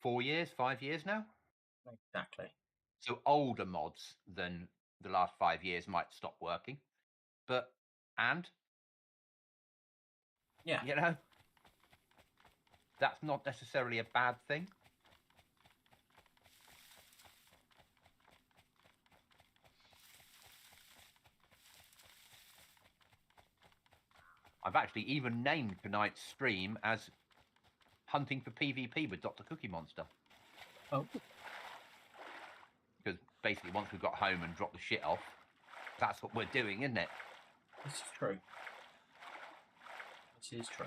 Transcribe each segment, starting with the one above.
4 years, 5 years now. Exactly. So older mods than the last 5 years might stop working. But Yeah. you know, that's not necessarily a bad thing. I've actually even named tonight's stream as Hunting for PvP with DrCookieeMonster. Oh. Because basically once we've got home and dropped the shit off, that's what we're doing, isn't it? This is true. This is true.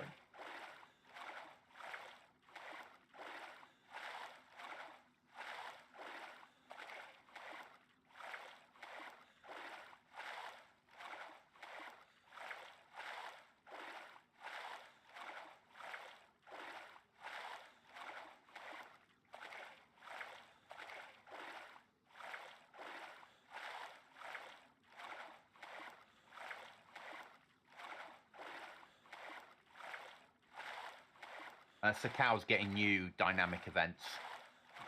Sakau's getting new dynamic events.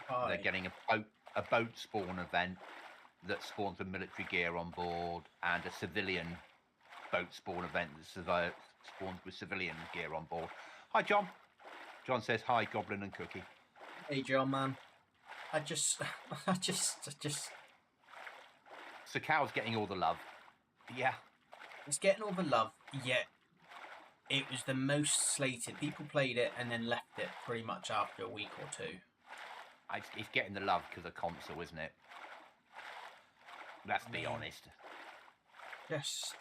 Hi. They're getting a boat spawn event that spawns with military gear on board, and a civilian boat spawn event that spawns with civilian gear on board. Hi, John. John says hi, Goblin and Cookie. Hey, John, man. I just. Sakau's getting all the love. Yeah. It's getting all the love, yet it was the most slated. People played it and then left it pretty much after a week or two. It's getting the love because of console, isn't it? Let's be honest. Just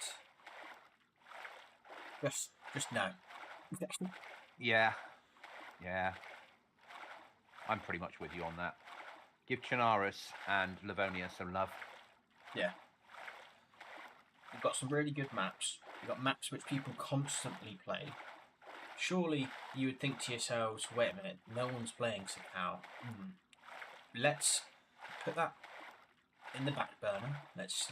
no. Yeah. I'm pretty much with you on that. Give Chernarus and Livonia some love. Yeah. You've got some really good maps. You've got maps which people constantly play. Surely you would think to yourselves, wait a minute, no one's playing Sakau. Let's put that in the back burner. Let's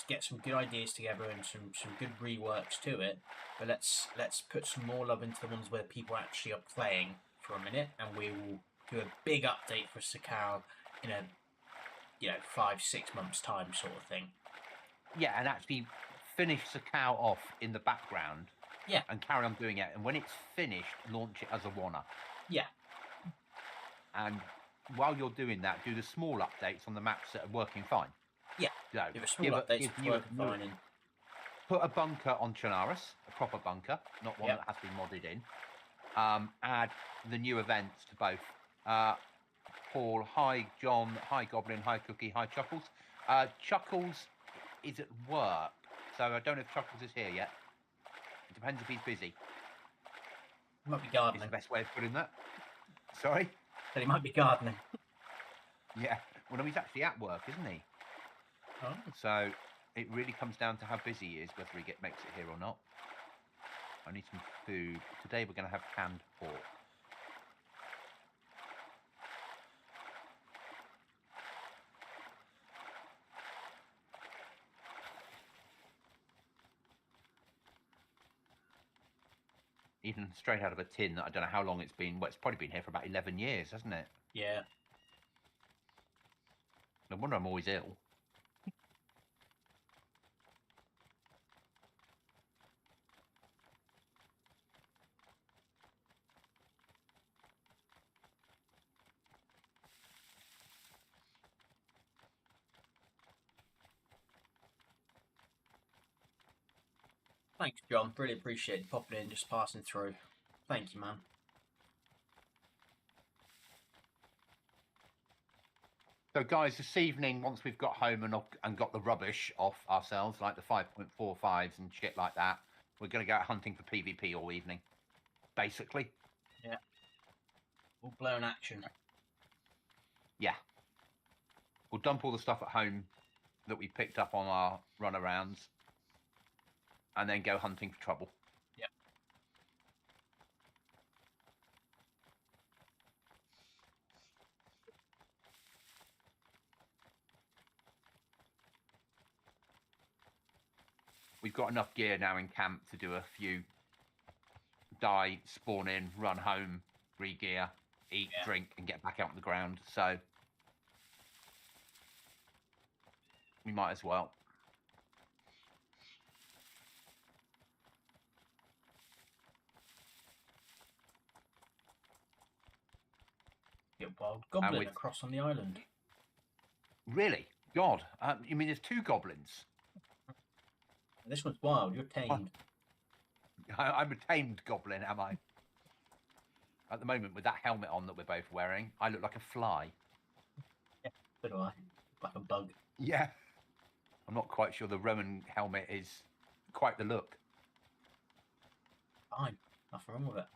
get some good ideas together and some good reworks to it. But let's put some more love into the ones where people actually are playing for a minute, and we will do a big update for Sakau in a 5-6 months time sort of thing. Yeah, and actually finish Sakau off in the background. Yeah. And carry on doing it. And when it's finished, launch it as a wanna. Yeah. And while you're doing that, do the small updates on the maps that are working fine. Yeah. So give a small updates working fine. And put a bunker on Chernarus, a proper bunker, not one that has been modded in. Add the new events to both. Paul, hi John, hi Goblin, hi Cookie, hi Chuckles. Chuckles is at work, so I don't know if Chuckles is here yet. It depends if he's busy. He might be gardening. Is the best way of putting that. Sorry? But he might be gardening. Yeah. Well, no, he's actually at work, isn't he? Oh. So it really comes down to how busy he is, whether he makes it here or not. I need some food. Today we're going to have canned pork. Even straight out of a tin. I don't know how long it's been. Well, it's probably been here for about 11 years, hasn't it? Yeah. No wonder I'm always ill. Thanks, John. Really appreciate you popping in, just passing through. Thank you, man. So, guys, this evening, once we've got home and got the rubbish off ourselves, like the 5.45s and shit like that, we're going to go out hunting for PvP all evening, basically. Yeah. Full blown action. Yeah. We'll dump all the stuff at home that we picked up on our runarounds, and then go hunting for trouble. Yeah. We've got enough gear now in camp to do a few die, spawn in, run home, re-gear eat, Yeah. drink, and get back out on the ground. So we might as well. Get wild goblin with- across on the island. Really? God. You mean there's 2 goblins? This one's wild. You're tamed. I'm a tamed goblin, am I? At the moment, with that helmet on that we're both wearing, I look like a fly. So do I. Like a bug. Yeah. I'm not quite sure the Roman helmet is quite the look. Fine. Nothing wrong with it.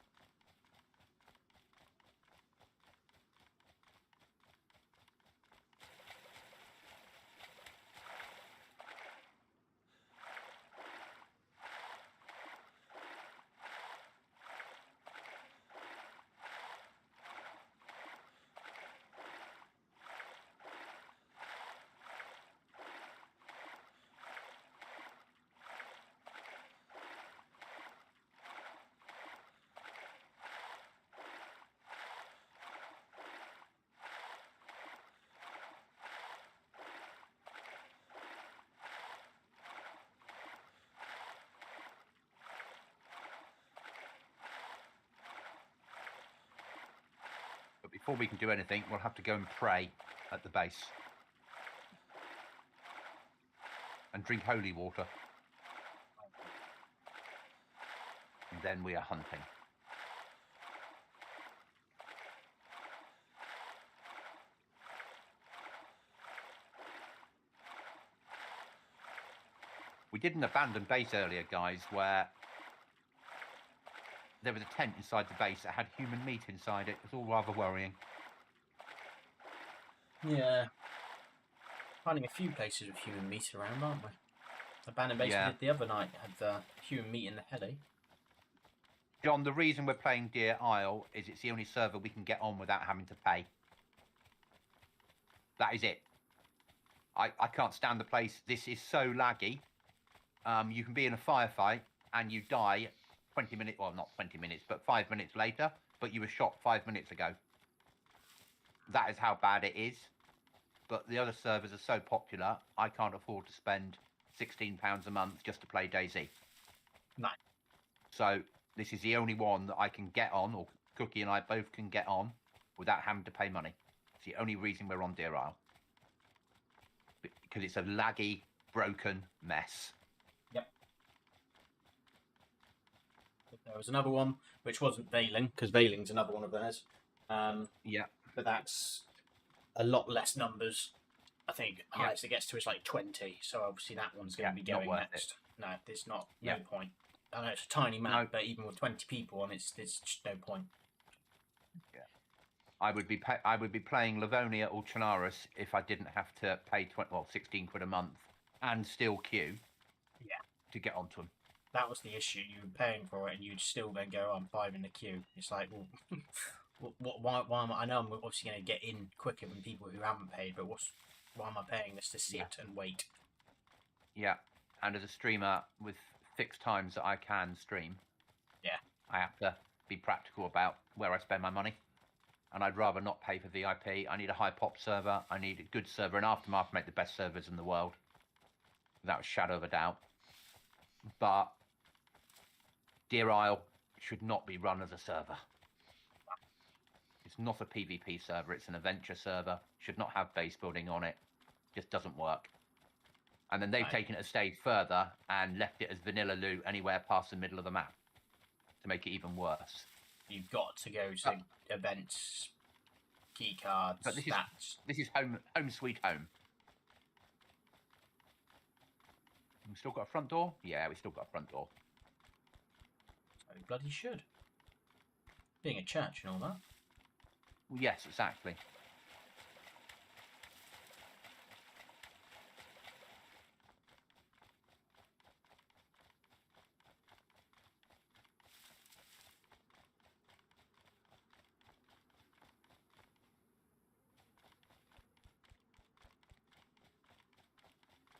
But before we can do anything, we'll have to go and pray at the base. And drink holy water. And then we are hunting. We did an abandoned base earlier, guys, where there was a tent inside the base that had human meat inside it. It was all rather worrying. Yeah. Finding a few places with human meat around, aren't we? Abandoned base Yeah. we did the other night had human meat in the head, eh? John, the reason we're playing Deer Isle is it's the only server we can get on without having to pay. That is it. I can't stand the place. This is so laggy. You can be in a firefight and you die 20 minutes, well, not 20 minutes, but 5 minutes later, but you were shot 5 minutes ago. That is how bad it is. But the other servers are so popular, I can't afford to spend £16 a month just to play DayZ. No. So this is the only one that I can get on, or Cookie and I both can get on, without having to pay money. It's the only reason we're on Deer Isle. Because it's a laggy, broken mess. Yep. There was another one, which wasn't Veiling, because Veiling's another one of theirs. Yeah. But that's a lot less numbers. I think the Yeah. highest it gets to is like 20, so obviously that one's going to be not going worth next. No, there's not. Yeah. No point. I know it's a tiny map, No. but even with 20 people on it, there's just no point. I would be playing Livonia or Chernarus if I didn't have to pay 16 quid a month and still queue. Yeah. To get onto them. That was the issue. You were paying for it, and you'd still then go, "I'm 5 in the queue." It's like, well, why am I know I'm obviously going to get in quicker than people who haven't paid, but why am I paying this to sit and wait? Yeah, and as a streamer with fixed times that I can stream, Yeah, I have to be practical about where I spend my money. And I'd rather not pay for VIP. I need a high pop server. I need a good server. And Aftermath make the best servers in the world, without a shadow of a doubt. But Deer Isle should not be run as a server. It's not a PvP server. It's an adventure server. Should not have base building on it. Just doesn't work. And then they've taken it a stage further and left it as vanilla loot anywhere past the middle of the map to make it even worse. you've got to go to events, key cards, But stats. This is home sweet home. We still got a front door? Yeah, we still got a front door. So you bloody should. Being a church and all that. Well, yes, exactly.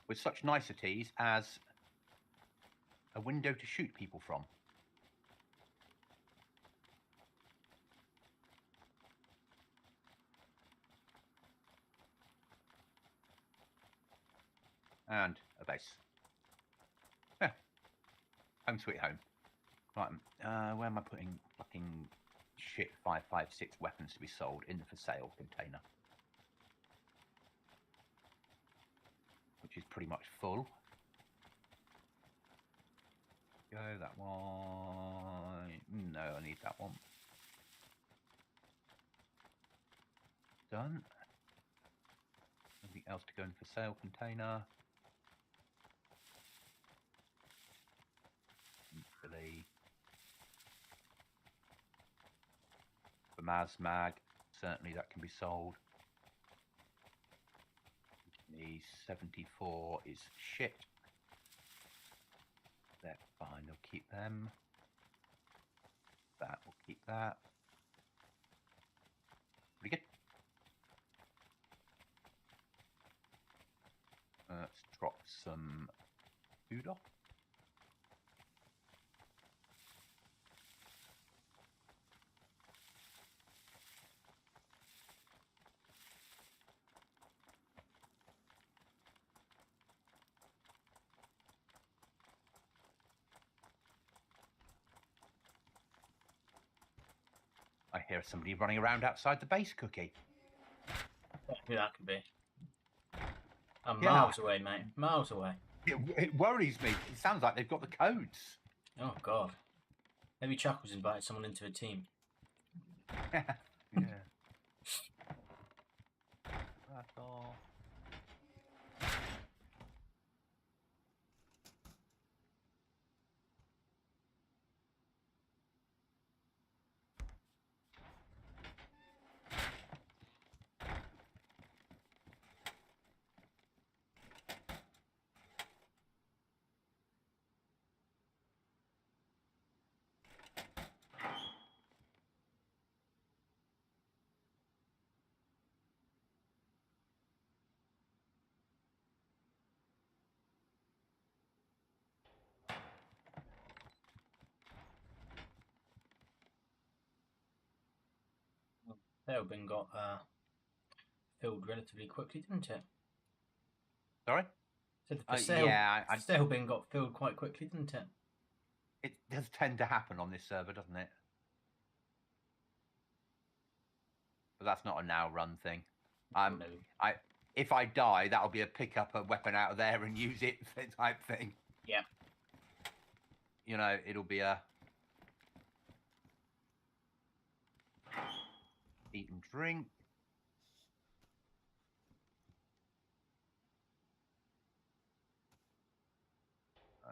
With such niceties as a window to shoot people from. And a base. Yeah. Home sweet home. Right, where am I putting fucking shit 556 weapons to be sold in the for sale container? Which is pretty much full. Go, that one. No, I need that one. Done. Anything else to go in for sale container? Easily. For Mag, certainly that can be sold. The 74 is shit. They're fine, they'll keep them. That will keep that. Pretty good. Let's drop some food off. I hear somebody running around outside the base, Cookie. Who that could be? I'm miles away, mate. Miles away. It worries me. It sounds like they've got the codes. Oh, God. Maybe Chuckles invited someone into a team. Yeah. That's all. Sale bin got filled relatively quickly, didn't it? Sorry? So the sale, yeah, sale bin got filled quite quickly, didn't it? It does tend to happen on this server, doesn't it? But that's not a now run thing. No. If I die, that'll be a pick up a weapon out of there and use it type thing. Yeah. You know, it'll be a eat and drink.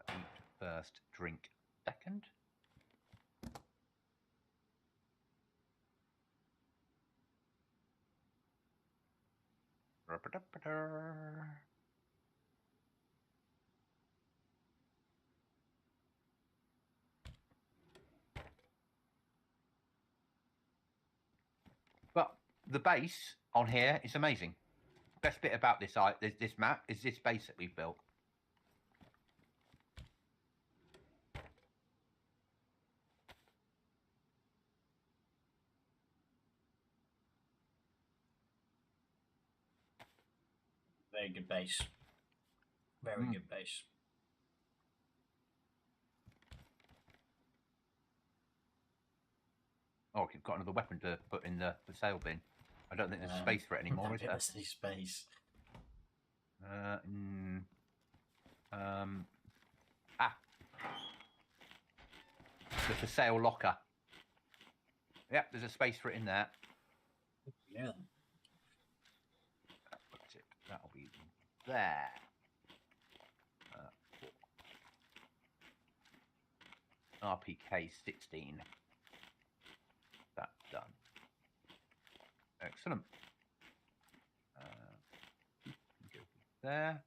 Eat first, drink second. But the base on here is amazing. Best bit about this map is this base that we've built. Very good base. Very good base. Oh, you've got another weapon to put in the sale bin. I don't think there's space for it anymore, is there? There's no space. The for sale locker. Yep, there's a space for it in there. Yeah. That'll be there. RPK 16. That's done. Excellent. Go there.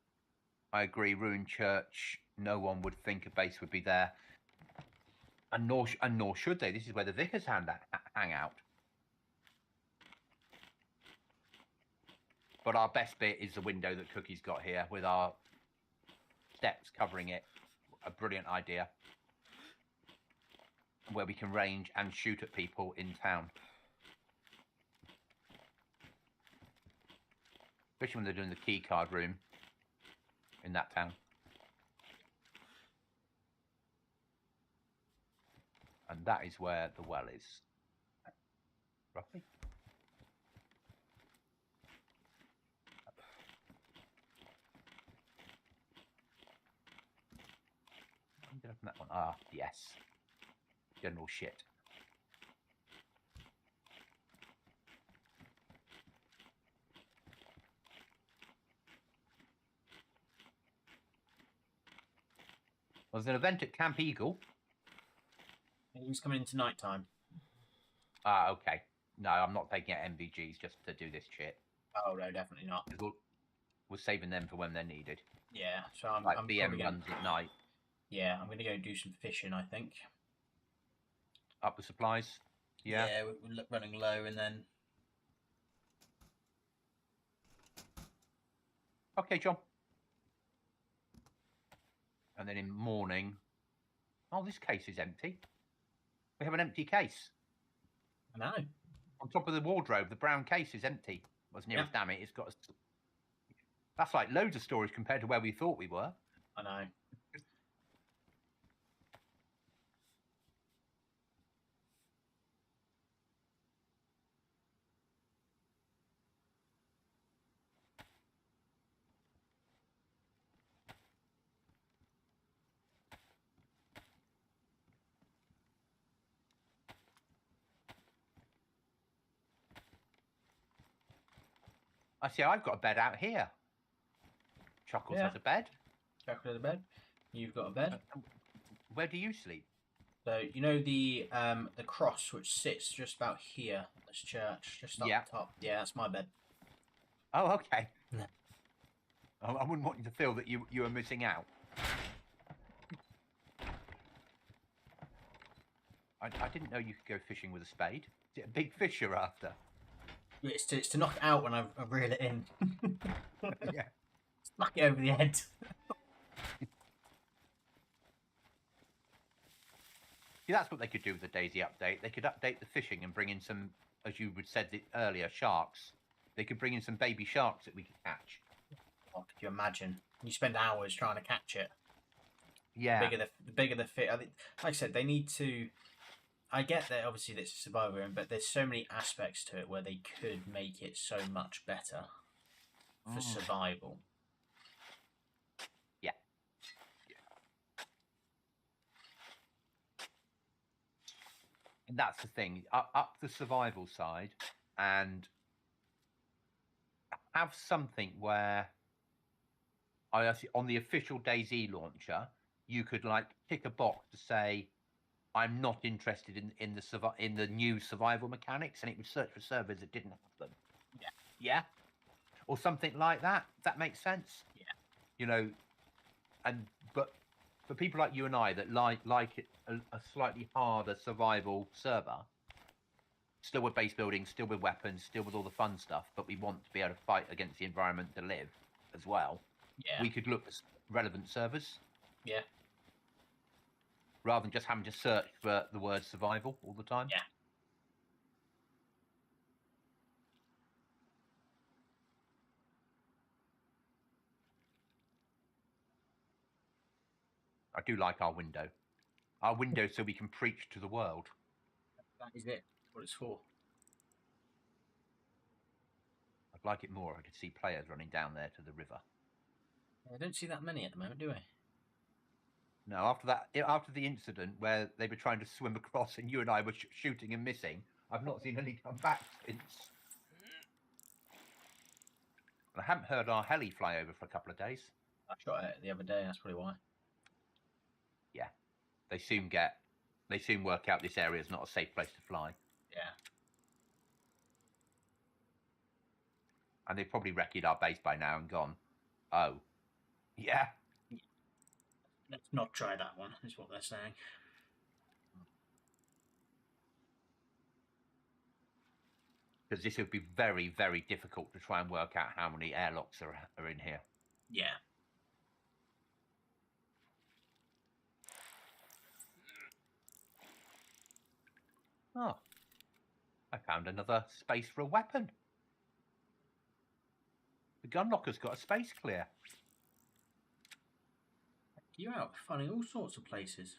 I agree. Ruined Church. No one would think a base would be there, and nor should they. This is where the vicars hang out. But our best bit is the window that Cookie's got here with our steps covering it. A brilliant idea. Where we can range and shoot at people in town. Especially when they're doing the key card room in that town. And that is where the well is. Roughly. I'm gonna open that one. Ah, yes. General shit. Well, there's an event at Camp Eagle. He's coming into night time. Ah, okay. No, I'm not taking out MVGs just to do this shit. Oh no, definitely not. We're saving them for when they're needed. Yeah, so I'm Like I'm BM probably gonna, runs at night. yeah, I'm gonna go do some fishing. I think. Up the supplies. Yeah. Yeah, we're running low, and then. Okay, John. And then in morning. Oh, this case is empty. We have an empty case. I know. On top of the wardrobe, the brown case is empty. Well, as near as damn it, it's got. That's like loads of storage compared to where we thought we were. I know. I see. I've got a bed out here. Chuckles has a bed. Chuckles has a bed. You've got a bed. Where do you sleep? So you know the cross which sits just about here at this church, just up the top. Yeah, that's my bed. Oh, okay. I wouldn't want you to feel that you were missing out. I didn't know you could go fishing with a spade. Is it a big fish you're after? It's to knock it out when I reel it in. Yeah. Smack it over the head. See, that's what they could do with the Daisy update. They could update the fishing and bring in some, as you said earlier, sharks. They could bring in some baby sharks that we could catch. Oh, could you imagine? You spend hours trying to catch it. Yeah. The bigger the fish. Like I said, they need to. I get that obviously it's a survival room, but there's so many aspects to it where they could make it so much better for survival. Yeah. And that's the thing. Up the survival side and have something where on the official DayZ launcher, you could like tick a box to say, I'm not interested in the new survival mechanics, and it would search for servers that didn't have them. Yeah. Yeah. Or something like that. If that makes sense. Yeah. You know, but for people like you and I that like it a slightly harder survival server, still with base building, still with weapons, still with all the fun stuff, but we want to be able to fight against the environment to live as well. Yeah. We could look at relevant servers. Yeah. Rather than just having to search for the word survival all the time. Yeah. I do like our window. Our window so we can preach to the world. That is it. That's what it's for. I'd like it more. I could see players running down there to the river. I don't see that many at the moment, do I? No, after the incident where they were trying to swim across and you and I were shooting and missing, I've not seen any come back since. And I haven't heard our heli fly over for a couple of days. I shot it the other day. That's probably why. Yeah, they soon work out this area is not a safe place to fly. Yeah. And they've probably wrecked our base by now and gone, oh, yeah. Let's not try that one, is what they're saying. Because this would be very, very difficult to try and work out how many airlocks are in here. Yeah. Oh, I found another space for a weapon. The gun locker's got a space clear. You're out finding all sorts of places.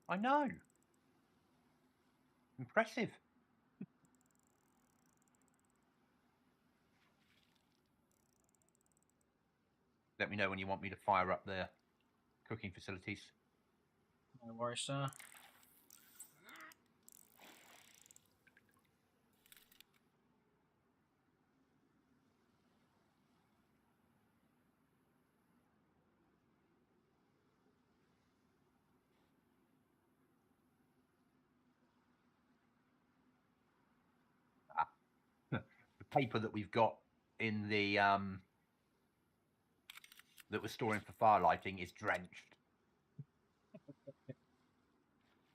I know. Impressive. Let me know when you want me to fire up the cooking facilities. No worries, sir. The paper that we've got in the that we're storing for fire lighting is drenched.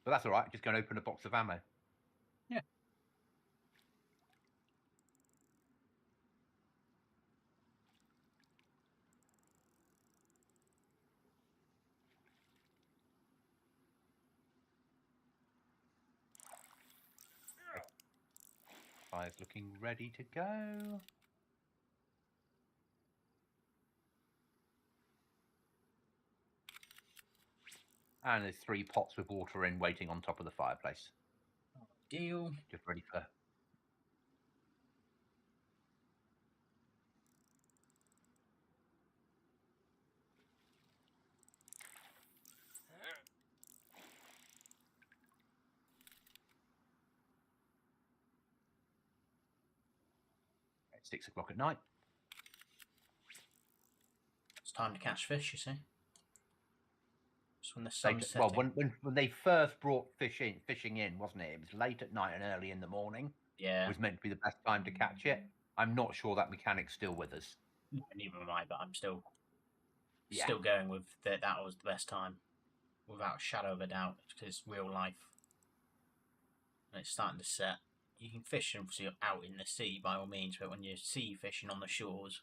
But that's all right. Just go and open a box of ammo. Yeah. Fire's looking ready to go. And there's 3 pots with water in waiting on top of the fireplace. Deal. Just ready for... It's 6 o'clock at night. It's time to catch fish, you see. Just when the sun's setting. Well, when they first brought fishing in, wasn't it? It was late at night and early in the morning. Yeah. It was meant to be the best time to catch it. I'm not sure that mechanic's still with us. Neither am I, but I'm still Yeah. still going with that was the best time. Without a shadow of a doubt, because it's real life. And it's starting to set. You can fish obviously out in the sea by all means, but when you're sea fishing on the shores,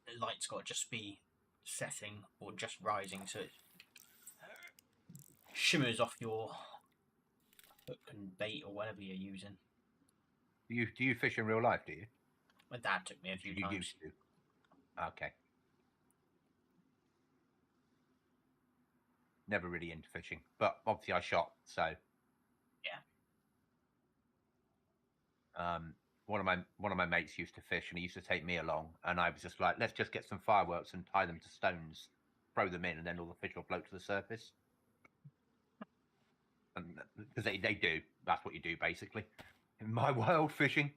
the light's got to just be setting or just rising, so it shimmers off your hook and bait or whatever you're using. Do you fish in real life, do you? My dad took me a few times. You used to. Okay. Never really into fishing, but obviously I shot, so... Yeah. One of my mates used to fish, and he used to take me along, and I was just like, let's just get some fireworks and tie them to stones, throw them in, and then all the fish will float to the surface. And because they do, that's what you do basically. In my wild fishing,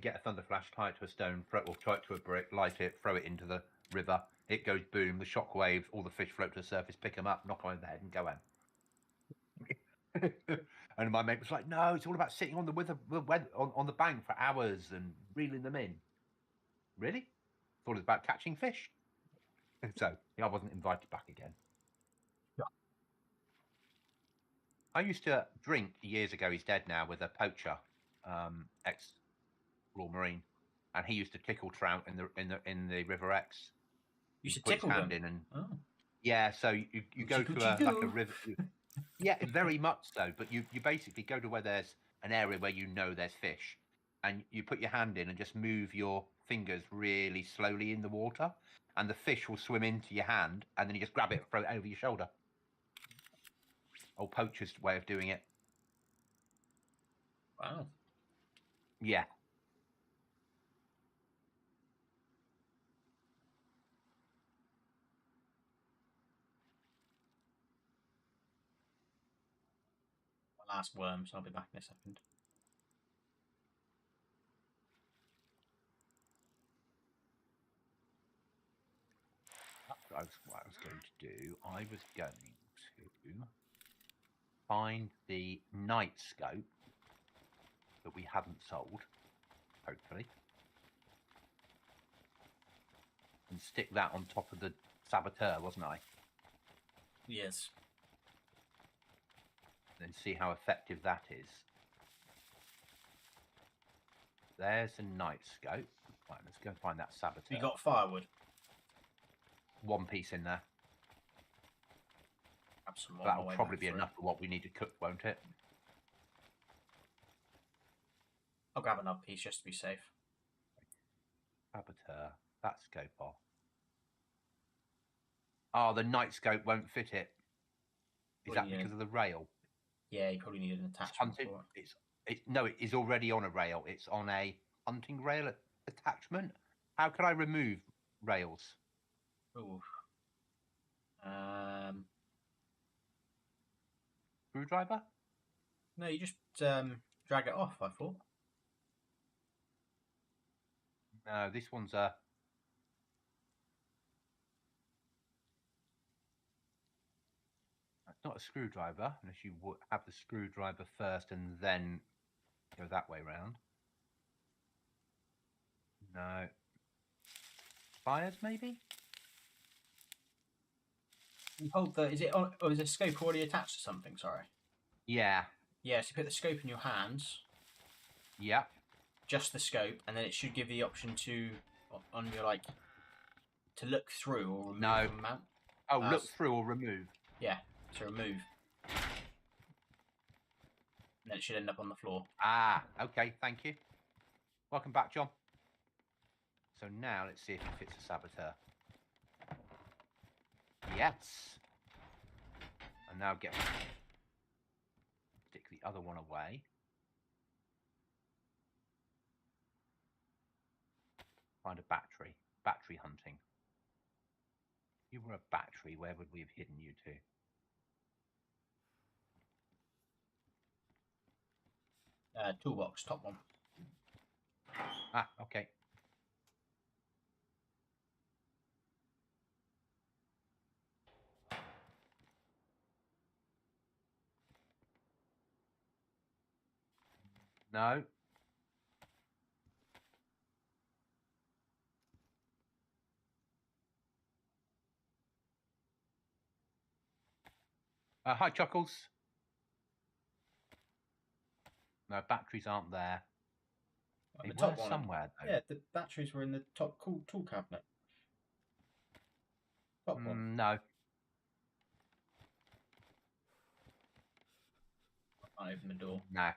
get a thunder flash, tie it to a stone, tie it to a brick, light it, throw it into the river. It goes boom, the shock waves, all the fish float to the surface, pick them up, knock them over the head, and go home. And my mate was like, "No, it's all about sitting on on the bank for hours and reeling them in." Really? Thought it was about catching fish. So I wasn't invited back again. Yeah. I used to drink years ago. He's dead now. With a poacher, ex-Royal Marine, and he used to tickle trout in the River Ex. You should tickle them. In and oh. Yeah, so you go to like a river. Yeah, very much so. But you basically go to where there's an area where you know there's fish, and you put your hand in and just move your fingers really slowly in the water, and the fish will swim into your hand, and then you just grab it and throw it over your shoulder. Old poacher's way of doing it. Wow. Yeah. My last worm, so I'll be back in a second. What I was going to do, I was going to find the night scope that we haven't sold, hopefully, and stick that on top of the saboteur, wasn't I? Yes. Then see how effective that is. There's a night scope. Right, let's go and find that saboteur. You got firewood? 1 piece in there. Grab some more. That'll probably be enough for what we need to cook, won't it? I'll grab another piece just to be safe. Saboteur. That scope off. Oh, the night scope won't fit it. Is that Yeah. because of the rail? Yeah, you probably needed an It's attachment hunted. for No, it is already on a rail. It's on a hunting rail attachment. How can I remove rails? it. Ooh. Screwdriver? No, you just drag it off, I thought. No, this one's a. It's not a screwdriver, unless you would have the screwdriver first and then go that way round. No. Fires, maybe? You hold the. Is it on? Or is the scope already attached to something? Sorry. Yeah. Yeah, so you put the scope in your hands, Yeah. just the scope, and then it should give the option to on your to look through or remove No. from mount. Oh, look through or remove. Yeah, to remove. And then it should end up on the floor. Ah, okay, thank you. Welcome back, John. So now let's see if it fits a saboteur. Yes. And now stick the other one away. Find a battery. Battery hunting. If you were a battery, where would we have hidden you to? Toolbox, top one. Ah, okay. No. Hi, Chuckles. No, batteries aren't there. They The were top one. somewhere, though. Yeah, the batteries were in the top tool cabinet. Top one. No. I can't open the door. No.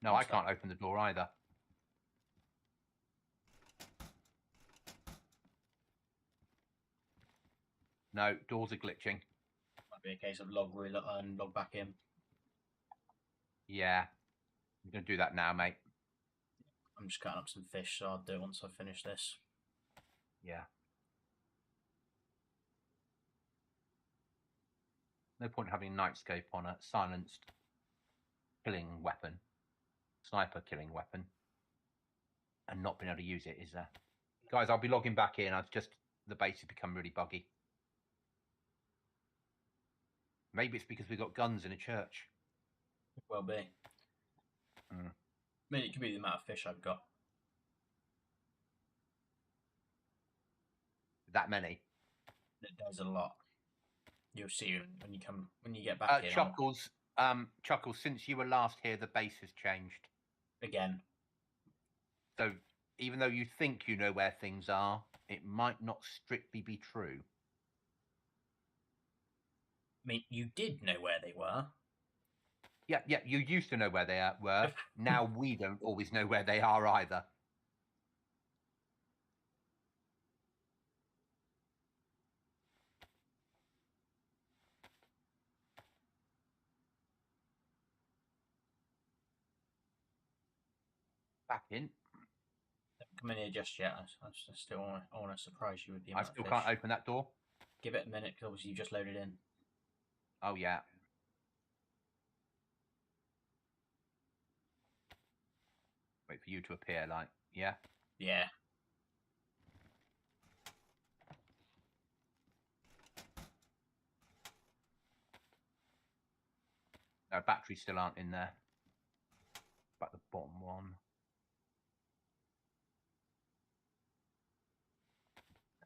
No, I can't open the door either. No, doors are glitching. Might be a case of log and log back in. Yeah. I'm going to do that now, mate. I'm just cutting up some fish, so I'll do it once I finish this. Yeah. No point in having a night scope on a silenced killing weapon, sniper killing weapon, and not being able to use it, is there? Guys, I'll be logging back in. The base has become really buggy. Maybe it's because we've got guns in a church. Well be. I mean, it could be the amount of fish I've got. That many? There's a lot. You'll see when you get back in. Chuckles, Chuckles, since you were last here, the base has changed. Again. So even though you think you know where things are, it might not strictly be true. I mean, you did know where they were. Yeah, you used to know where they were. Now we don't always know where they are either. Back in. Don't come in here just yet. I want to surprise you with the amount I still of fish. can't open that door. Give it a minute, because obviously you just loaded in. Oh, yeah. Wait for you to appear, yeah? Yeah. No, batteries still aren't in there. About the bottom one.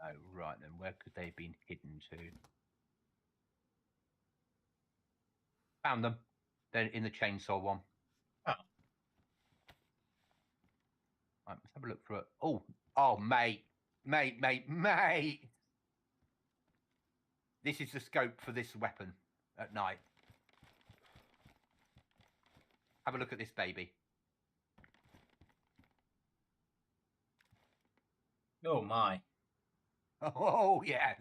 Oh, right then. Where could they have been hidden to? Found them. They're in the chainsaw one. Oh. Right, let's have a look for it. Oh, mate. This is the scope for this weapon at night. Have a look at this baby. Oh my. Oh, yes.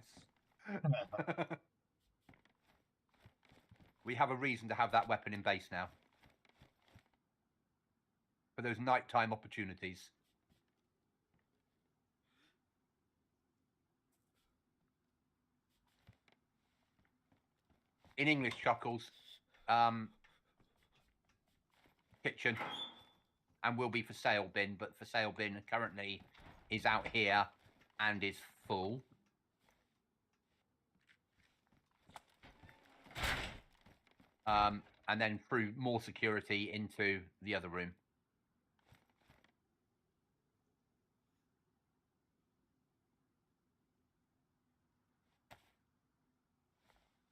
We have a reason to have that weapon in base now. For those nighttime opportunities. In English, Chuckles, kitchen, and will be for sale bin, but for sale bin currently is out here and is full. And then through more security into the other room.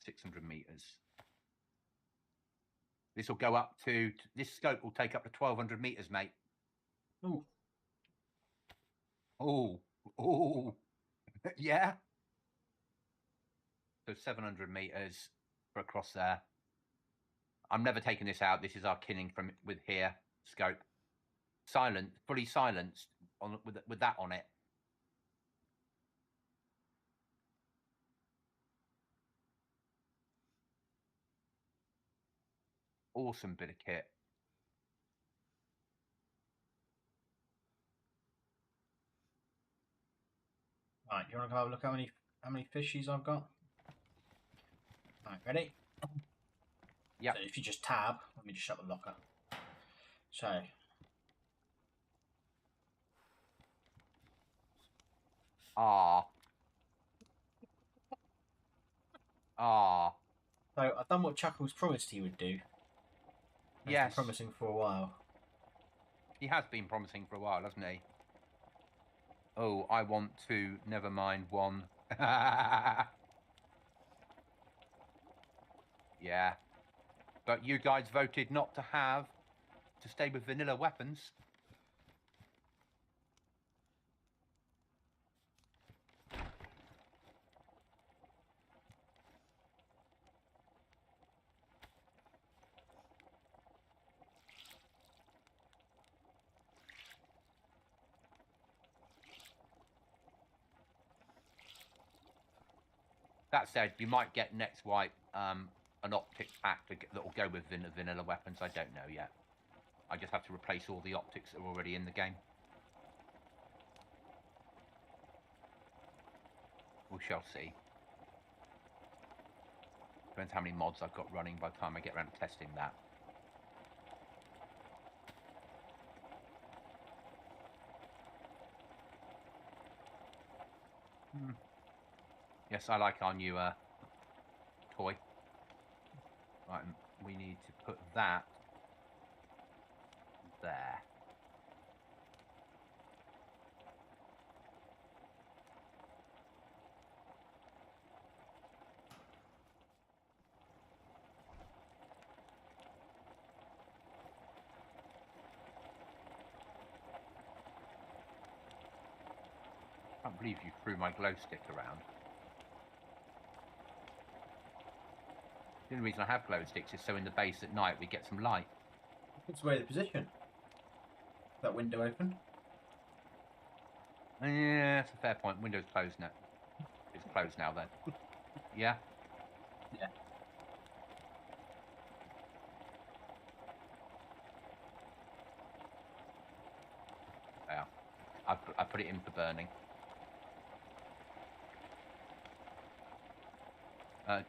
$600 meters. This will go up to, this scope will take up to 1,200 meters, mate. Ooh. Oh, oh, yeah. So 700 meters for across there. I'm never taking this out. This is our kinning from with here scope. Silent, fully silenced on with that on it. Awesome bit of kit. Right, you want to have a look how many fishies I've got? Right, ready? Yeah. So if you just tab, let me just shut the locker. So. Ah. Ah. So I've done what Chuckles promised he would do. He's Yes. been promising for a while. He has been promising for a while, hasn't he? Oh, I want to. Never mind one. Yeah. But you guys voted not to stay with vanilla weapons. That said, you might get next wipe an optics pack that will go with vanilla weapons. I don't know yet. I just have to replace all the optics that are already in the game. We shall see. Depends how many mods I've got running by the time I get around to testing that. Yes, I like our new toy. Right, we need to put that there. I can't believe you threw my glow stick around. The only reason I have glow sticks is so in the base at night we get some light. It's where the position. That window open. Yeah, that's a fair point. Window's closed now. It's closed now then. Yeah? Yeah. Yeah. I put it in for burning.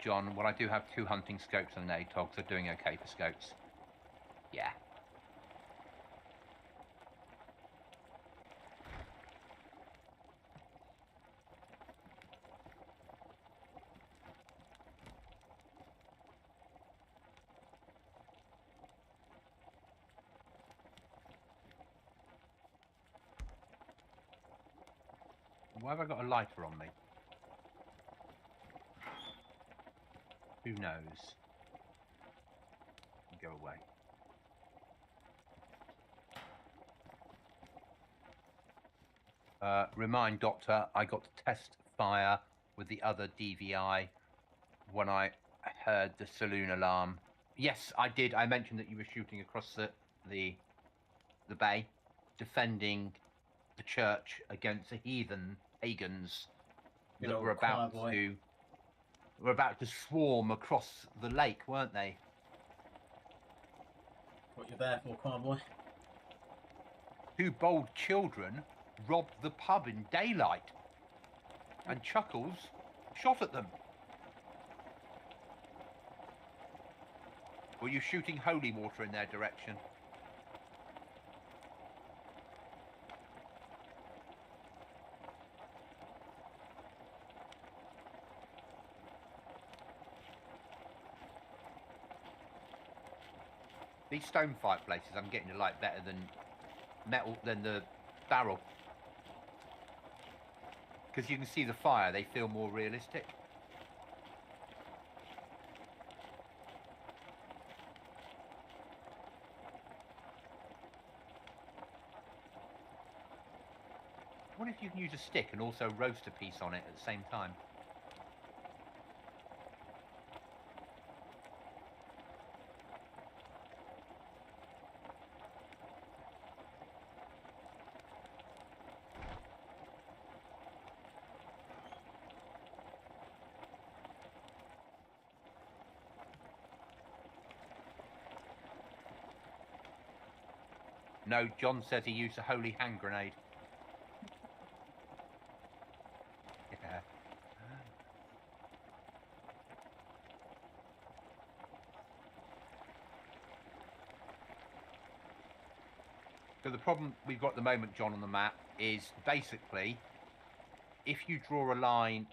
John, well, I do have 2 hunting scopes and an ATOG, so doing okay for scopes. Yeah. Why have I got a lighter on me? Who knows? Go away. Remind Doctor, I got to test fire with the other DVI when I heard the saloon alarm. Yes, I did. I mentioned that you were shooting across the bay, defending the church against the pagans Good that old were about choir boy. to swarm across the lake, weren't they? What you're there for, choir boy? 2 bold children robbed the pub in daylight, and Chuckles shot at them. Were you shooting holy water in their direction? These stone fireplaces I'm getting to like better than the barrel. Because you can see the fire, they feel more realistic. I wonder if you can use a stick and also roast a piece on it at the same time. No, John says he used a holy hand grenade. Yeah. So the problem we've got at the moment, John, on the map is basically if you draw a line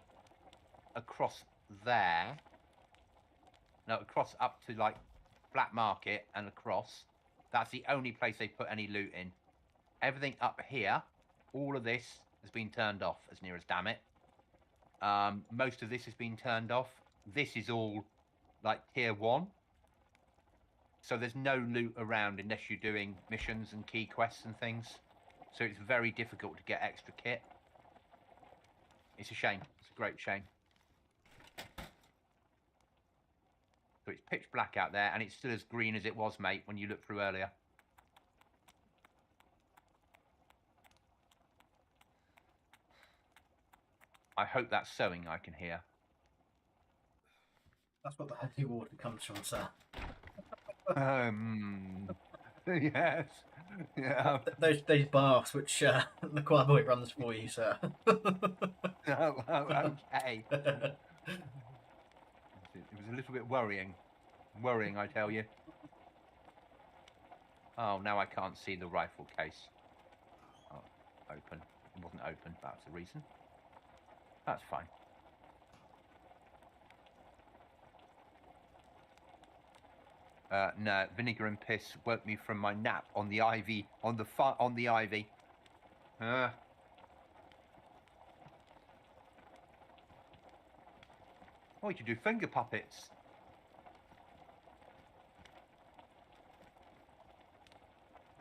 across there, no, across up to like Black Market and across, that's the only place they put any loot in. Everything up here, all of this has been turned off as near as damn it. Most of this has been turned off. This is all like tier 1. So there's no loot around unless you're doing missions and key quests and things. So it's very difficult to get extra kit. It's a shame. It's a great shame. So it's pitch black out there, and it's still as green as it was, mate, when you looked through earlier. I hope that's sewing I can hear. That's what the holy water comes from, sir. Yes. Yeah. Those baths which the choir boy runs for you, sir. Okay. It was a little bit worrying. Worrying, I tell you. Oh, now I can't see the rifle case. Oh, open. It wasn't open. That's the reason. That's fine. No, vinegar and piss woke me from my nap on the ivy. On the ivy. Why would you do finger puppets?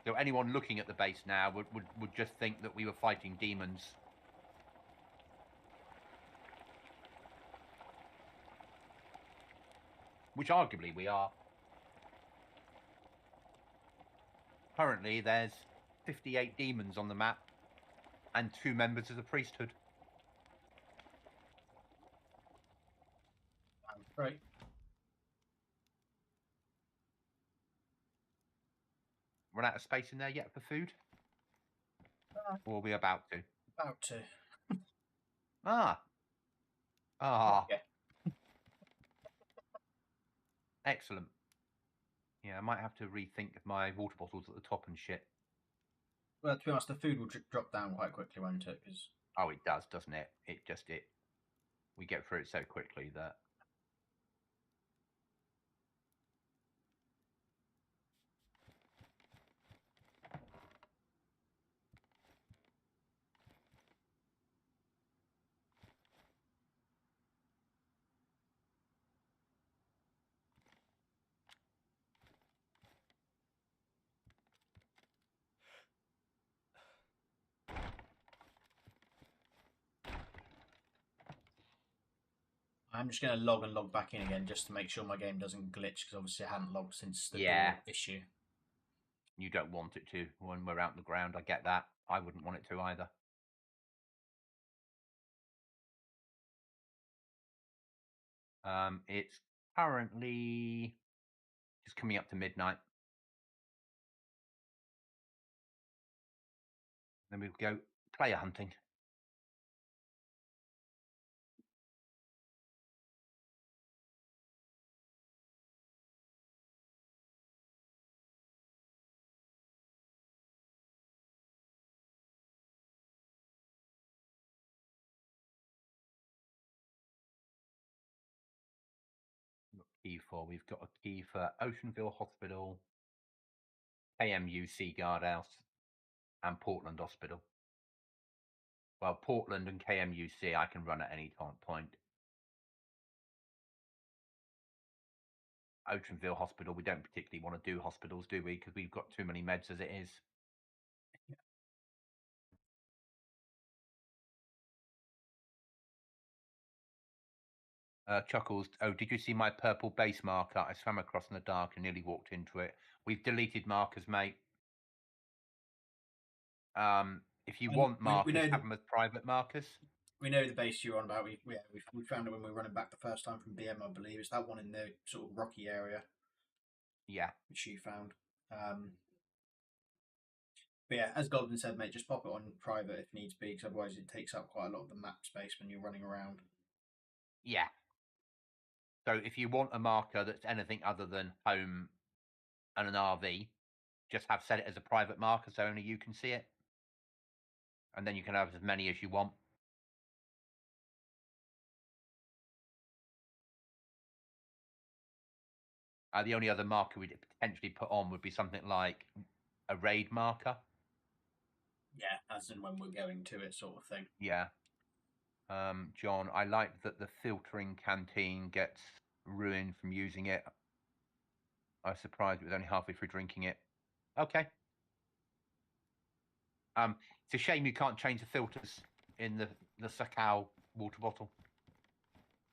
So anyone looking at the base now would just think that we were fighting demons. Which arguably we are. Currently there's 58 demons on the map and 2 members of the priesthood. Right. Run out of space in there yet for food? Or are we about to? About to. Yeah. Excellent. Yeah, I might have to rethink my water bottles at the top and shit. Well, to be honest, the food will drop down quite quickly, won't it? Cause... Oh, it does, doesn't it? We get through it so quickly that. I'm just going to log back in again just to make sure my game doesn't glitch, because obviously I hadn't logged since the door issue. You don't want it to when we're out on the ground. I get that. I wouldn't want it to either. It's currently just coming up to midnight. Then we'll go player hunting. Key for. We've got a key for Oceanville Hospital, KMUC Guardhouse, and Portland Hospital. Well, Portland and KMUC I can run at any point. Oceanville Hospital, we don't particularly want to do hospitals, do we? Because we've got too many meds as it is. Chuckles, oh, did you see my purple base marker? I swam across in the dark and nearly walked into it. We've deleted markers, mate. If you want markers, have them as private markers. We know the base you're on about. We found it when we were running back the first time from BM, I believe. It's that one in the sort of rocky area. Yeah. Which you found. But yeah, as Goblin said, mate, just pop it on private if needs be, because otherwise it takes up quite a lot of the map space when you're running around. Yeah. So if you want a marker that's anything other than home and an RV, just have set it as a private marker so only you can see it. And then you can have as many as you want. The only other marker we'd potentially put on would be something like a raid marker. Yeah, as in when we're going to it, sort of thing. Yeah. John, I like that the filtering canteen gets ruined from using it. I was surprised it was only halfway through drinking it. Okay. It's a shame you can't change the filters in the Sakau water bottle.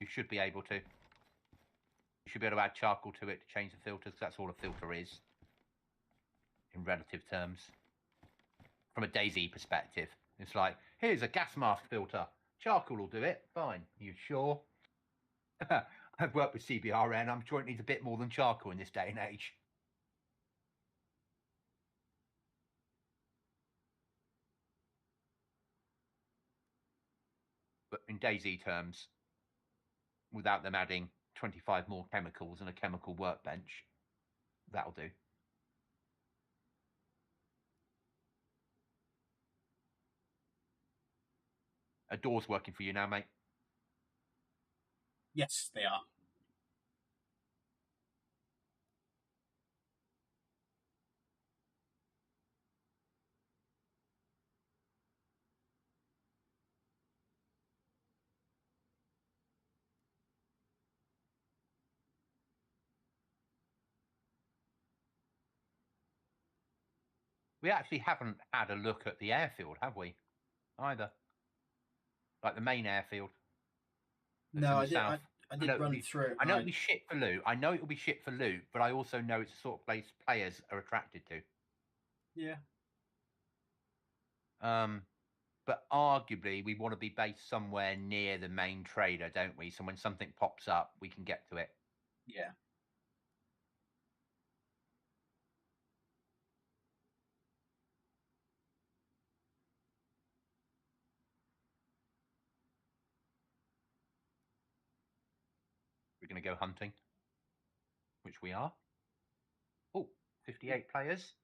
You should be able to. You should be able to add charcoal to it to change the filters, because that's all a filter is, in relative terms. From a DayZ perspective, it's like, here's a gas mask filter. Charcoal will do it. Fine. You sure? I've worked with CBRN. I'm sure it needs a bit more than charcoal in this day and age. But in DayZ terms, without them adding 25 more chemicals and a chemical workbench, that'll do. Are doors working for you now, mate? Yes, they are. We actually haven't had a look at the airfield, have we? Either. Like the main airfield. No, I did run through it. I know it'll be shit for loot. I know it'll be shit for loot, but I also know it's the sort of place players are attracted to. Yeah. But arguably, we want to be based somewhere near the main trader, don't we? So when something pops up, we can get to it. Yeah. We're going to go hunting, which we are. Oh, 58 players.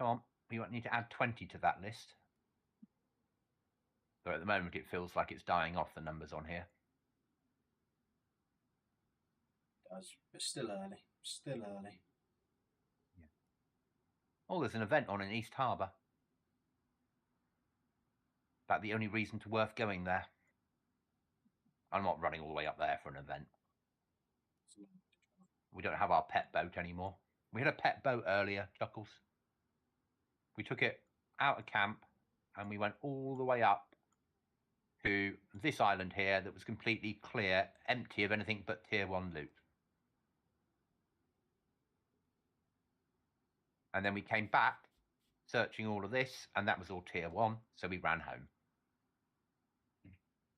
Come on, we need to add 20 to that list. So at the moment, it feels like it's dying off, the numbers on here. It does, but still early. Still early. Yeah. Oh, there's an event on in East Harbour. About the only reason to worth going there. I'm not running all the way up there for an event. We don't have our pet boat anymore. We had a pet boat earlier, Chuckles. We took it out of camp and we went all the way up to this island here that was completely clear, empty of anything but tier 1 loot. And then we came back searching all of this, and that was all tier 1, so we ran home.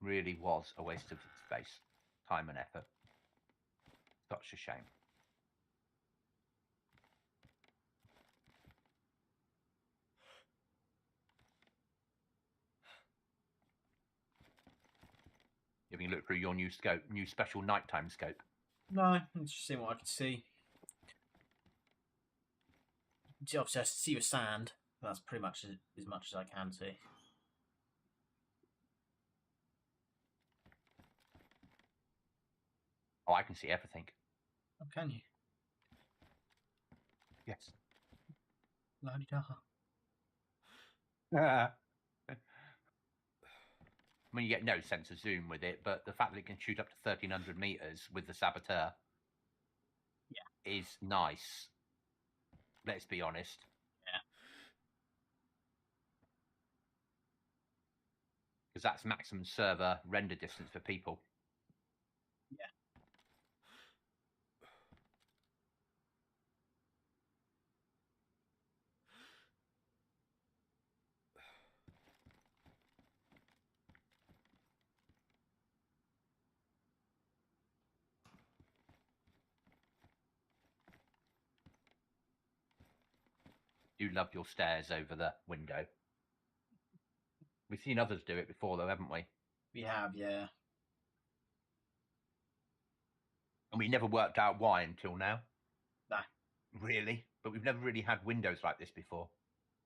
Really was a waste of space. time and effort. Such a shame. You having a look through your new scope, new special nighttime scope? No, I'm just seeing what I can see. Obviously, I see with sand. That's pretty much as much as I can see. Oh, I can see everything. Oh, can you? Yes. La-di-da. I mean, you get no sense of zoom with it, but the fact that it can shoot up to 1,300 meters with the saboteur, is nice. Let's be honest. Yeah. Because that's maximum server render distance for people. Yeah. You love your stairs over the window. We've seen others do it before, though, haven't we? We have, yeah. And we never worked out why until now. No. Really? But we've never really had windows like this before.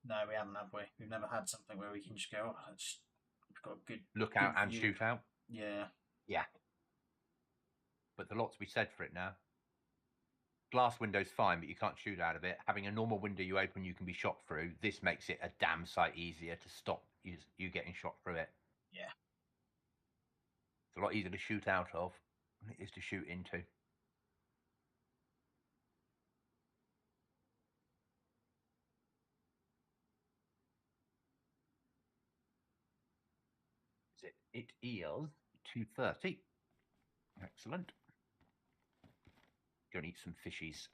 No, we haven't, have we? We've never had something where we can just go, oh, we've got a good look out and view. shoot out. Yeah. Yeah. But there's a lot to be said for it now. Glass window's fine, but you can't shoot out of it. Having a normal window you open, you can be shot through. This makes it a damn sight easier to stop you getting shot through it. Yeah. It's a lot easier to shoot out of than it is to shoot into. It is 2:30. Excellent. Go and eat some fishies.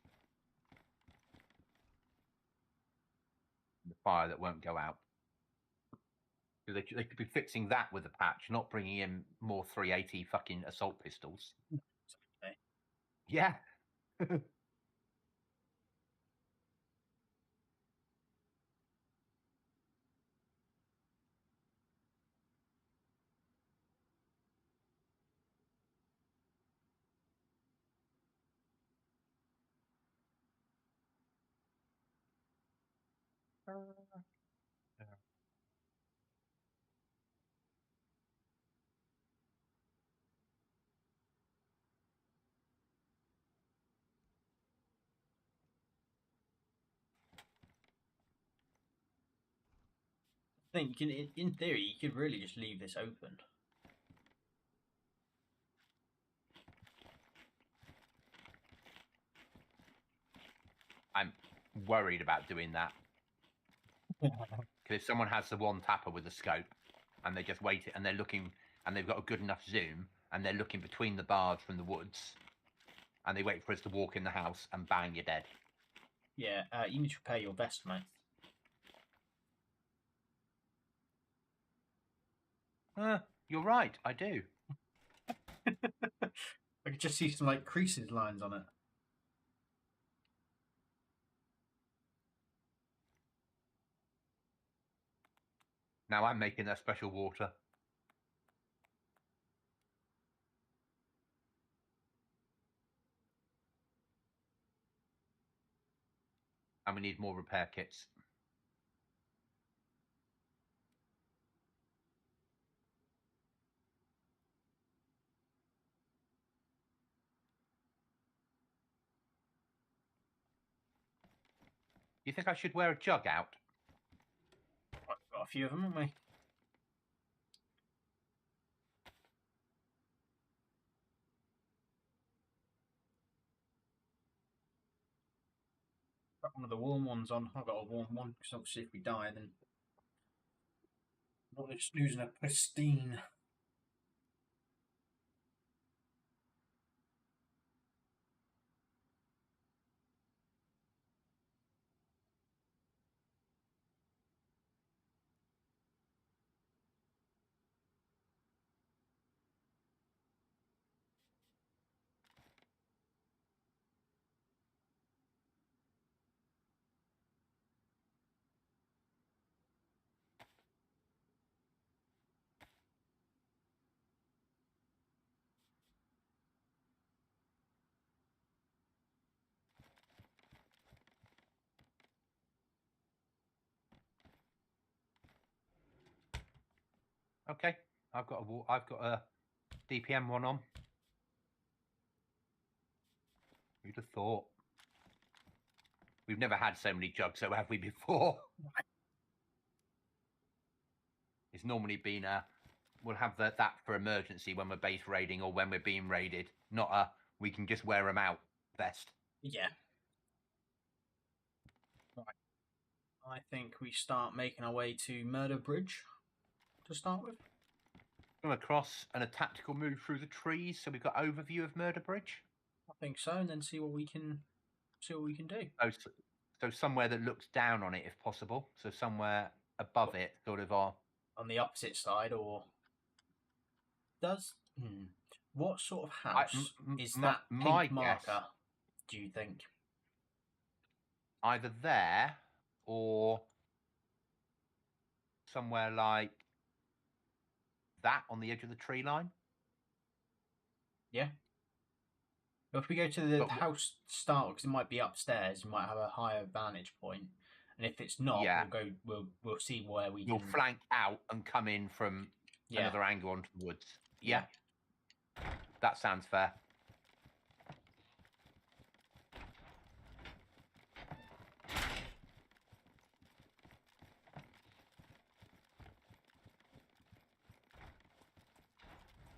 The fire that won't go out. They could be fixing that with a patch, not bringing in more 380 fucking assault pistols. Okay. Yeah. I think you can, in theory, you could really just leave this open. I'm worried about doing that. Because if someone has the one tapper with a scope and they just wait it and they're looking and they've got a good enough zoom and they're looking between the bars from the woods and they wait for us to walk in the house and bang, you're dead. Yeah, you need to repair your vest, mate. You're right, I do. I could just see some like creases lines on it. Now I'm making that special water. And we need more repair kits. You think I should wear a jug out? We've got a few of them, haven't we? Got one of the warm ones on. I've got a warm one because obviously if we die, then not just losing a pristine. Okay, I've got a DPM one on. Who'd have thought? We've never had so many jugs, so have we before? It's normally been we'll have that for emergency when we're base raiding or when we're being raided, not a we can just wear them out vest. Yeah. Right. I think we start making our way to Murder Bridge to start with. Come across and a tactical move through the trees, so we've got overview of Murder Bridge. I think so, and then see what we can do. So somewhere that looks down on it, if possible. So somewhere above it, sort of on the opposite side, or does what sort of house is that pink marker? Do you think either there or somewhere like that on the edge of the tree line? Yeah. If we go to the house start, because it might be upstairs, you might have a higher vantage point. And if it's not, we'll see where we You'll flank out and come in from another angle onto the woods. Yeah. That sounds fair.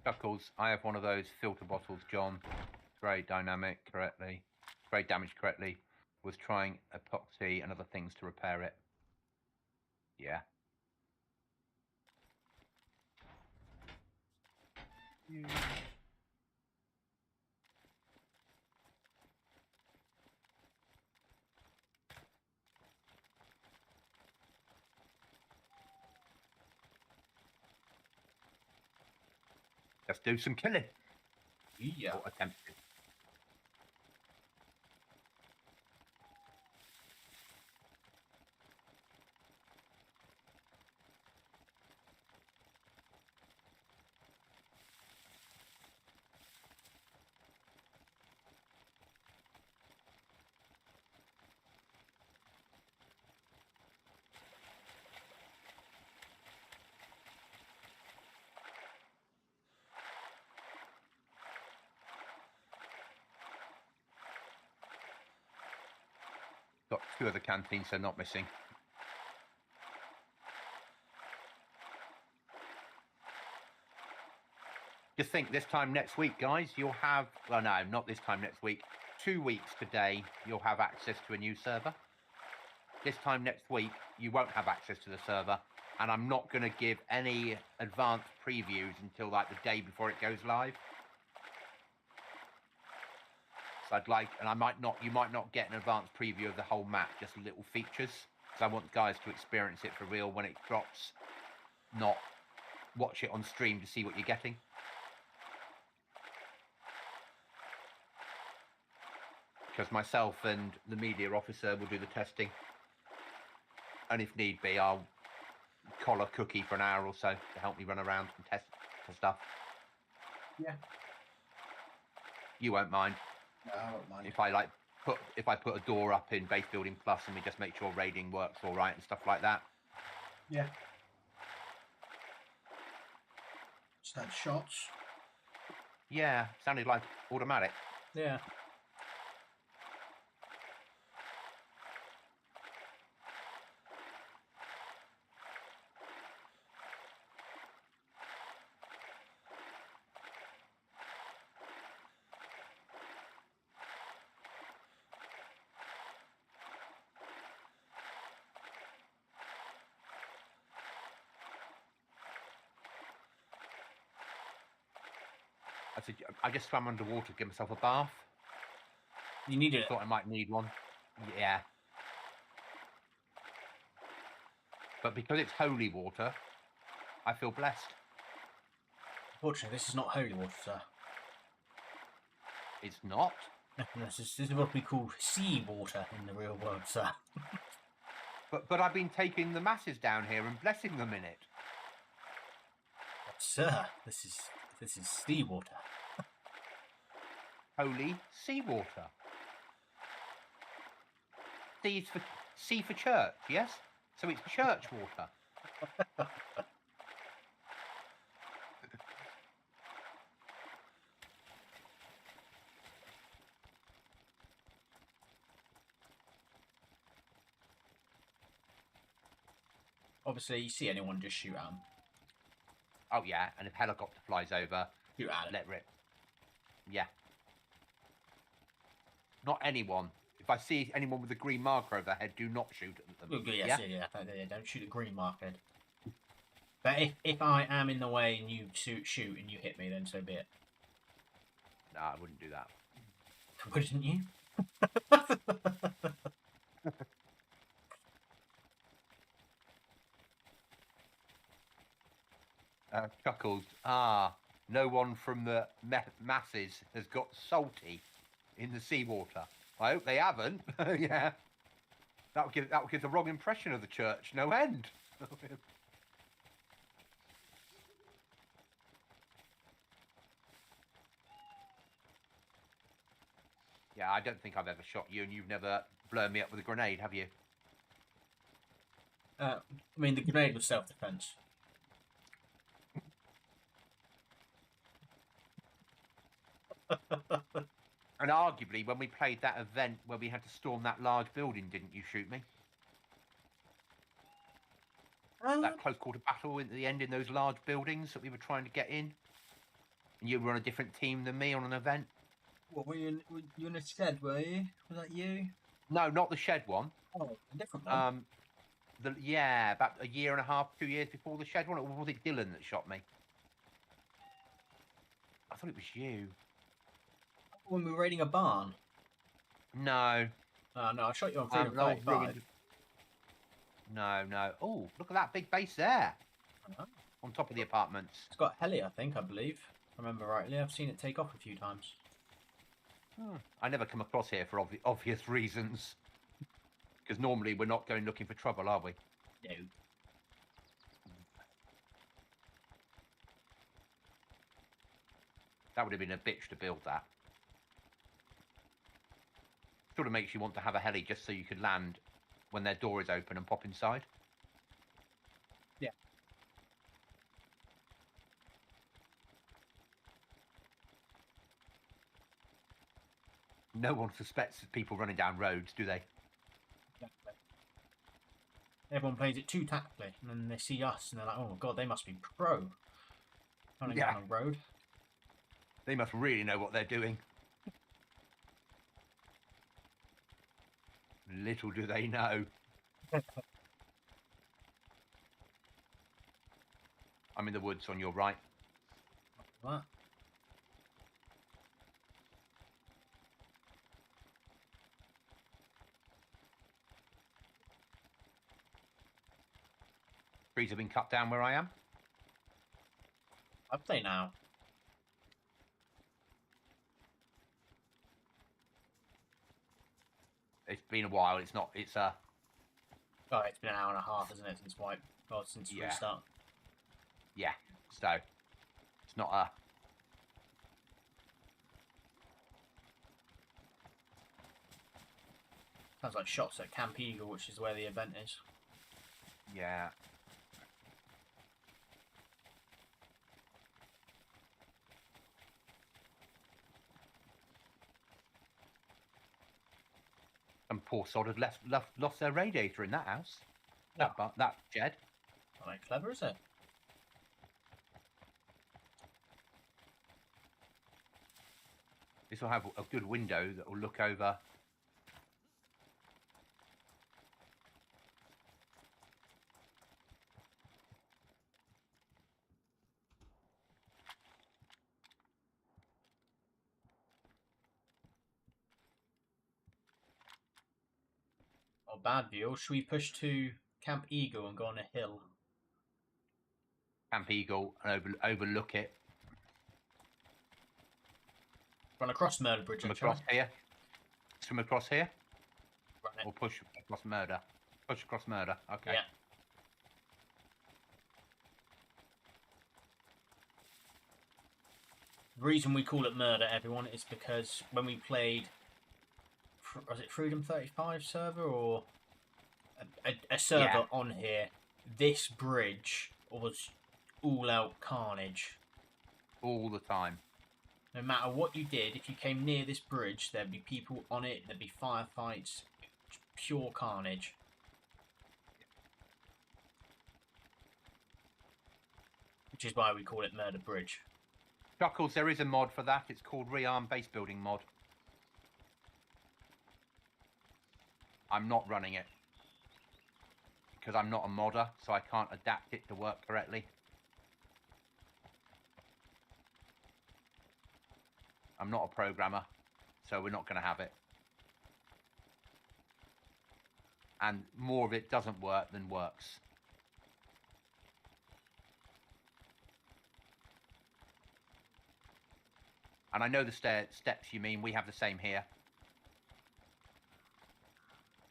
Chuckles, I have one of those filter bottles, John. Very dynamic correctly. Very damaged correctly. Was trying epoxy and other things to repair it. Yeah. Let's do some killing. Yeah. Or attempt to. Got 2 of the canteens, so not missing. Just think this time next week, guys, you'll have, well, no, not this time next week. 2 weeks today, you'll have access to a new server. This time next week, you won't have access to the server, and I'm not going to give any advanced previews until like the day before it goes live. So I'd like, and you might not get an advanced preview of the whole map, just little features, because I want guys to experience it for real when it drops, not watch it on stream to see what you're getting. Because myself and the media officer will do the testing, and if need be, I'll collar Cookie for an hour or so to help me run around and test stuff. Yeah. You won't mind. No, I won't mind. If I put a door up in Base Building Plus and we just make sure raiding works all right and stuff like that. Yeah. Just had shots. Yeah, sounded like automatic. Yeah. I just swam underwater to give myself a bath. You needed it. Thought I might need one. Yeah. But because it's holy water, I feel blessed. Unfortunately, this is not holy water, sir. It's not? This is what we call sea water in the real world, sir. But I've been taking the masses down here and blessing them in it. But, sir, this is sea water. Holy seawater. C for church, yes? So it's church water. Obviously, you see anyone, just shoot at them. Oh yeah, and if helicopter flies over, Shoot at it. let rip. Yeah. Not anyone. If I see anyone with a green marker over their head, do not shoot at them. Well, yes, yeah. Don't shoot the green marker. But if I am in the way and you shoot and you hit me, then so be it. No, I wouldn't do that. Wouldn't you? Chuckles. Ah, no one from the masses has got salty in the seawater. I hope they haven't. Yeah. That would give the wrong impression of the church. No end. Yeah, I don't think I've ever shot you, and you've never blown me up with a grenade, have you? I mean, the grenade was self-defense. And arguably, when we played that event where we had to storm that large building, didn't you shoot me? That close quarter battle at the end in those large buildings that we were trying to get in. And you were on a different team than me on an event. What, were you in a shed, were you? Was that you? No, not the shed one. Oh, a different one. Yeah, about a year and a half, 2 years before the shed one. Or was it Dylan that shot me? I thought it was you. When we were raiding a barn? No. No, I shot you on Freedom 35. No. Oh, look at that big base there. On top of the apartments. It's got heli, I believe. If I remember rightly. I've seen it take off a few times. I never come across here for obvious reasons. Because normally we're not going looking for trouble, are we? No. That would have been a bitch to build that. Sort of makes you want to have a heli just so you could land when their door is open and pop inside. Yeah. No one suspects people running down roads, do they? Exactly. Everyone plays it too tactically, and then they see us and they're like, oh god, they must be pro. Running down a road. They must really know what they're doing. Little do they know. I'm in the woods on your right. What? Trees have been cut down where I am. I'd say now. It's been a while. It's not. It's Oh, it's been an hour and a half, isn't it, since wipe? Well, since restart. Yeah. So it's not a. Sounds like shots at Camp Eagle, which is where the event is. Yeah. Some poor sod had lost their radiator in that house. That shed. Not very clever, is it? This will have a good window that will look over. Or bad view. Or should we push to Camp Eagle and go on a hill? Camp Eagle and overlook it. Run across Murder Bridge. Come across here. Come across here. Run it. Or push across Murder. Push across Murder. Okay. Yeah. The reason we call it Murder, everyone, is because when we played, was it Freedom 35 server or a server on here, this bridge was all out carnage. All the time. No matter what you did, if you came near this bridge, there'd be people on it, there'd be firefights, pure carnage. which is why we call it Murder Bridge. Chuckles, there is a mod for that. It's called Rearm Base Building Mod. I'm not running it because I'm not a modder, so I can't adapt it to work correctly. I'm not a programmer, so we're not going to have it. And more of it doesn't work than works. And I know the steps you mean. We have the same here.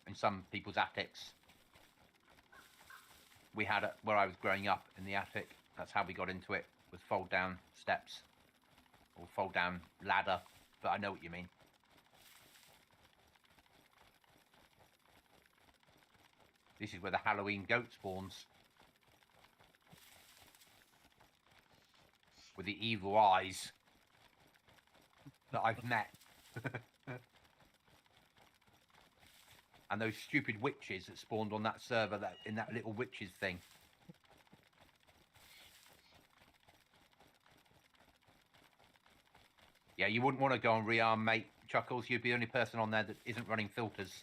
In some people's attics. We had it where I was growing up in the attic. That's how we got into it, with fold down steps. Or fold down ladder. But I know what you mean. This is where the Halloween goat spawns. With the evil eyes that I've met. And those stupid witches that spawned on that server, in that little witches thing. Yeah, you wouldn't want to go on Rearm, mate. Chuckles, you'd be the only person on there that isn't running filters.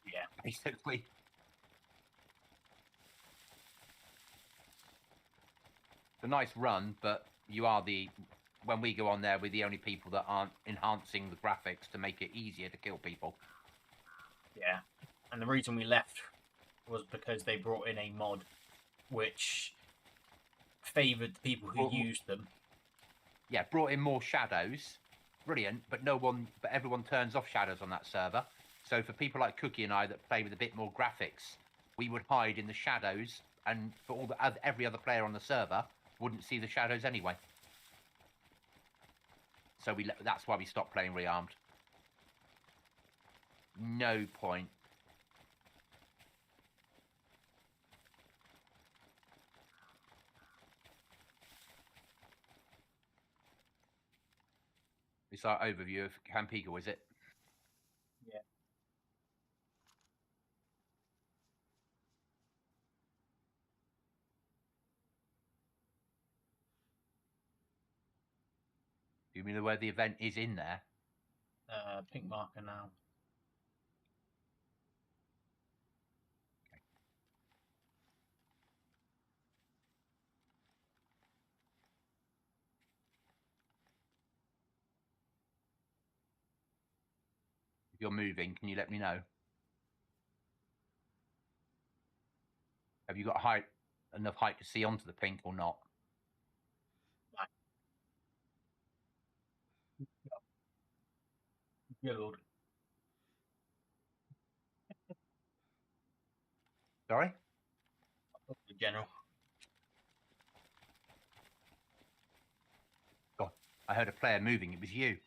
Yeah. Basically. It's a nice run, but you are when we go on there, we're the only people that aren't enhancing the graphics to make it easier to kill people. Yeah. And the reason we left was because they brought in a mod which favoured the people who used them. Yeah, brought in more shadows. Brilliant, but everyone turns off shadows on that server. So for people like Cookie and I that play with a bit more graphics, we would hide in the shadows, and for every other player on the server wouldn't see the shadows anyway. So that's why we stopped playing Rearmed. No point. It's our overview of Campigo, is it? Yeah. Do you mean where the event is in there? Pink marker now. Okay. If you're moving, can you let me know? Have you got enough height to see onto the pink or not? Good lord. Sorry? General. God, I heard a player moving. It was you.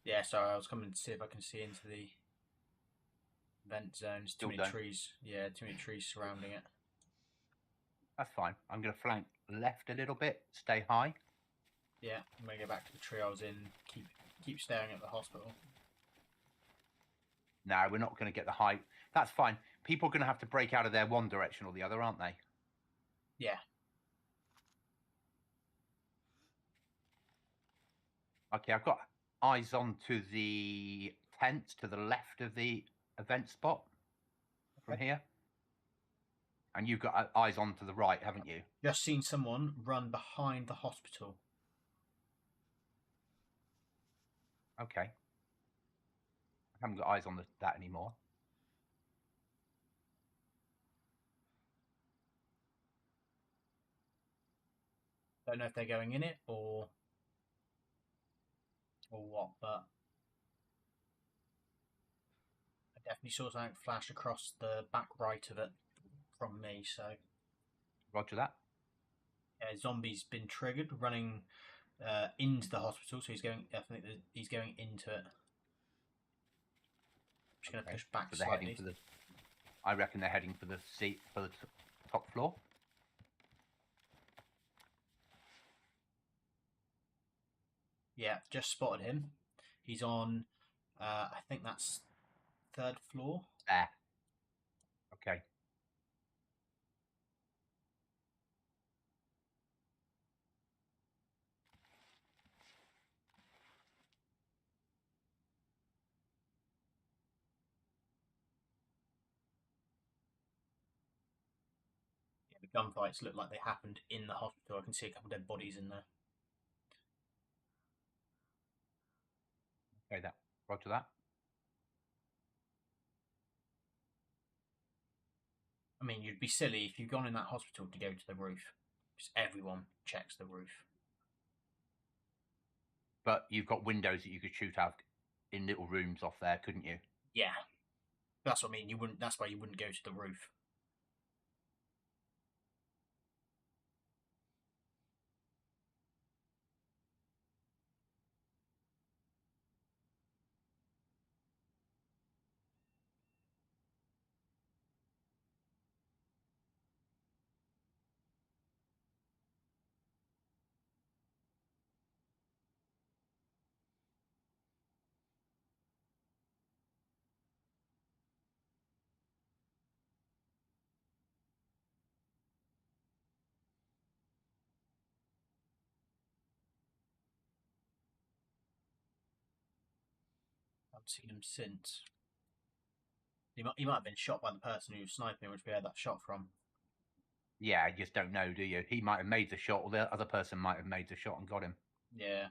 Yeah, sorry, I was coming to see if I can see into the vent zones. Too many trees. Yeah, too many trees surrounding it. That's fine. I'm going to flank left a little bit. Stay high. Yeah, I'm going to go back to the tree I was in. Keep staring at the hospital. No, we're not going to get the height. That's fine. People are going to have to break out of their one direction or the other, aren't they? Yeah. Okay, I've got eyes onto the tent to the left of the event spot from here. And you've got eyes onto the right, haven't you? Just seen someone run behind the hospital. Okay. I haven't got eyes on that anymore. Don't know if they're going in it or what, but I definitely saw something flash across the back right of it from me, so... Roger that. Zombie's been triggered, running into the hospital, so he's going. I think he's going into it. I'm just going to push back so slightly. I reckon they're heading for the top floor. Yeah, just spotted him. He's on. I think that's 3rd floor. There. Okay. The gunfights look like they happened in the hospital. I can see a couple dead bodies in there. Okay, roger that. I mean, you'd be silly if you've gone in that hospital to go to the roof. Because everyone checks the roof. But you've got windows that you could shoot out in little rooms off there, couldn't you? Yeah. That's what I mean. You wouldn't. That's why you wouldn't go to the roof. I haven't seen him since. He might have been shot by the person who was sniping, which we had that shot from. Yeah, you just don't know, do you? He might have made the shot, or the other person might have made the shot and got him. Yeah.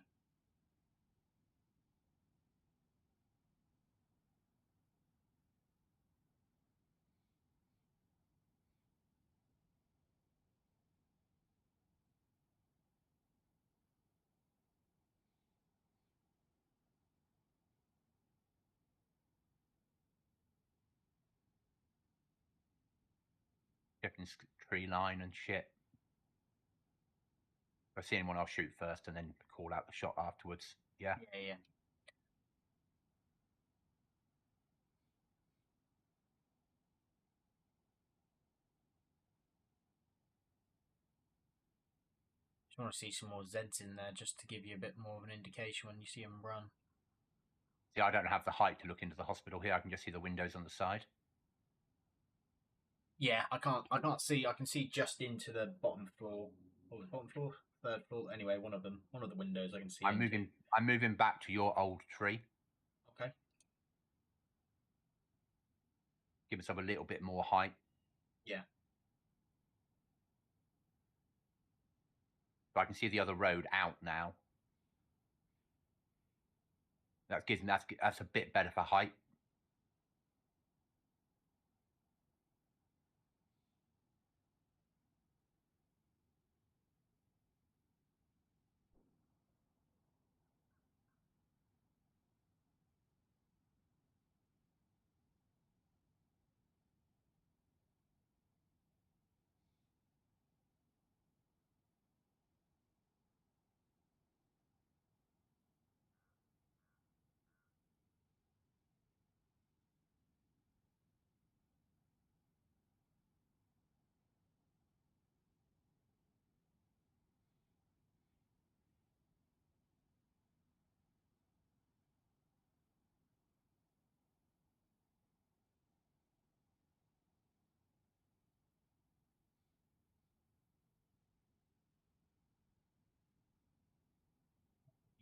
Checking tree line and shit. If I see anyone, I'll shoot first and then call out the shot afterwards. Yeah. Yeah. Just want to see some more Zeds in there just to give you a bit more of an indication when you see them run. See, I don't have the height to look into the hospital here. I can just see the windows on the side. Yeah, I can't see. I can see just into the bottom floor. What was bottom floor? Third floor. Anyway, one of the windows I can see. I'm moving back to your old tree. Okay. Give us up a little bit more height. Yeah. So I can see the other road out now. That's a bit better for height.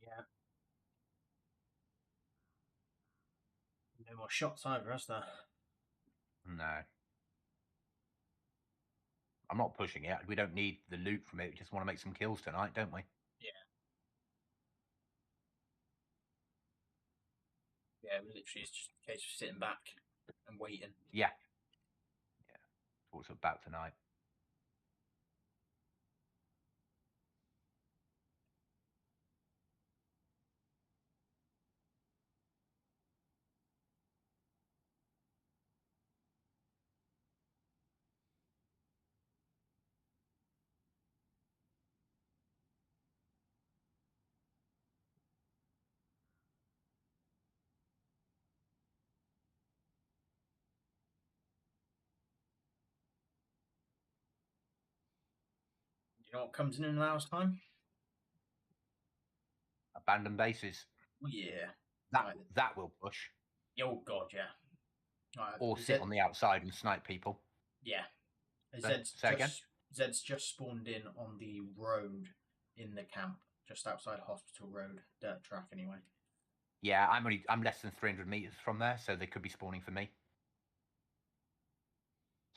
Yeah. No more shots either, is there? No. I'm not pushing it. We don't need the loot from it. We just want to make some kills tonight, don't we? Yeah. Yeah, literally, it's just a case of sitting back and waiting. Yeah. Yeah. That's what it's about tonight. You know what comes in an hour's time? Abandoned bases. Oh, yeah. That will push. Oh god, yeah. Right, Or sit on the outside and snipe people. Yeah. Again? Zed's just spawned in on the road in the camp, just outside Hospital Road, dirt track anyway. Yeah, I'm less than 300 meters from there, so they could be spawning for me.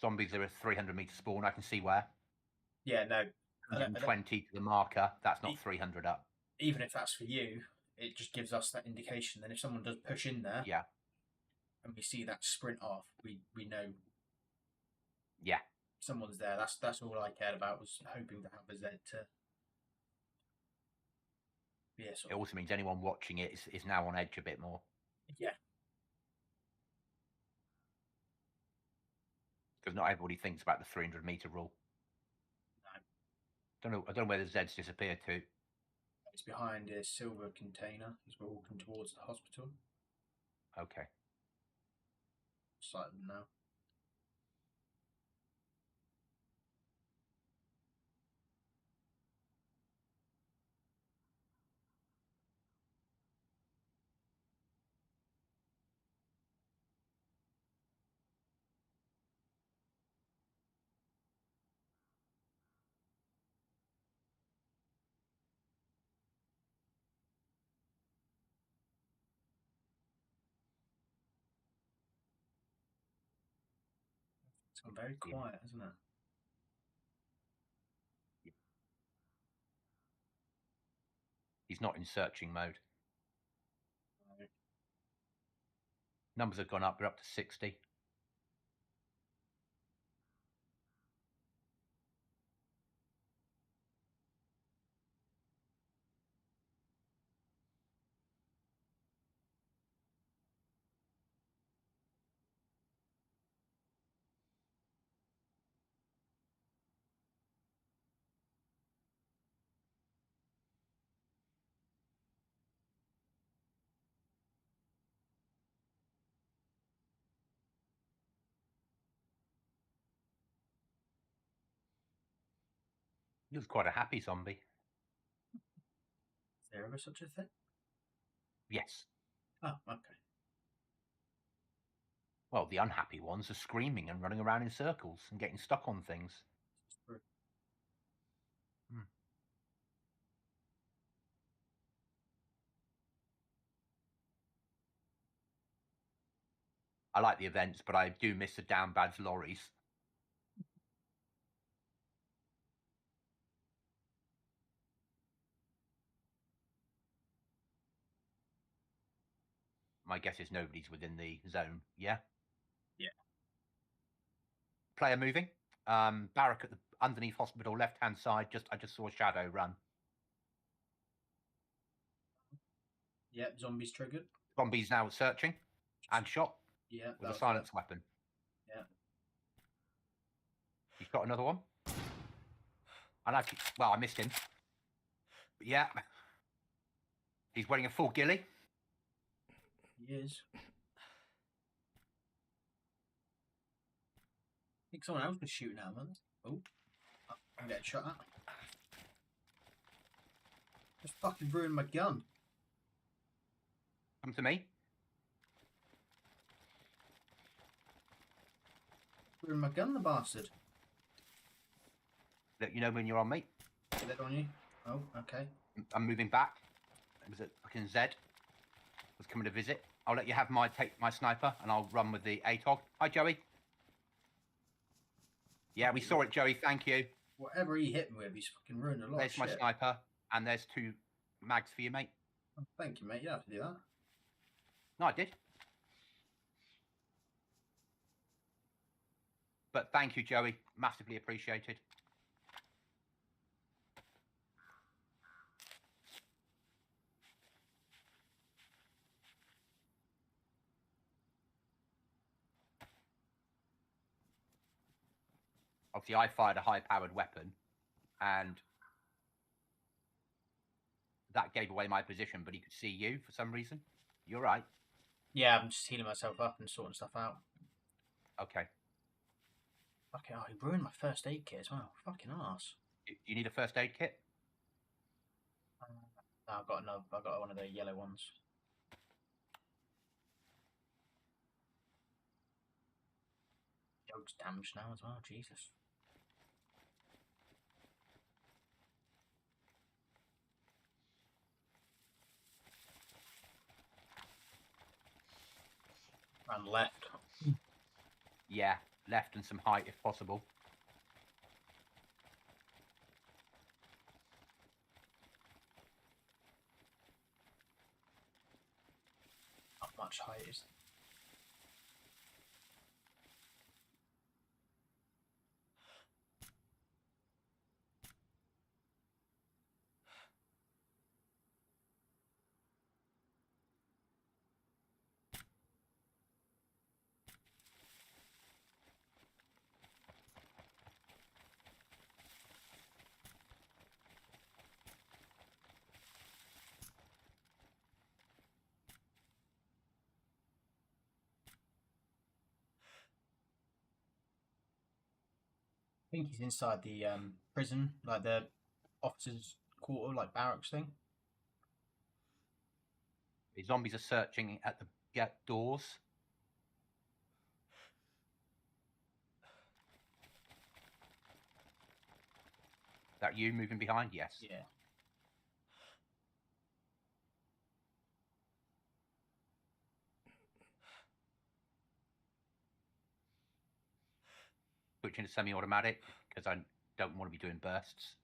Zombies are a 300 meter spawn. I can see where. Yeah, no. 120 to the marker. That's not 300 up. Even if that's for you, it just gives us that indication. Then if someone does push in there, Yeah. and we see that sprint off, we know. Yeah. Someone's there. That's all I cared about, was hoping to have a Z to. Yeah, it also means anyone watching it is now on edge a bit more. Yeah. Because not everybody thinks about the 300-meter rule. No. I don't know where the Z's disappeared to. It's behind a silver container as we're walking towards the hospital. Okay. Sight them now. It's gone very quiet, hasn't it? He's not in searching mode. No. Numbers have gone up. We're up to 60. He was quite a happy zombie. Is there ever such a thing? Yes. Oh, okay. Well, the unhappy ones are screaming and running around in circles and getting stuck on things. I like the events, but I do miss the down badge lorries. My guess is nobody's within the zone. Yeah. Yeah. Player moving. Barrack at the underneath hospital, left-hand side. I just saw a shadow run. Yep, zombies triggered. Zombies now searching and shot. Yeah, with a silence weapon. Yeah. He shot another one. And actually, well, I missed him. But yeah. He's wearing a full ghillie. He is. I think someone else was shooting at him. Oh, I'm getting shot at. Just fucking ruined my gun. Come to me. Ruined my gun, the bastard. Let you know when you're on, mate. Is that on you? Oh, okay. I'm moving back. It was a fucking Z. Was coming to visit. I'll let you have take my sniper, and I'll run with the ATOG. Hi, Joey. Yeah, we saw it, Joey. Thank you. Whatever he hit me with, he's fucking ruined a lot There's of my shit. sniper, and there's 2 mags for you, mate. Oh, thank you, mate. You have to do that. No, I did. But thank you, Joey. Massively appreciated. Obviously, I fired a high-powered weapon, and that gave away my position, but he could see you for some reason. You're right. Yeah, I'm just healing myself up and sorting stuff out. Okay. Okay, oh, he ruined my first aid kit as well. Fucking arse. You need a first aid kit? No, I've got another. I've got one of the yellow ones. Jug's damaged now as well. Jesus. And left. Yeah, left and some height if possible. much height is. I think he's inside the prison, like the officers' quarter, like barracks thing. The zombies are searching at the gate doors. That you moving behind? Yes. Yeah. Switching to semi-automatic because I don't want to be doing bursts.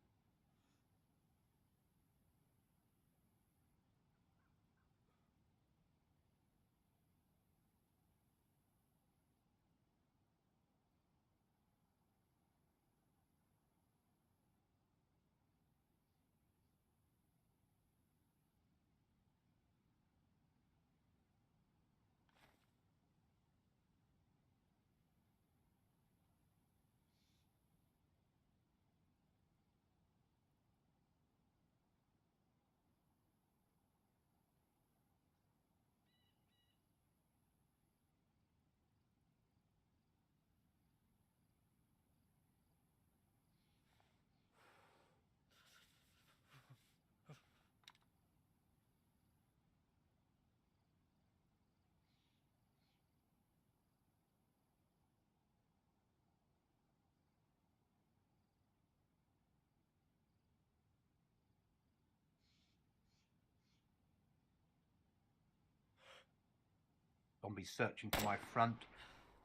Zombies searching to my front.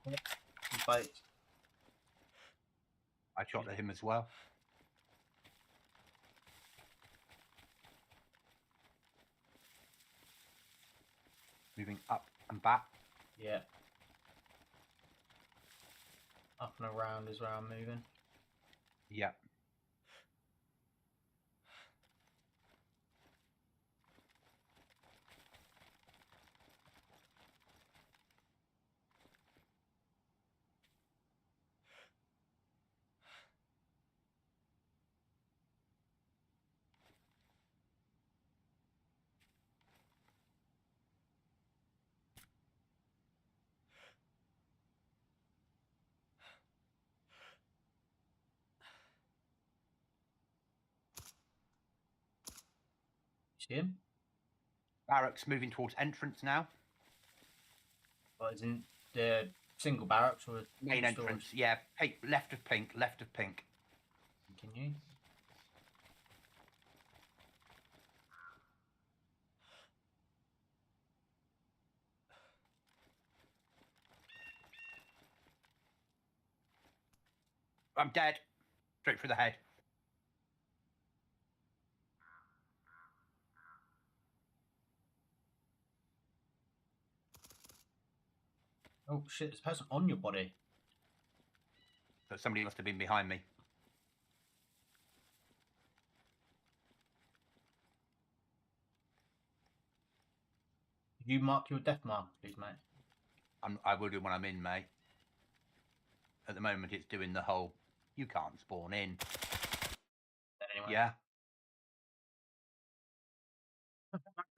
Yep. But I shot at him as well. Moving up and back. yeah. Up and around is where I'm moving. Yeah. See him? Barracks moving towards entrance now. But isn't the single barracks or Main stores? entrance. Yeah. Pink, left of pink. Left of pink. Continue. I'm dead. Straight through the head. Oh shit, there's a person on your body. So somebody must have been behind me. Did you mark your death mark, please, mate? I will do when I'm in, mate. At the moment, it's doing the whole, you can't spawn in. Anyway. Yeah.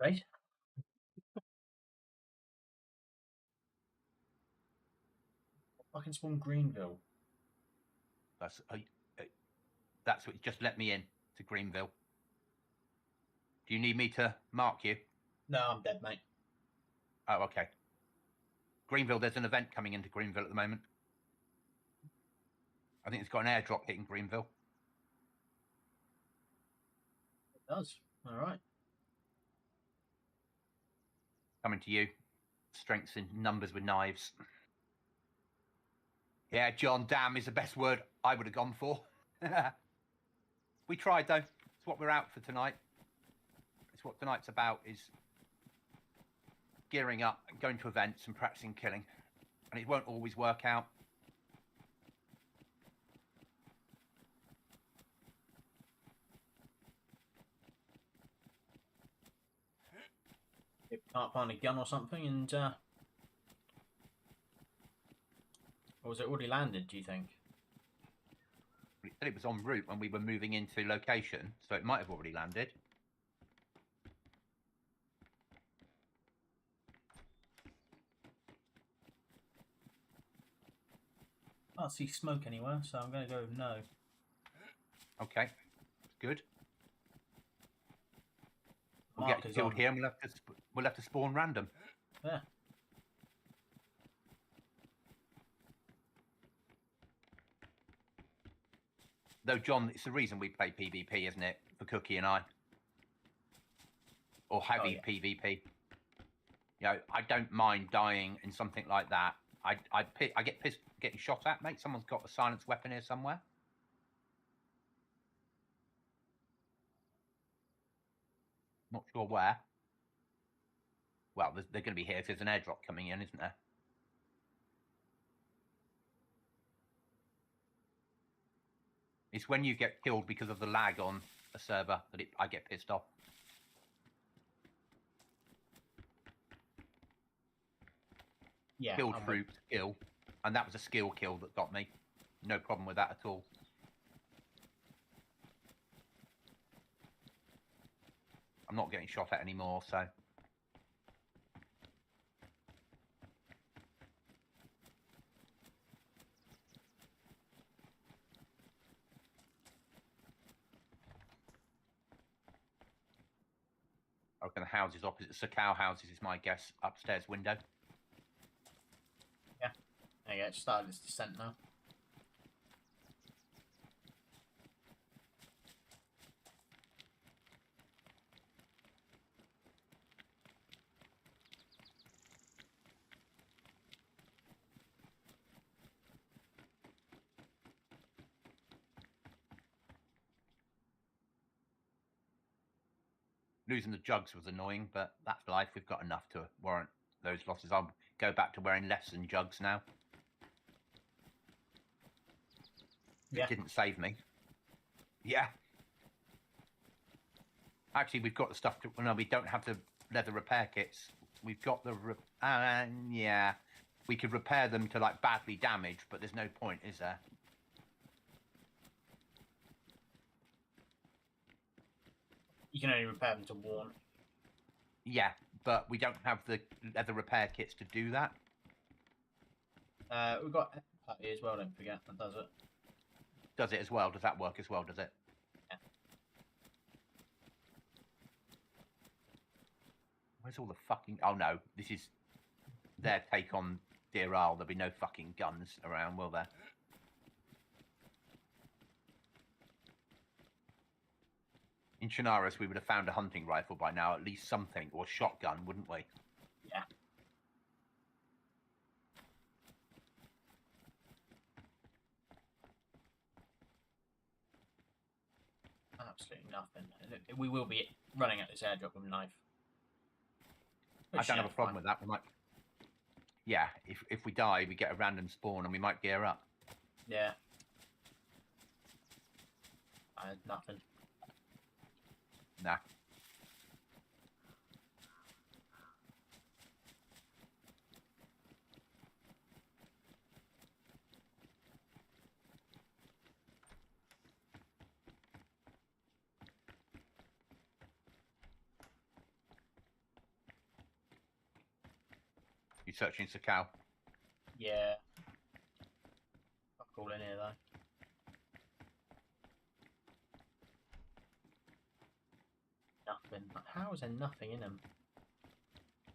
Great. I can spawn Greenville. That's what just let me in to Greenville. Do you need me to mark you? No, I'm dead, mate. Oh, okay. Greenville, there's an event coming into Greenville at the moment. I think it's got an airdrop hitting Greenville. It does. All right. Coming to you. Strengths in numbers with knives. Yeah, John, damn is the best word I would have gone for. We tried, though. It's what we're out for tonight. It's what tonight's about, is gearing up, going to events and practicing killing. And it won't always work out. If you can't find a gun or something, and or was it already landed, do you think? It said it was en route when we were moving into location, so it might have already landed. I can't see smoke anywhere, so I'm going to go with no. Okay, good. We'll get killed here, and we'll have to spawn random. Yeah. Though, John, it's the reason we play PvP, isn't it? For Cookie and I. Or heavy PvP. You know, I don't mind dying in something like that. I get pissed getting shot at, mate. Someone's got a silenced weapon here somewhere. Not sure where. Well, they're going to be here if there's an airdrop coming in, isn't there? It's when you get killed because of the lag on a server that I get pissed off. Yeah. Killed through skill, and that was a skill kill that got me. No problem with that at all. I'm not getting shot at anymore, so. I reckon the houses opposite Sakau houses is my guess. Upstairs window. Yeah. There you go. It started its descent now. Losing the jugs was annoying, but that's life. We've got enough to warrant those losses. I'll go back to wearing less than jugs now. Yeah. It didn't save me. Yeah. Actually, we've got the stuff to... No, we don't have the leather repair kits. We've got the... yeah. We could repair them to, like, badly damaged, but there's no point, is there? You can only repair them to worn. Yeah, but we don't have the leather repair kits to do that. We've got putty as well, don't forget. That does it. Does it as well? Does that work as well, does it? Yeah. Where's all the fucking... Oh, no. This is their take on Dear Isle. There'll be no fucking guns around, will there? In Chernarus, we would have found a hunting rifle by now, at least something, or shotgun, wouldn't we? Yeah. Absolutely nothing. We will be running at this airdrop with a knife. I don't have a problem with that. We might... Yeah, if we die, we get a random spawn and we might gear up. Yeah. I had nothing. Nah. You searching Sakau? Yeah. I'll call in here though. Nothing. How is there nothing in him?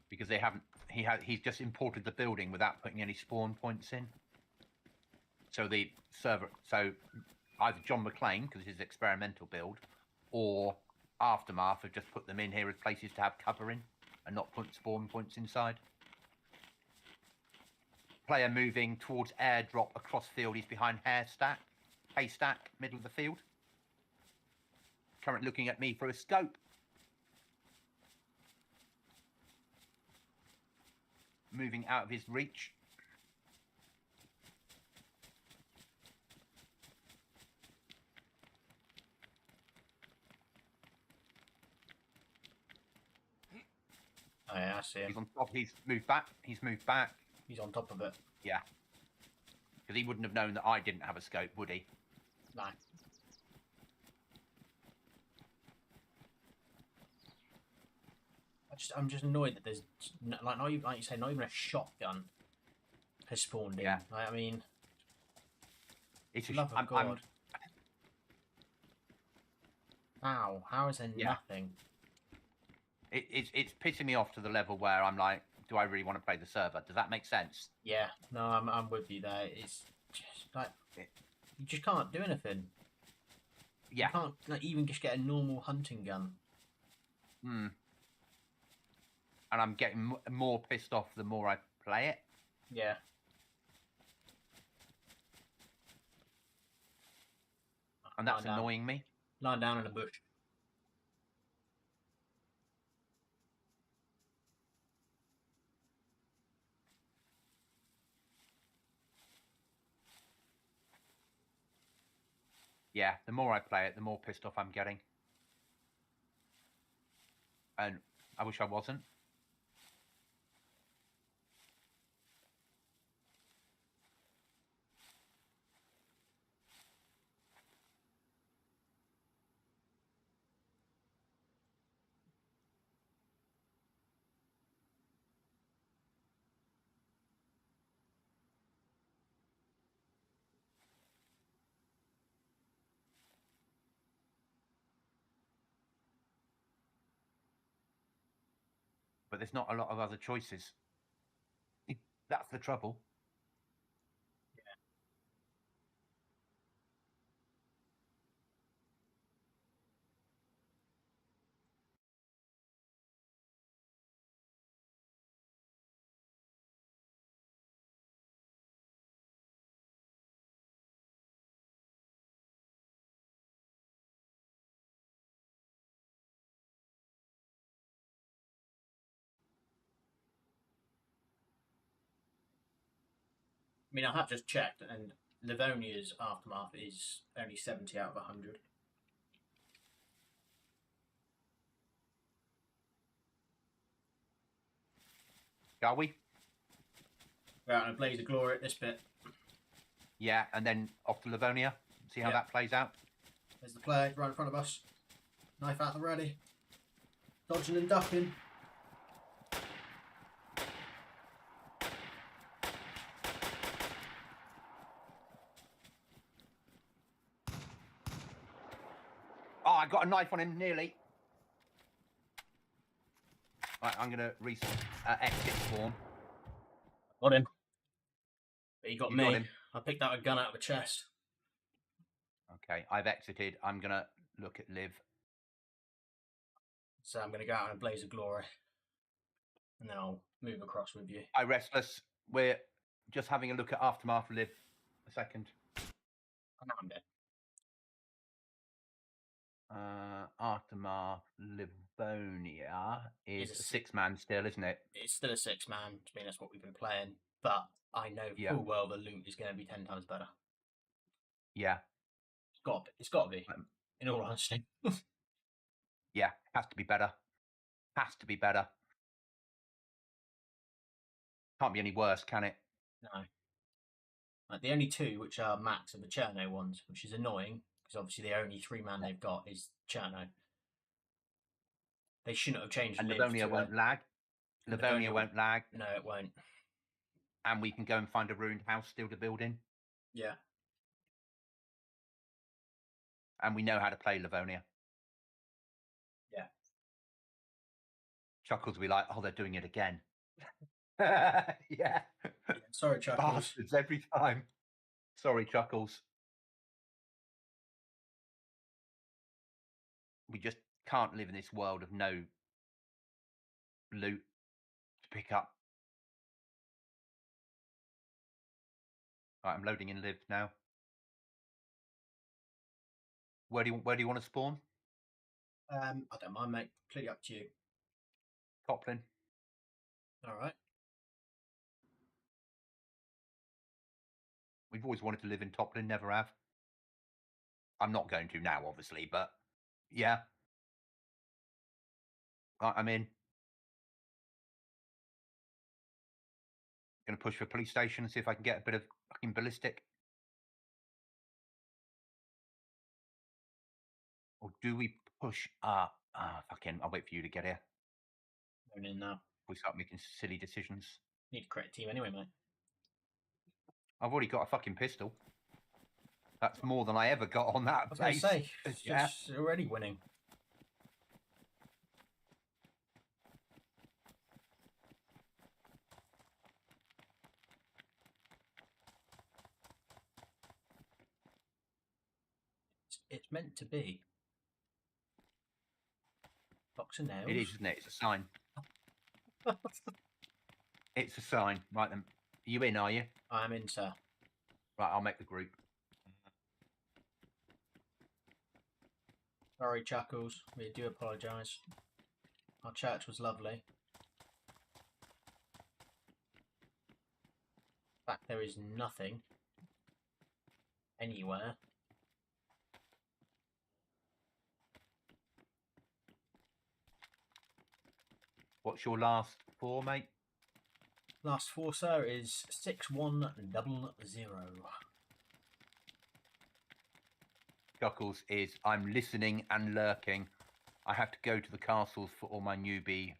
Because they haven't. He's just imported the building without putting any spawn points in. So the server. So either John McClane, because it's his experimental build, or Aftermath have just put them in here as places to have cover in, and not put spawn points inside. Player moving towards airdrop across field. He's behind haystack, middle of the field. Currently looking at me through a scope. moving out of his reach. Oh, yeah, I see him. He's on top. He's moved back. He's moved back. He's on top of it. Yeah. Because he wouldn't have known that I didn't have a scope, would he? No. I'm just annoyed that there's like not even, like you say, not even a shotgun has spawned in. Yeah. Like, I mean, It's love of God. How is there nothing? It's pissing me off to the level where I'm like, do I really want to play the server? Does that make sense? Yeah. No, I'm with you there. It's just like you just can't do anything. Yeah. You can't like, even just get a normal hunting gun. Hmm. And I'm getting more pissed off the more I play it. Yeah. And that's annoying me. Lying down in a bush. Yeah, the more I play it, the more pissed off I'm getting. And I wish I wasn't. But there's not a lot of other choices. That's the trouble. I mean, I have just checked, and Livonia's aftermath is only 70 out of 100. Shall we? We're out in a blaze of glory at this bit. Yeah, and then off to Livonia. See how that plays out. There's the player right in front of us. Knife out and ready. Dodging and ducking. Oh, I got a knife on him, nearly. Right, I'm going to exit spawn. Got him. But he got You me. got him. I picked out a gun out of the chest. Okay, I've exited. I'm going to look at Liv. So I'm going to go out in a blaze of glory. And then I'll move across with you. Hi, Restless. We're just having a look at Aftermath Liv. A second. I know I'm dead. Aftermath Livonia is It's a six-man still, isn't it? It's still a 6-man. I mean, that's what we've been playing. But I know full well the loot is going to be 10 times better. Yeah. It's got to be. In all honesty. Yeah, has to be better. Has to be better. Can't be any worse, can it? No. Like the only two which are max are the Cherno ones, which is annoying because obviously the only 3-man they've got is Cherno. They shouldn't have changed. And Livonia won't lag. Livonia won't lag. No, it won't. And we can go and find a ruined house still to build in. Yeah. And we know how to play Livonia. Yeah. Chuckles will be like, oh, they're doing it again. Yeah. Sorry, Chuckles. Bastards every time. Sorry, Chuckles. We just can't live in this world of no loot to pick up. Right, I'm loading in Liv now. Where do you want to spawn? I don't mind, mate. Completely up to you. Coplin. All right. We've always wanted to live in Toplin, never have. I'm not going to now, obviously, but yeah. I'm in. Going to push for police station and see if I can get a bit of fucking ballistic. Or do we push? Fucking, I'll wait for you to get here. Going in now. We start making silly decisions. Need to create a team anyway, mate. I've already got a fucking pistol. That's more than I ever got on that I was going to base. say, Yeah. it's already winning. It's meant to be. Box of nails. It is, isn't it? It's a sign. It's a sign. Right then. Are you in, are you? I'm in, sir. Right, I'll make the group. Sorry, Chuckles. We do apologise. Our church was lovely. In fact, there is nothing anywhere. What's your last 4, mate? Last 4, sir, is 6100. Chuckles is I'm listening and lurking. I have to go to the castles for all my newbie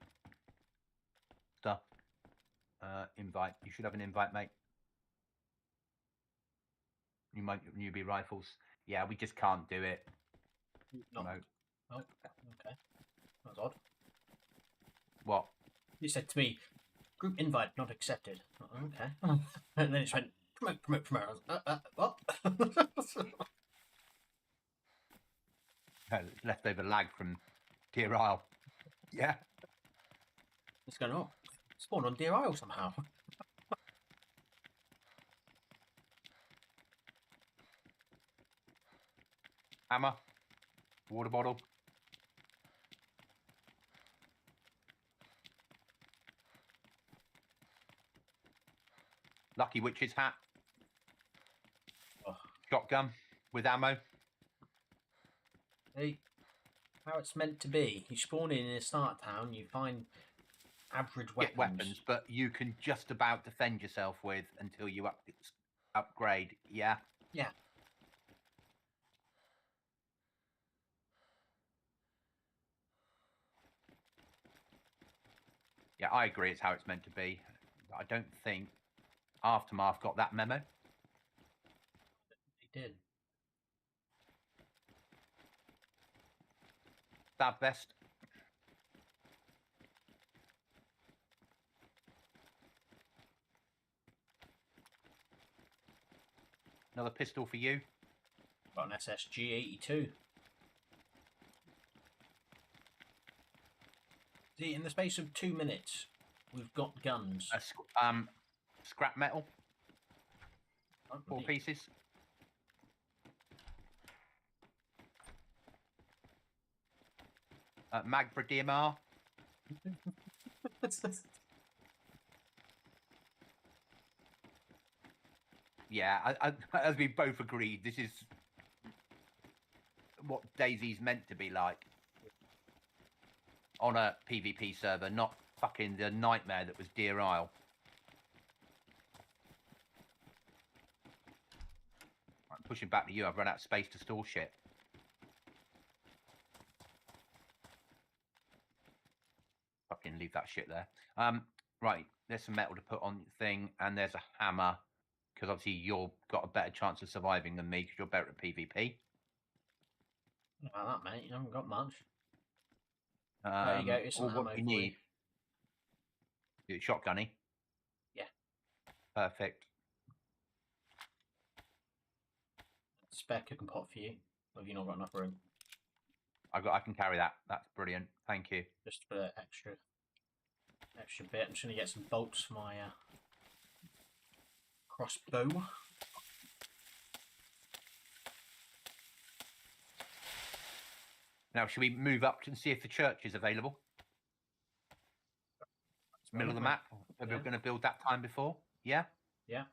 stuff. Invite. You should have an invite, mate. You might newbie rifles. Yeah, we just can't do it. No. No. Oh, okay. That's odd. What? You said to me, group invite not accepted. Okay. And then it went, promote. What? Leftover lag from Deer Isle. Yeah. It's going, oh, spawned on Deer Isle somehow. Hammer. Water bottle. Lucky Witch's hat. Oh. Shotgun with ammo. Hey, how it's meant to be. You spawn in a start town, you find average weapons. Get weapons, but you can just about defend yourself with until you upgrade. Yeah. Yeah. Yeah, I agree. It's how it's meant to be. I don't think Aftermath got that memo. They did. Stab vest. Another pistol for you. Got an SSG-82. See, in the space of 2 minutes, we've got guns. Scrap metal. Oh, 4 pieces. Mag for DMR. Yeah, as we both agreed, this is what DayZ's meant to be like on a PvP server, not fucking the nightmare that was Deer Isle. I'm pushing back to you. I've run out of space to store shit. Fucking leave that shit there. Right, there's some metal to put on the thing, and there's a hammer, because obviously you've got a better chance of surviving than me, because you're better at PvP. Not like that, mate. You haven't got much. There you go. It's some ammo what you for need. You. Shotgunny. Yeah. Perfect. Spare cooking pot for you. Or have you not got enough room? I can carry that. That's brilliant. Thank you. Just for the extra bit. I'm just going to get some bolts for my crossbow. Now, should we move up and see if the church is available? Middle of the map. Are we going to build that time before? Yeah? Yeah.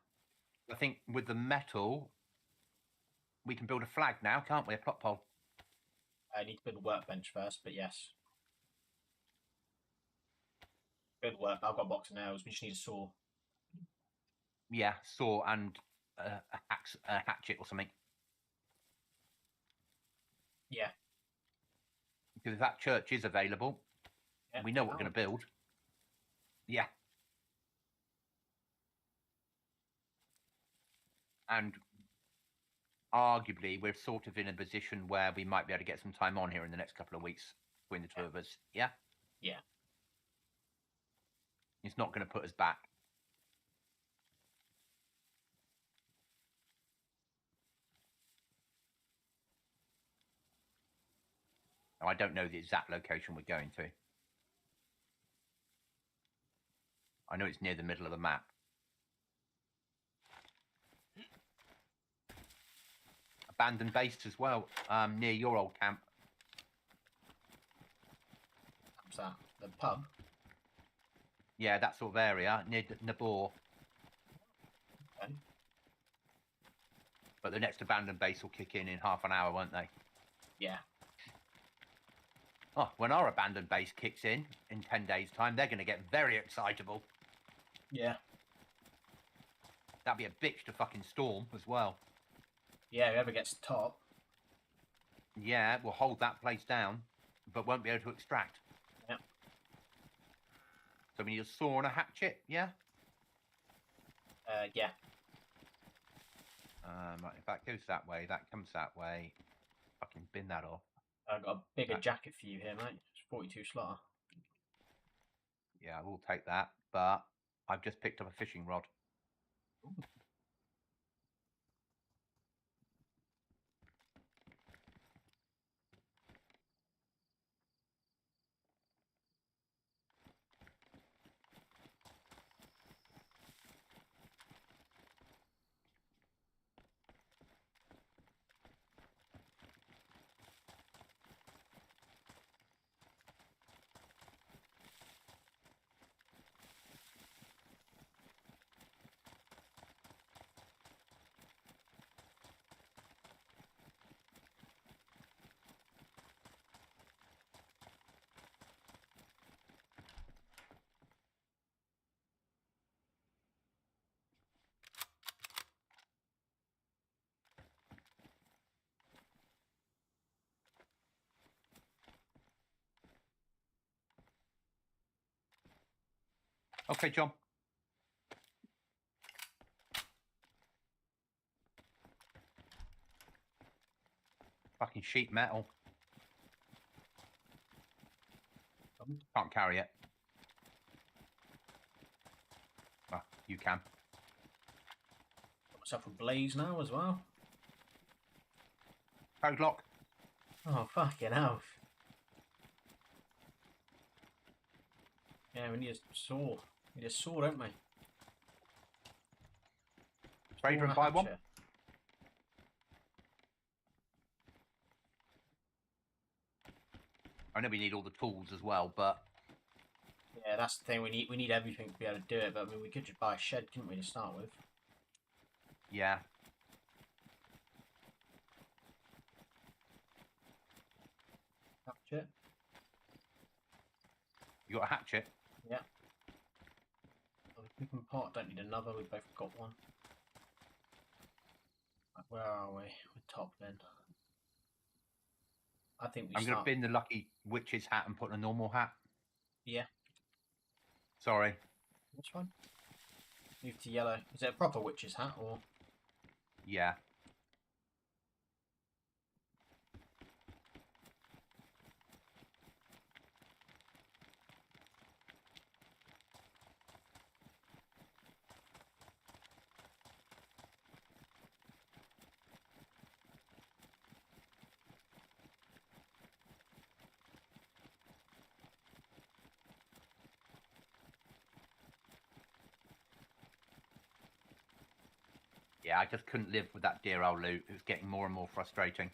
I think with the metal, we can build a flag now, can't we? A plot pole. I need to build a workbench first, but yes. Good work. I've got a box of nails. We just need a saw. Yeah, saw and a hatchet or something. Yeah. Because if that church is available, Yeah, we know what we're going to build. Yeah. And arguably, we're sort of in a position where we might be able to get some time on here in the next couple of weeks between the two of us. Yeah? Yeah. It's not going to put us back. Now, I don't know the exact location we're going to. I know it's near the middle of the map. Abandoned base as well, near your old camp. What's that? The pub? Yeah, that sort of area, near Nabor. Okay. But the next abandoned base will kick in half an hour, won't they? Yeah. Oh, when our abandoned base kicks in 10 days' time, they're going to get very excitable. Yeah. That'd be a bitch to fucking storm as well. Yeah, whoever gets the top. Yeah, we'll hold that place down, but won't be able to extract. Yeah. So we need a saw and a hatchet, yeah? Yeah. Right, if that goes that way, that comes that way. Fucking bin that off. I've got a bigger jacket for you here, mate. It's 42 slaughter. Yeah, I will take that, but I've just picked up a fishing rod. Ooh. Okay, John. Fucking sheet metal. Can't carry it. Well, you can. Got myself a blaze now as well. Code lock. Oh, fucking hell. Yeah, we need a saw. We need a saw, don't we? Trader and buy one. I know we need all the tools as well, but yeah, that's the thing. We need everything to be able to do it. But I mean, we could just buy a shed, couldn't we, to start with? yeah. Hatchet. You got a hatchet? Yeah. Oh, the cooking pot. Don't need another. We've both got one. Right, where are we? We're top then. I think we I'm going to bin the lucky witch's hat and put a normal hat. Yeah. Sorry. Which one? Move to yellow. Is it a proper witch's hat or? Yeah. Yeah, I just couldn't live with that dear old loot. It was getting more and more frustrating.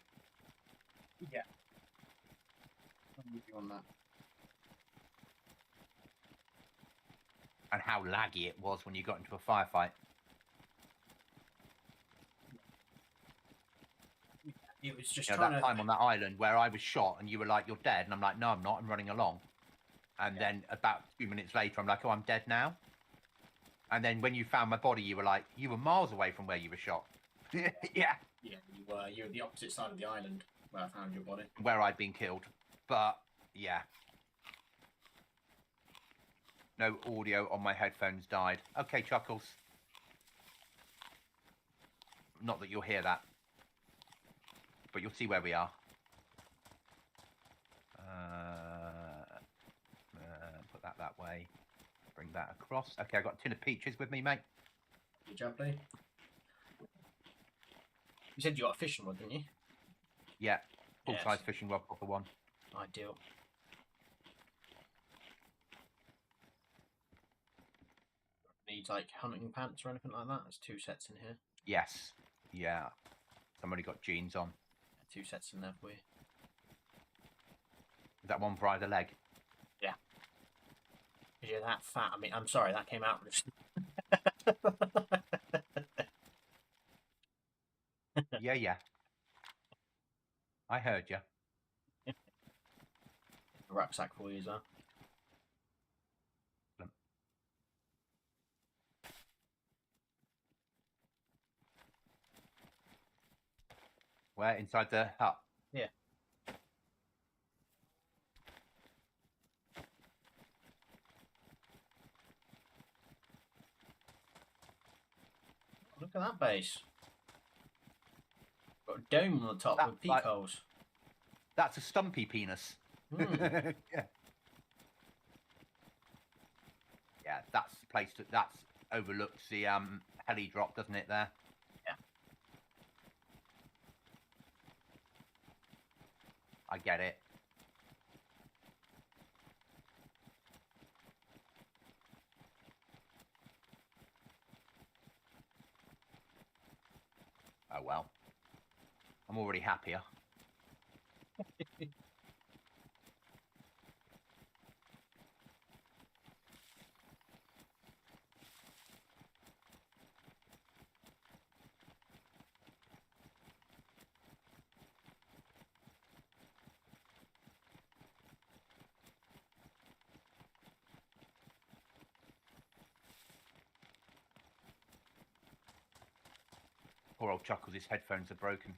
Yeah. I'm with you on that. And how laggy it was when you got into a firefight. It was just You know, trying that to. time on that island where I was shot and you were like, "You're dead," and I'm like, "No, I'm not. I'm running along." And then about 2 minutes later, I'm like, "Oh, I'm dead now." And then when you found my body, you were like, you were miles away from where you were shot. Yeah. Yeah, you were. You were the opposite side of the island where I found your body. Where I'd been killed. But yeah. No audio on my headphones died. Okay, Chuckles. Not that you'll hear that. But you'll see where we are. Put that way. Bring that across. Okay, I've got a tin of peaches with me, mate. Good job, buddy. You said you got a fishing rod, didn't you? Yeah. Full-size fishing rod, proper one. Ideal. Need like hunting pants or anything like that? There's 2 sets in here. Yes. Yeah. Somebody got jeans on. 2 sets in there for you. Is that one for either leg? Yeah. Because you're that fat. I mean, I'm sorry, that came out. Yeah. I heard you. A rucksack for you as well. Where? Inside the hut? Yeah. Look at that base. Got a dome on the top with peak holes. That's a stumpy penis. Mm. Yeah. Yeah, that's the place that's overlooks the heli drop, doesn't it? There. Yeah. I get it. Oh well. I'm already happier. Poor old Chuckles, his headphones are broken.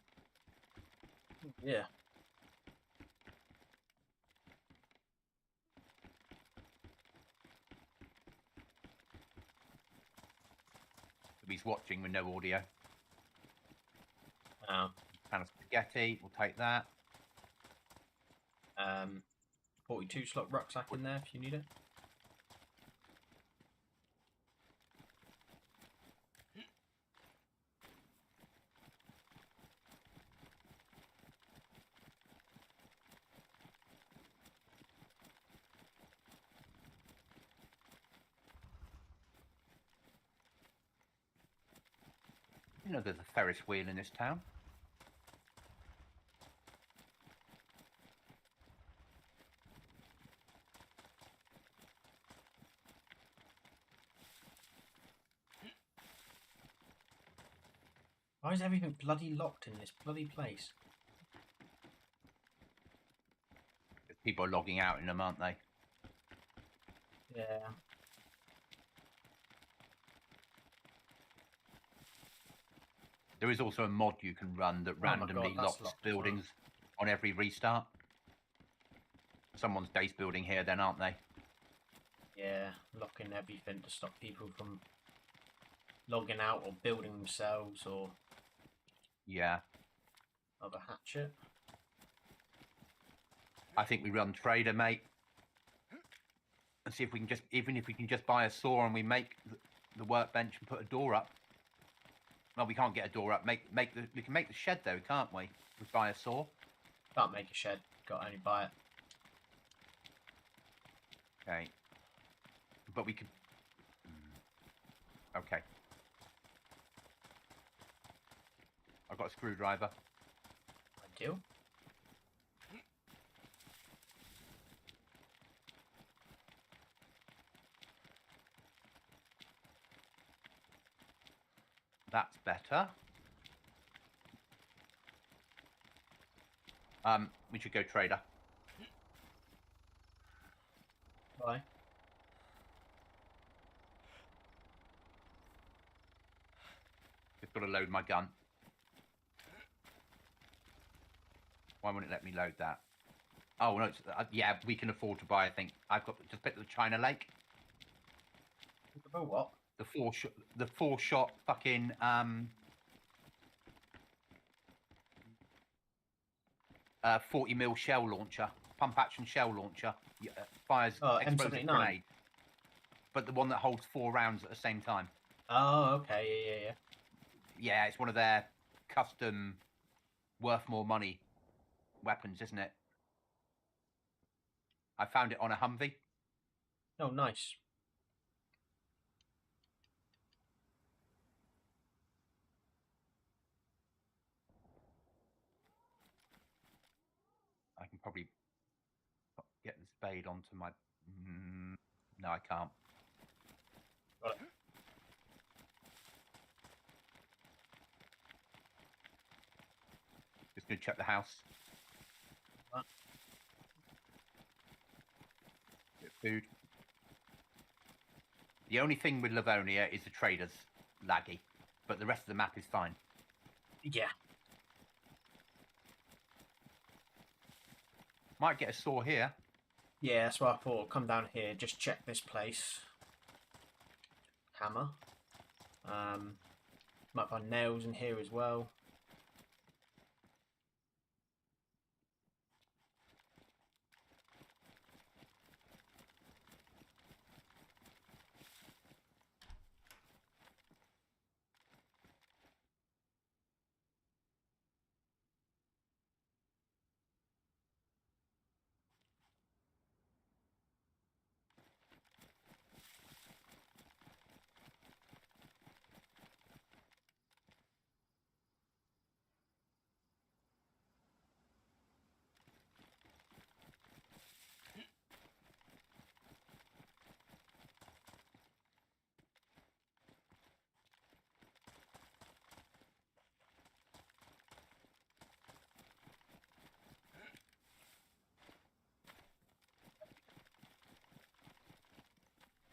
Yeah. He's watching with no audio. Oh. Pan of spaghetti, we'll take that. 42 slot rucksack in there if you need it. You know there's a Ferris wheel in this town. Why is everything bloody locked in this bloody place? People are logging out in them, aren't they? Yeah. There is also a mod you can run that randomly locks buildings on every restart. Someone's base building here then, aren't they? Yeah, locking everything to stop people from logging out or building themselves or... Yeah. Another hatchet. I think we run trader, mate. And see if we can just, even if we can just buy a saw and we make the workbench and put a door up. Well, we can't get a door up. We can make the shed though, can't we? We buy a saw. Can't make a shed. Got to only buy it. Okay. But we could. Okay. I've got a screwdriver. Ideal. That's better. We should go trader. Why? Just got to load my gun. Why won't it let me load that? Oh no, yeah, we can afford to buy. I think I've got just pick the China Lake. Oh, what? The four shot fucking 40 mil shell launcher, pump action shell launcher, fires explosive M79. grenade, but the one that holds 4 rounds at the same time. Oh, okay, yeah. Yeah, it's one of their custom, worth more money weapons, isn't it? I found it on a Humvee. Oh, nice. I can probably get the spade onto my... no, I can't. Got it. Just going to check the house. Get food. The only thing with Livonia is the traders laggy, but the rest of the map is fine. Yeah. Might get a saw here. Yeah, that's why I thought, come down here, just check this place. Hammer. Might find nails in here as well.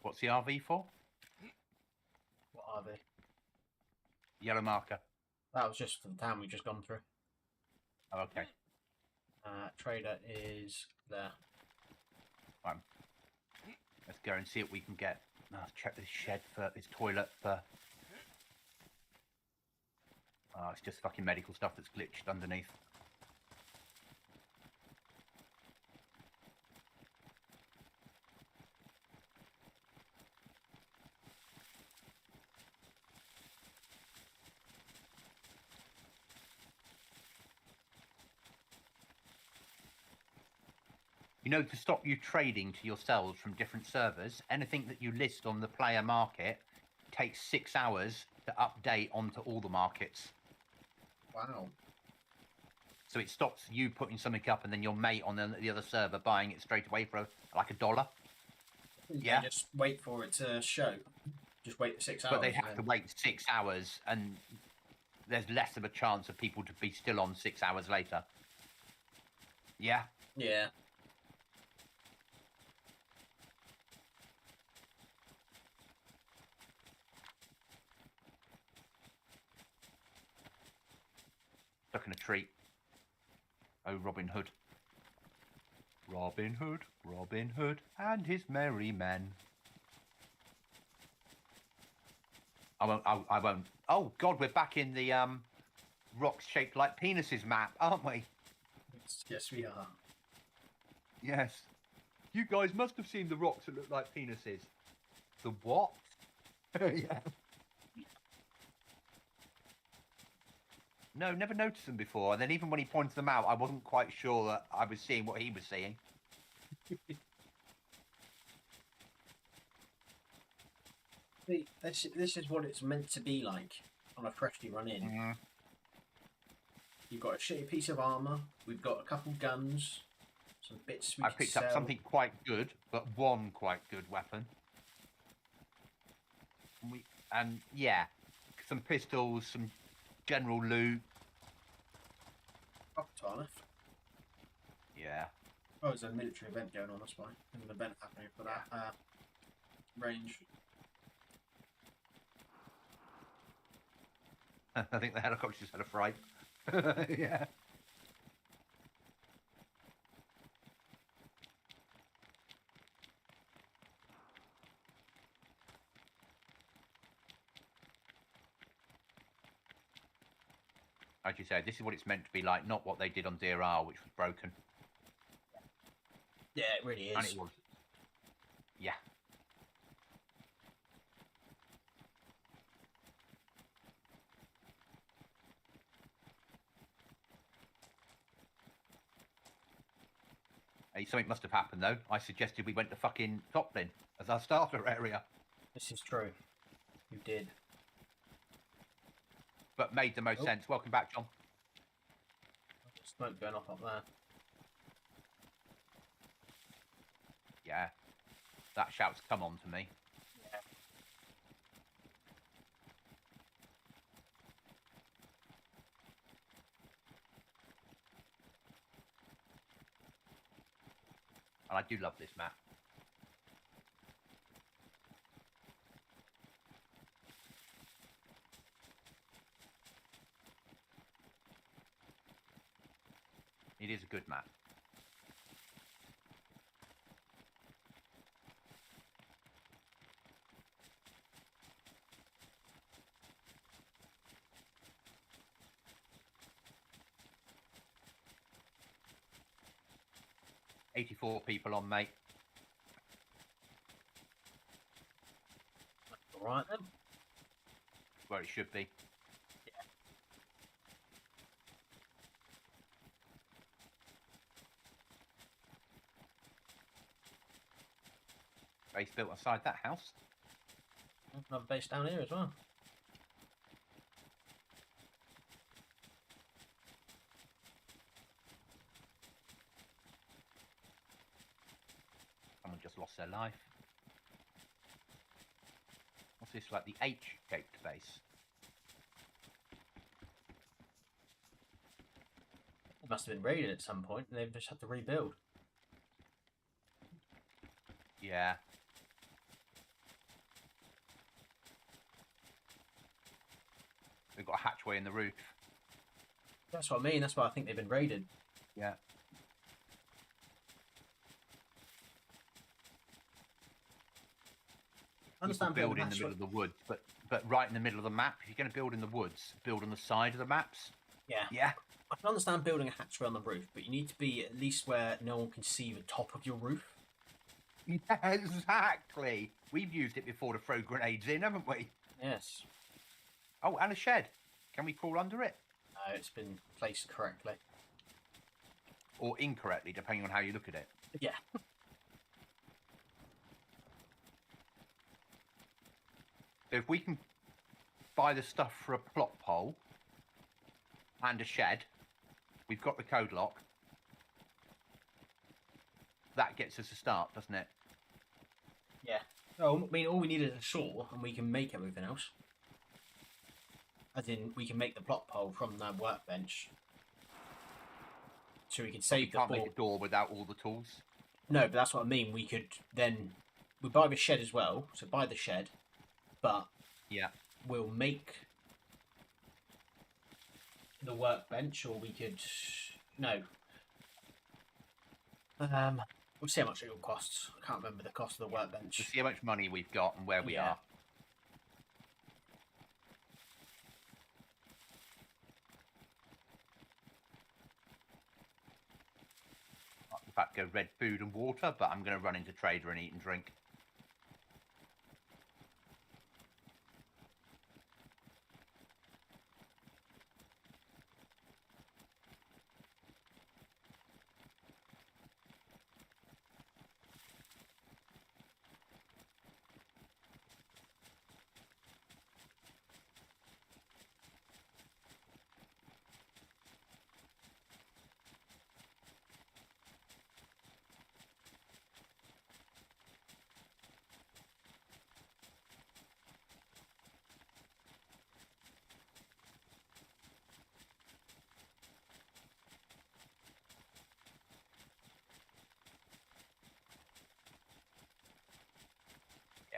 What's the RV for? What are they? Yellow marker. That was just for the town we've just gone through. Oh, okay. Trader is there. Right. Let's go and see what we can get. Let's check this shed for this toilet for... Oh, it's just fucking medical stuff that's glitched underneath. You know, to stop you trading to yourselves from different servers, anything that you list on the player market takes 6 hours to update onto all the markets. Wow. So it stops you putting something up and then your mate on the other server buying it straight away for like $1. Yeah. Just wait for it to show. Just wait 6 hours. But they have to wait 6 hours, and there's less of a chance of people to be still on 6 hours later. Yeah? Yeah. Stuck in a tree. Oh, Robin Hood. Robin Hood, Robin Hood, and his merry men. I won't. Oh, God, we're back in the rocks shaped like penises map, aren't we? Yes, we are. Yes. You guys must have seen the rocks that look like penises. The what? Yeah. No, never noticed them before. And then even when he pointed them out, I wasn't quite sure that I was seeing what he was seeing. See, this is what it's meant to be like on a freshly run in. Mm. You've got a shitty piece of armour. We've got a couple guns. Some bits we I can picked sell. up something quite good, but one quite good weapon. And yeah, some pistols, some general loot. Proper tar left. Yeah. Oh, there's a military event going on, that's why. There's an event happening for that range. I think the helicopter just had a fright. Yeah. As you say, this is what it's meant to be like, not what they did on DRR, which was broken. Yeah, it really is. And it was. Yeah. Hey, something must have happened, though. I suggested we went to fucking Toplin as our starter area. This is true. You did. But made the most sense. Welcome back, John. Smoke going off up there. Yeah. That shout's come on to me. Yeah. And I do love this map. It is a good map. $84 people on, mate. Alright then. Where it should be. Yeah. Base built inside that house. Another base down here as well. Someone just lost their life. What's this, like the H-shaped base? It must have been raided at some point and they've just had to rebuild. Yeah. They've got a hatchway in the roof. That's what I mean, that's why I think they've been raided. Yeah. I understand build in the middle of the woods, but right in the middle of the map. If you're going to build in the woods, build on the side of the maps. Yeah. Yeah. I can understand building a hatchway on the roof, but you need to be at least where no one can see the top of your roof. Yeah, exactly. We've used it before to throw grenades in, haven't we? Yes. Oh, and a shed. Can we crawl under it? No, it's been placed correctly. Or incorrectly, depending on how you look at it. Yeah. So if we can buy the stuff for a plot pole and a shed, we've got the code lock. That gets us a start, doesn't it? Yeah. Oh, I mean, all we need is a saw, and we can make everything else. As in, we can make the plot pole from the workbench. So we can save the Can't make a door without all the tools. No, but that's what I mean. We could then... We buy the shed as well, so buy the shed. But yeah, we'll make the workbench, or we could we'll see how much it will cost. I can't remember the cost of the workbench. We'll see how much money we've got and where we are. In fact, go red food and water, but I'm going to run into trader and eat and drink.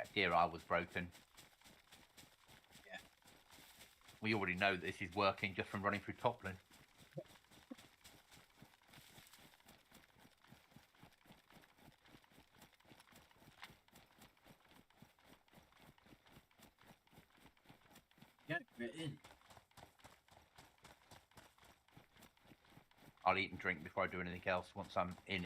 Yeah, dear eye was broken. Yeah. We already know that this is working just from running through Toplin. Yeah, get in. I'll eat and drink before I do anything else once I'm in.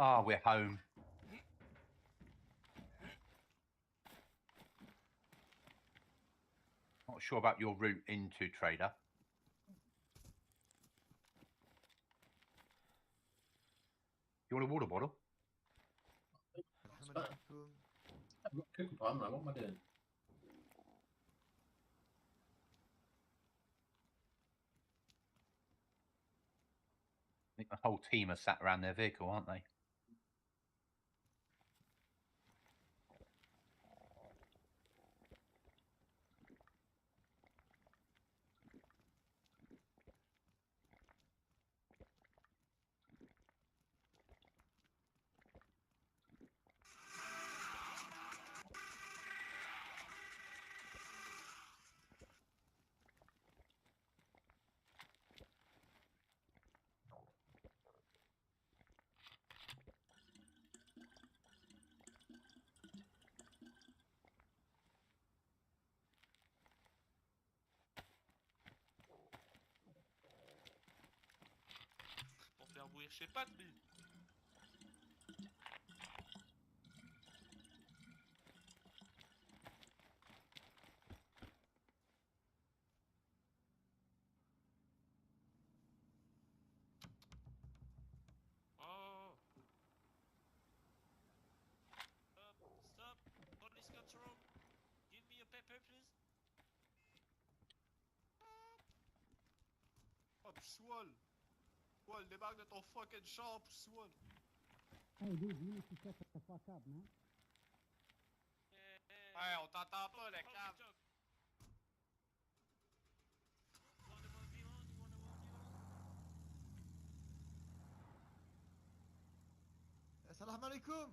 Ah, we're home. Not sure about your route into Trader. You want a water bottle? I've got cooking time, like, what am I doing? I think the whole team are sat around their vehicle, aren't they? Pour faire bouillir chez Pat, lui. Oh. Stop. Police control. Give me a paper, please. Oh, Pswall. Wall, débarque de ton fucking char, Pswall. Hey, dude, you need to shut the fuck up, man. Hey, on t'entend pas, le câble. Salam alaikum.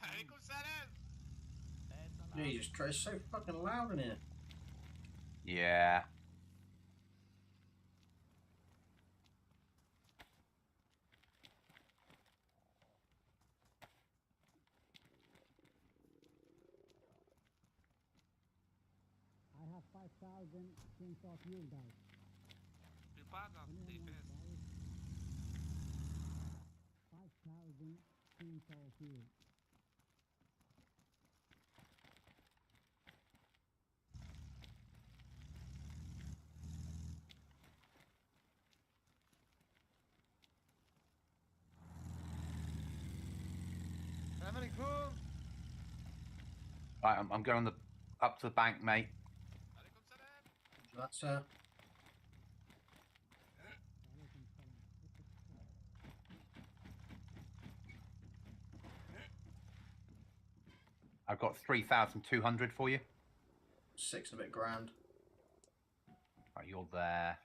Alaikum salam. Jesus Christ, it's so fucking loud in here. Yeah. I have 5,000 chainsaw fuel, guys. Prépare dans tes fesses. 5,000 chainsaw fuel. Salam alaikum. Right, I'm going up to the bank, mate. Alaikum salam. So that's I've got 3,200 for you. 6 and a bit grand. Right, you're there.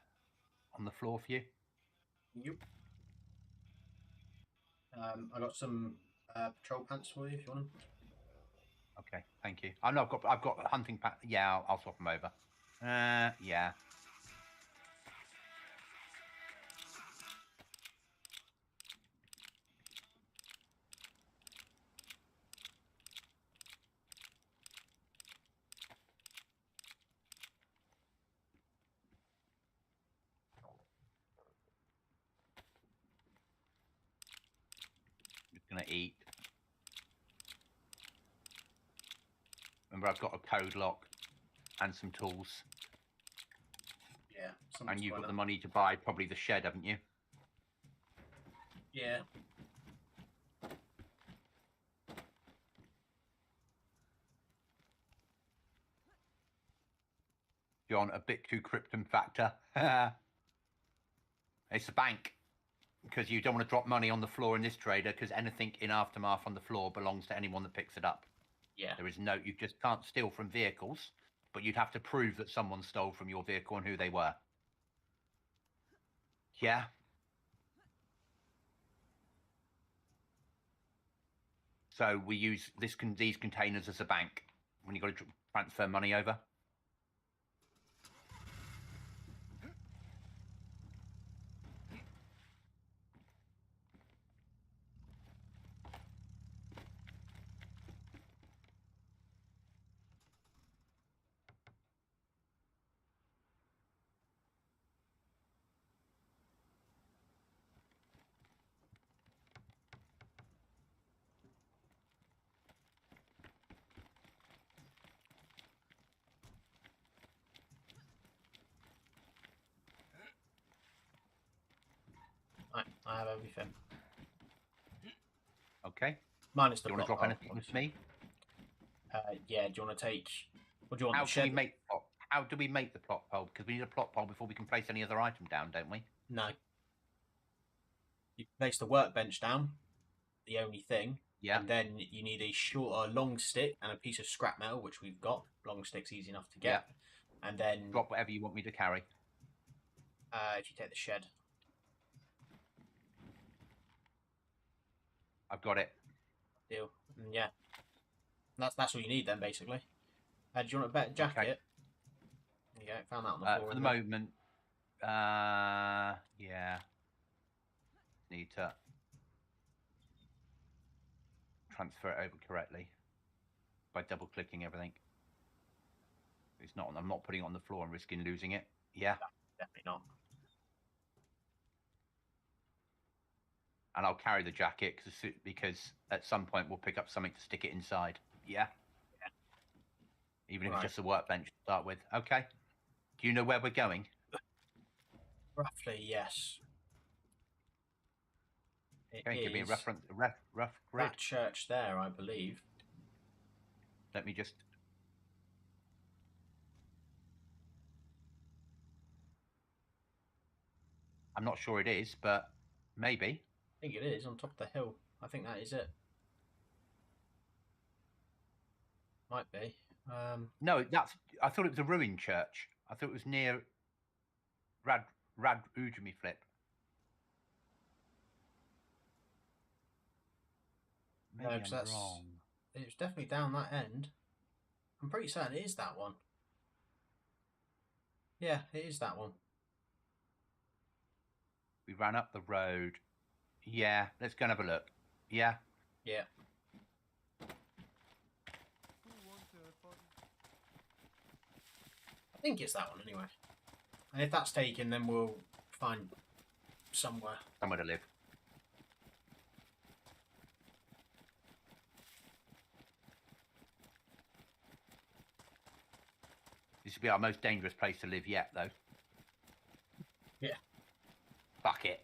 On the floor for you. Yep. I got some patrol pants for you if you want them. Okay, thank you. I know I've got hunting pack. Yeah, I'll swap them over. Yeah. Just gonna eat. Remember, I've got a code lock and some tools. Yeah. And you've got the money to buy probably the shed, haven't you? Yeah. John, a bit too Krypton factor. It's a bank. Because you don't want to drop money on the floor in this trader, because anything in Aftermath on the floor belongs to anyone that picks it up. Yeah. There is no, you just can't steal from vehicles, but you'd have to prove that someone stole from your vehicle and who they were. Yeah. So we use these containers as a bank when you've got to transfer money over. I have everything. Okay. Minus the Do you want to plot drop hole, anything with me? Yeah, do you want to take... What do you want? How the do shed? we make plot? How do we make the plot pole? Because we need a plot pole before we can place any other item down, don't we? No. You place the workbench down, the only thing. Yeah. And then you need a long stick and a piece of scrap metal, which we've got. Long stick's easy enough to get. Yeah. And then... Drop whatever you want me to carry. If you take the shed. I've got it. Deal. And yeah. That's all you need then, basically. Do you want a better jacket? Okay. There you go, found that on the floor. For the moment, yeah. Need to transfer it over correctly by double clicking everything. It's not. I'm not putting it on the floor and risking losing it. Yeah. No, definitely not. And I'll carry the jacket because at some point we'll pick up something to stick it inside. Yeah. Yeah. Even if it's just a workbench to start with. Okay. Do you know where we're going? Roughly, yes. Okay, give me a reference, rough grid. That church there, I believe. Let me just... I'm not sure it is, but maybe. I think it is, on top of the hill. I think that is it. Might be. No, that's... I thought it was a ruined church. I thought it was near Rad Ujimi Flip. Maybe No, 'cause I'm wrong. It's definitely down that end. I'm pretty certain it is that one. Yeah, it is that one. We ran up the road. Yeah, let's go and have a look. Yeah? Yeah. Who wants fun? I think it's that one anyway. And if that's taken, then we'll find somewhere. Somewhere to live. This would be our most dangerous place to live yet, though. Yeah. Fuck it.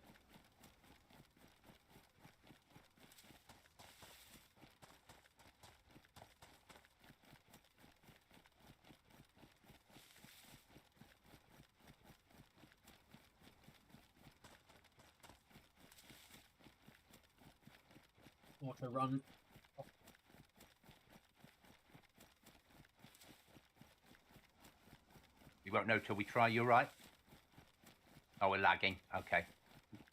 Auto run. We won't know till we try, you're right. Oh, we're lagging. Okay.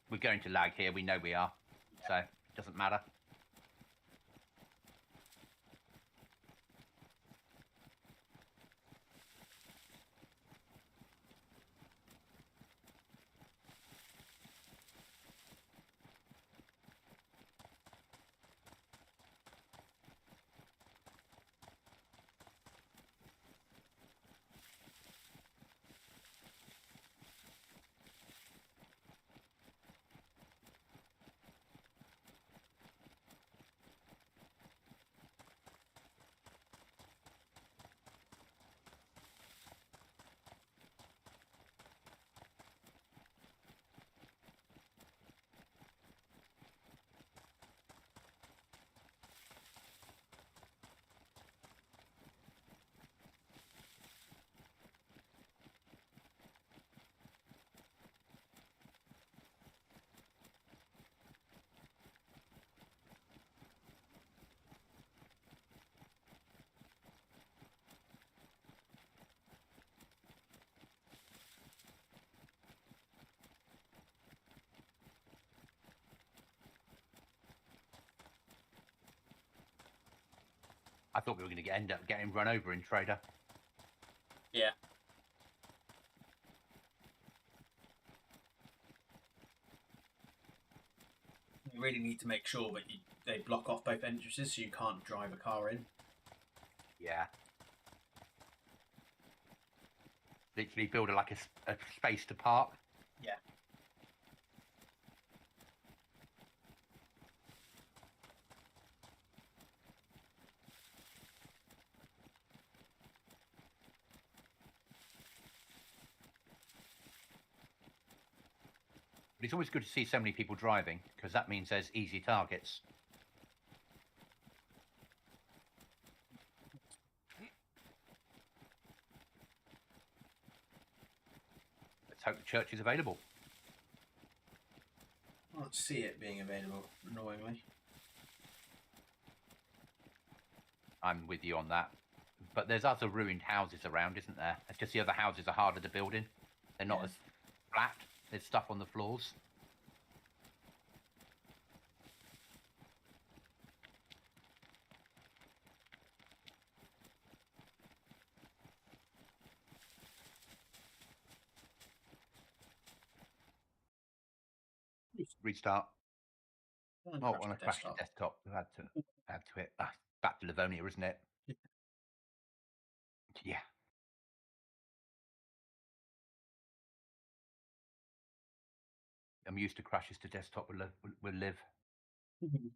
We're going to lag here, we know we are. So, it doesn't matter. I thought we were going to end up getting run over in Trader. Yeah. You really need to make sure that they block off both entrances so you can't drive a car in. Yeah. Literally build a space to park. Yeah. But it's always good to see so many people driving, because that means there's easy targets. Let's hope the church is available. I don't see it being available, annoyingly. I'm with you on that. But there's other ruined houses around, isn't there? It's just the other houses are harder to build in. They're not Yeah. as flat. There's stuff on the floors. Restart. Don't Oh, crash when I the crashed the desktop, we had to it. Back to Livonia, isn't it? Yeah. I'm used to crashes to desktop will live. Mhm.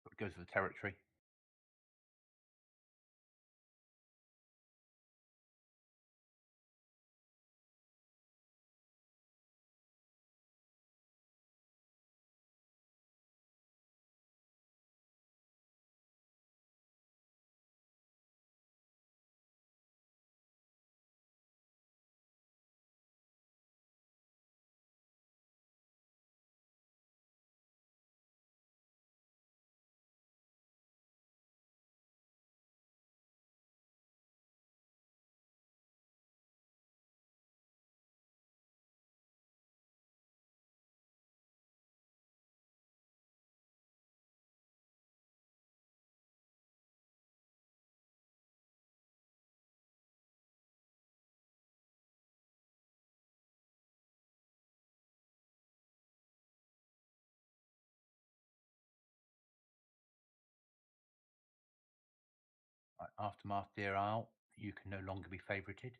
It goes with the territory. Right, Aftermath, dear Isle, you can no longer be favorited.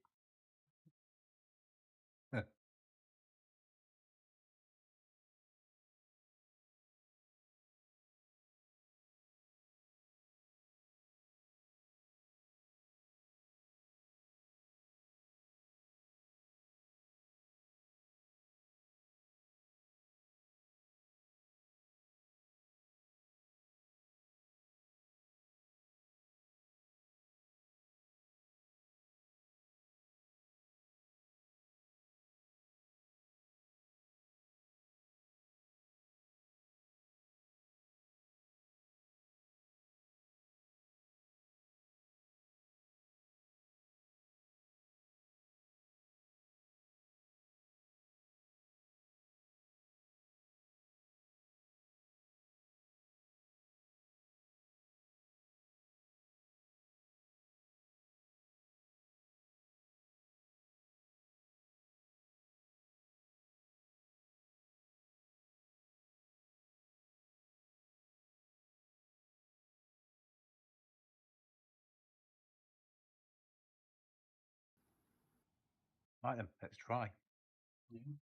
Right then, let's try. Mhm.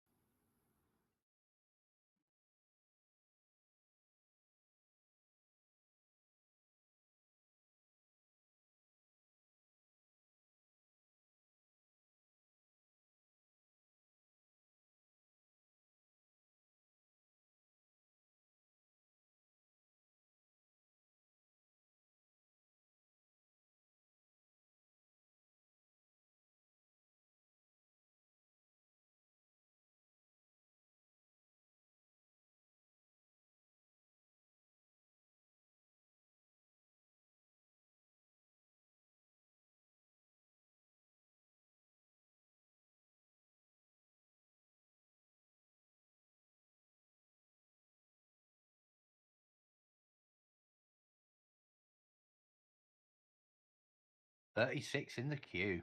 36 in the queue.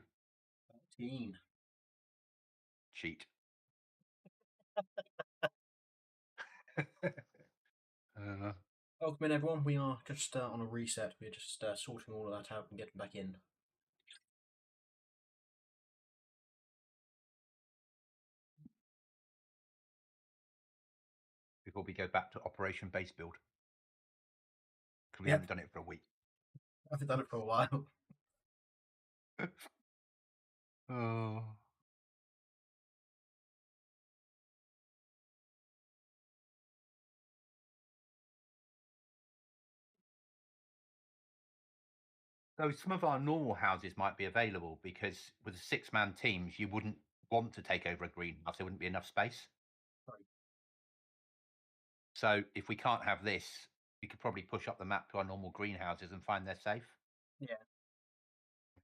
13. Cheat. Welcome in, everyone. We are just on a reset. We're just sorting all of that out and getting back in. Before we go back to Operation Base Build. Because we Yep. haven't done it for a week. I haven't done it for a while. Oh. So some of our normal houses might be available because with 6-man teams, you wouldn't want to take over a greenhouse. There wouldn't be enough space. Right. So if we can't have this, we could probably push up the map to our normal greenhouses and find they're safe. Yeah.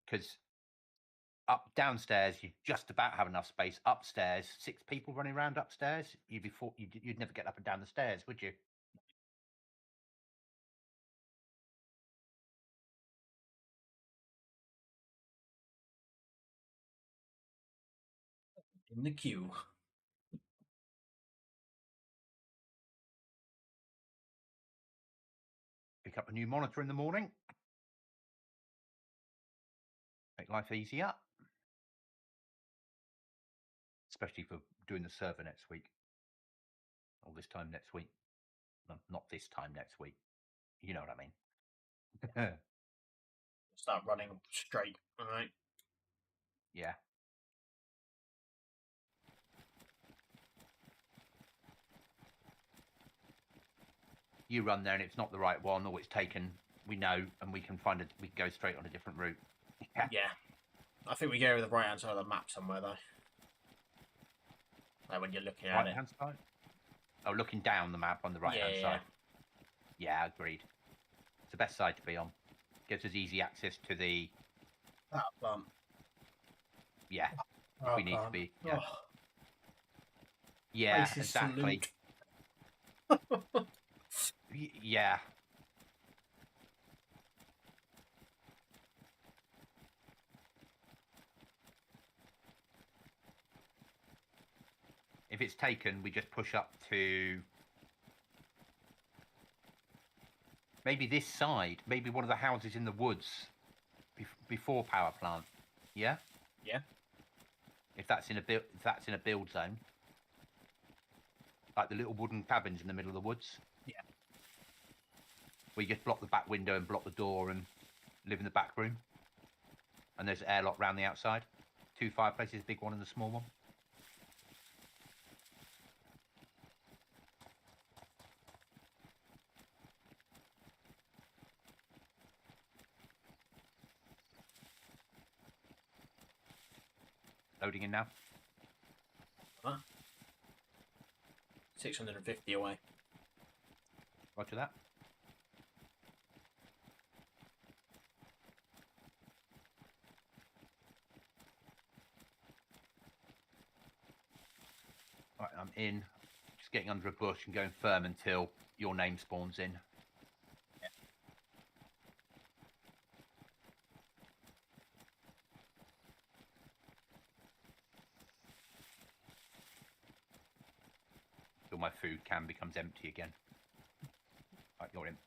Because downstairs, you just about have enough space. Upstairs, 6 people running around upstairs, you'd never get up and down the stairs, would you? In the queue. Pick up a new monitor in the morning. Make life easier. Especially for doing the server next week. Or this time next week. No, not this time next week. You know what I mean. Start running straight, alright? Yeah. You run there and it's not the right one, or it's taken, we know, and we can go straight on a different route. Yeah. I think we go over the right hand side of the map somewhere, though. Like when you're looking at Right hand side? Oh, looking down the map on the right hand side. Yeah, agreed. It's the best side to be on. Gives us easy access to the... That plant. Yeah. If we need to be. Yeah, Oh, yeah, places to exactly. loot. Yeah. If it's taken, we just push up to maybe this side, maybe one of the houses in the woods before power plant. Yeah. Yeah. If that's in a build zone, like the little wooden cabins in the middle of the woods. Yeah. We just block the back window and block the door and live in the back room. And there's an airlock round the outside. 2 fireplaces, a big one and a small one. Loading in now. 650 away. Roger that. Right, I'm in. Just getting under a bush and going firm until your name spawns in. Yeah. Till my food can becomes empty again. Right, you're in.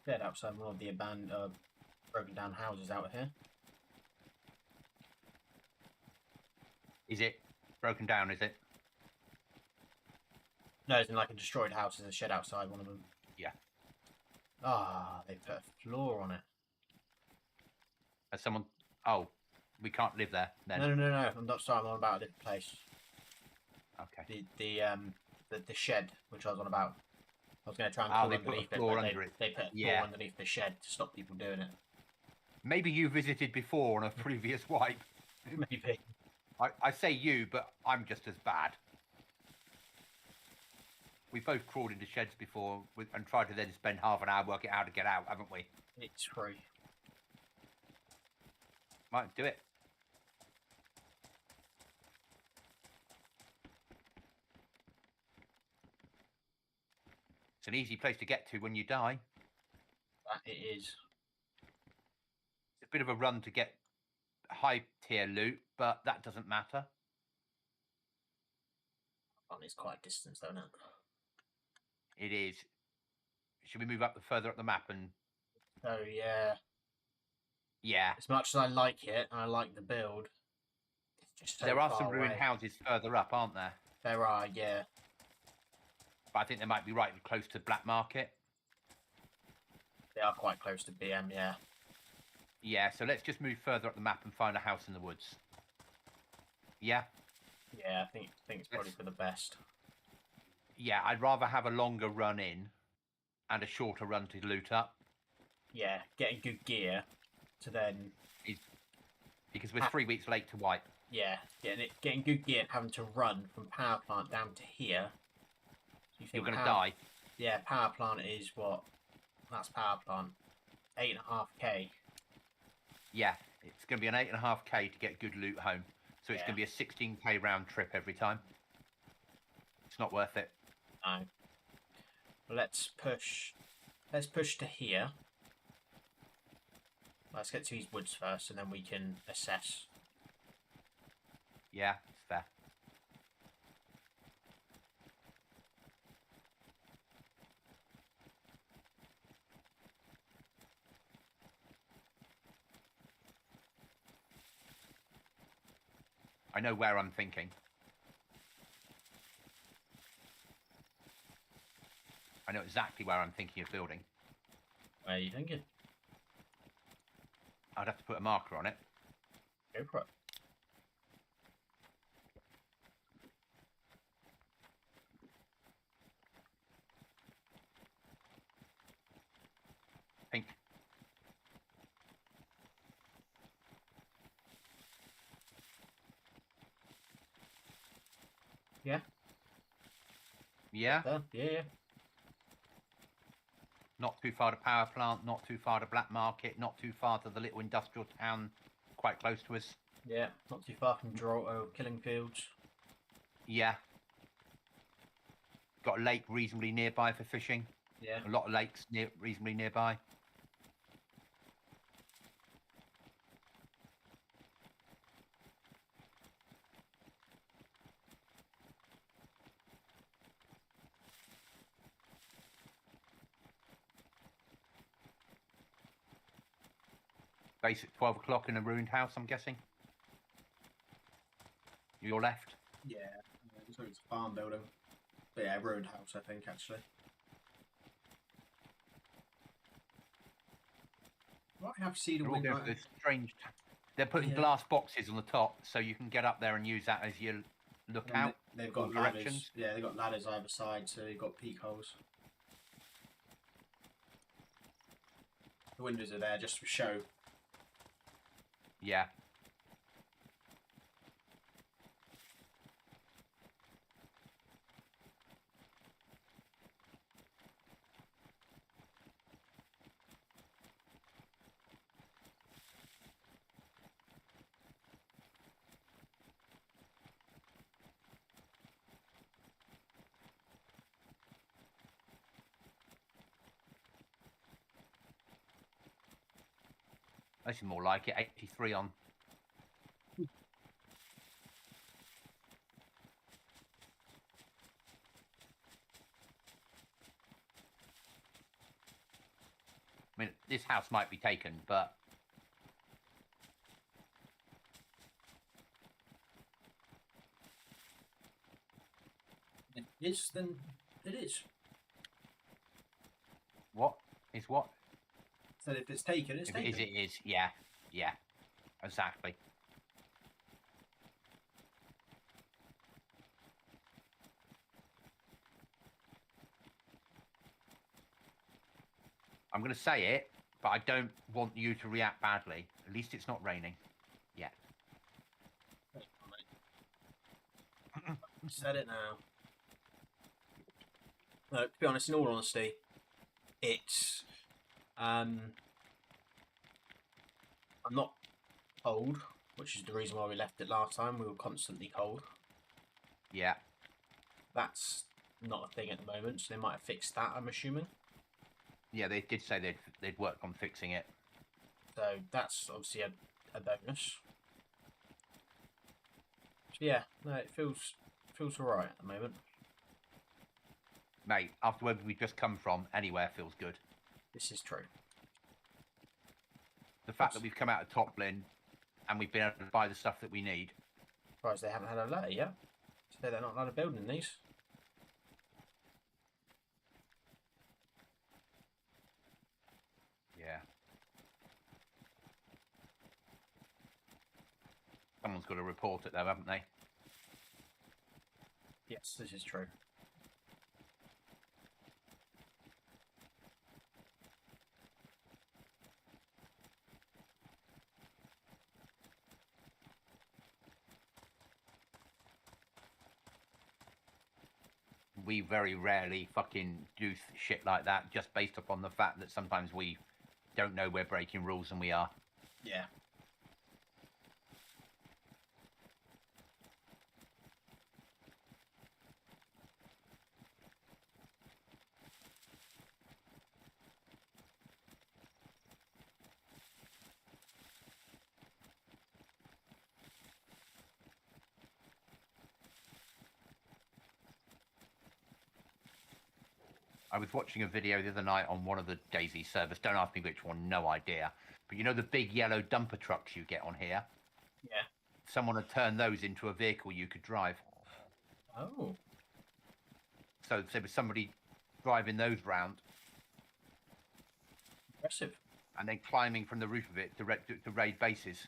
Dead outside one of the abandoned, broken down houses out here. Is it broken down, is it? No, it's in like a destroyed house. There's a shed outside one of them. Yeah. Ah, they put a floor on it. Has someone... Oh, we can't live there then. No. I'm not sorry. I'm on about a different place. Okay. The shed, which I was on about. I was going to try and Oh, crawl they put a underneath it, floor but under it. they put a Yeah. floor underneath the shed to stop people doing it. Maybe you visited before on a previous wipe. Maybe. I say you, but I'm just as bad. We've both crawled into sheds before and tried to then spend half an hour working out how to get out, haven't we? It's free. Might do it. It's an easy place to get to when you die. That it is. It's a bit of a run to get high tier loot, but that doesn't matter. Oh, it's quite a distance, though, isn't it? It is. Should we move up further up the map and? Oh yeah. Yeah. As much as I like it, and I like the build, it's just so There are far some ruined away. houses further up, aren't there? There are, yeah. But I think they might be right close to Black Market. They are quite close to BM, yeah. Yeah, so let's just move further up the map and find a house in the woods. Yeah? Yeah, I think it's probably for the best. Yeah, I'd rather have a longer run in and a shorter run to loot up. Yeah, getting good gear to then... Because we're 3 weeks late to wipe. Yeah, getting good gear and having to run from power plant down to here. So You're going to die. Yeah, power plant is what? That's power plant. 8.5k. Yeah, it's going to be an 8.5k to get good loot home. So it's Yeah. going to be a 16k round trip every time. It's not worth it. No. Let's push to here. Let's get to these woods first, and then we can assess. Yeah, it's fair. I know where I'm thinking. I know exactly where I'm thinking of building. Where are you thinking? I'd have to put a marker on it. Go for it. Pink. Yeah. Yeah? Done. Yeah. Not too far to power plant, not too far to Black Market, not too far to the little industrial town quite close to us. Yeah. Not too far from killing fields. Yeah. Got a lake reasonably nearby for fishing. Yeah. A lot of lakes reasonably nearby. Base at 12 o'clock in a ruined house, I'm guessing. Your left. Yeah. So it's a farm building. But yeah, ruined house, I think, actually. Might have cedar They're all window. going for this strange. They're putting Yeah. glass boxes on the top so you can get up there and use that as you look And out. They've got all ladders. directions. Yeah, they've got ladders either side, so you've got peak holes. The windows are there just for show. Yeah. This is more like it. 83 on. I mean, this house might be taken, but It is, then it is. what is what? So if it's taken, it's If it taken. is, it is. Yeah, yeah, exactly. I'm going to say it, but I don't want you to react badly. At least it's not raining yet. Said it now. No, to be honest, in all honesty, it's I'm not cold, which is the reason why we left it last time. We were constantly cold. Yeah. That's not a thing at the moment, so they might have fixed that, I'm assuming. Yeah, they did say they'd worked on fixing it. So that's obviously a bonus. So yeah, no, it feels alright at the moment. Mate, after where we've just come from, anywhere feels good. This is true. The fact that we've come out of Toplin and we've been able to buy the stuff that we need. Surprised they haven't had a letter yet. So they're not allowed to build in these. Yeah. Someone's got to report it though, haven't they? Yes, this is true. We very rarely fucking do shit like that just based upon the fact that sometimes we don't know we're breaking rules and we are. Yeah. I was watching a video the other night on one of the DayZ servers. Don't ask me which one, no idea. But you know the big yellow dumper trucks you get on here? Yeah. Someone had turned those into a vehicle you could drive. Oh. So there was somebody driving those round Impressive. and then climbing from the roof of it to raid bases.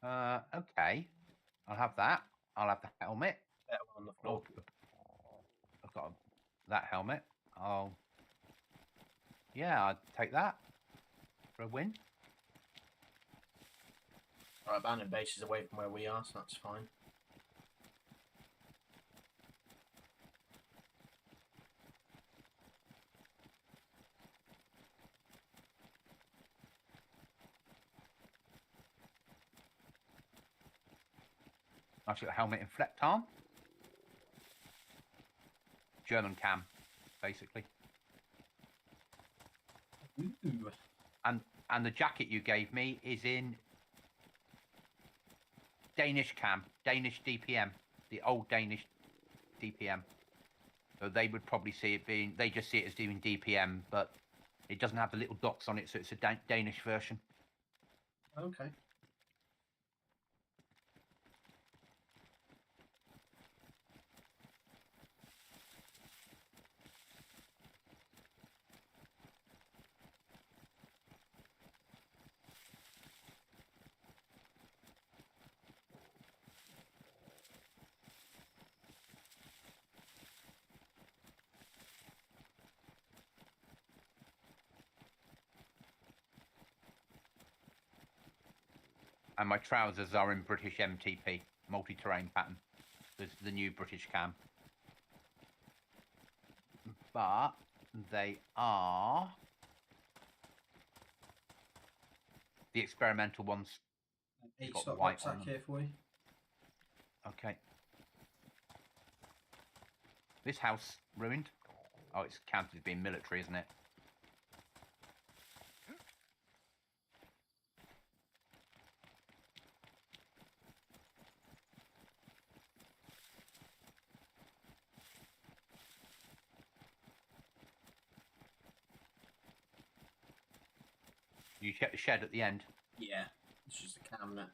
Okay. I'll have that. I'll have the helmet. Better one on the floor. I've got that helmet. Yeah, I'd take that for a win. Our abandoned base is away from where we are, so that's fine. I've got a helmet in flex arm. German cam, basically. Ooh. And the jacket you gave me is in Danish cam, Danish DPM, the old Danish DPM. So they would probably see it being, they just see it as doing DPM, but it doesn't have the little dots on it, so it's a Danish version. Okay. And my trousers are in British MTP, multi-terrain pattern. There's the new British cam. But they are the experimental ones. 8 got stock white rucksack on them. here for you. Okay. This house ruined. Oh, it's counted as being military, isn't it? You check the shed at the end. Yeah. It's just a cabinet.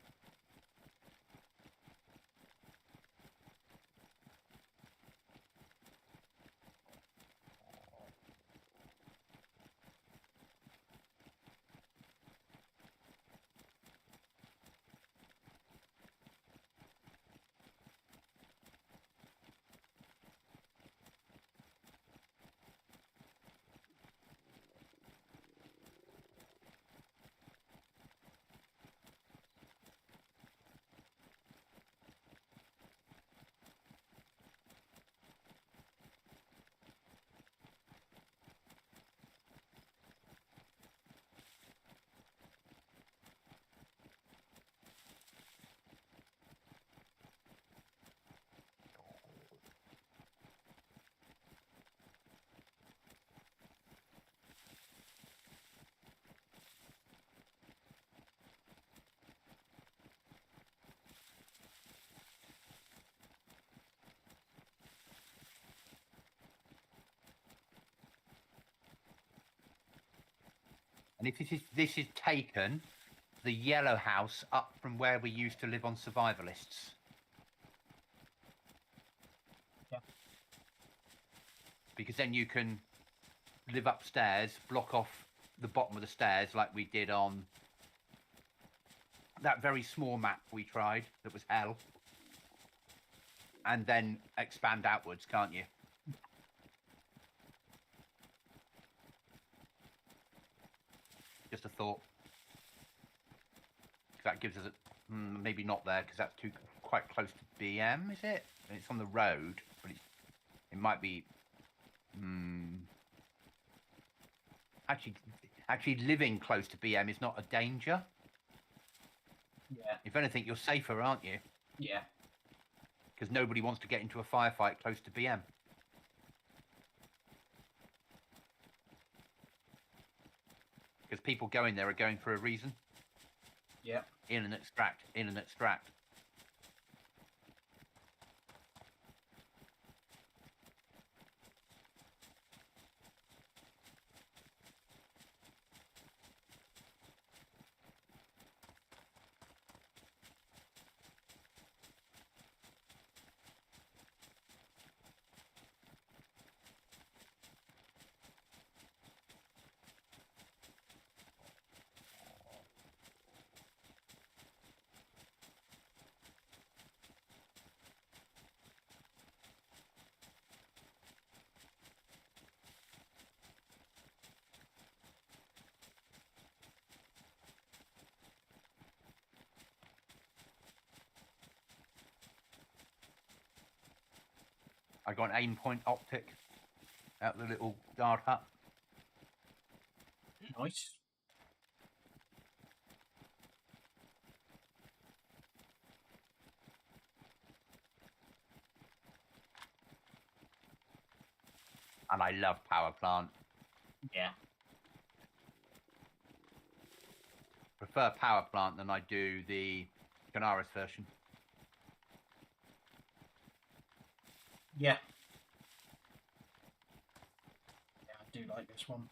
And if this is taken the yellow house up from where we used to live on survivalists. Yeah. Because then you can live upstairs, block off the bottom of the stairs like we did on that very small map we tried that was hell. And then expand outwards, can't you? Just a thought. That gives us a, maybe not there because that's quite close to BM, is it? It's on the road, but it might be. Actually, living close to BM is not a danger. Yeah. If anything, you're safer, aren't you? Yeah. Because nobody wants to get into a firefight close to BM. Because people going there are going for a reason. Yeah. In and extract, in and extract. I got an aim point optic out the little guard hut. Nice. And I love power plant. Yeah. Prefer power plant than I do the Canaris version. Yeah. Yeah, I do like this one.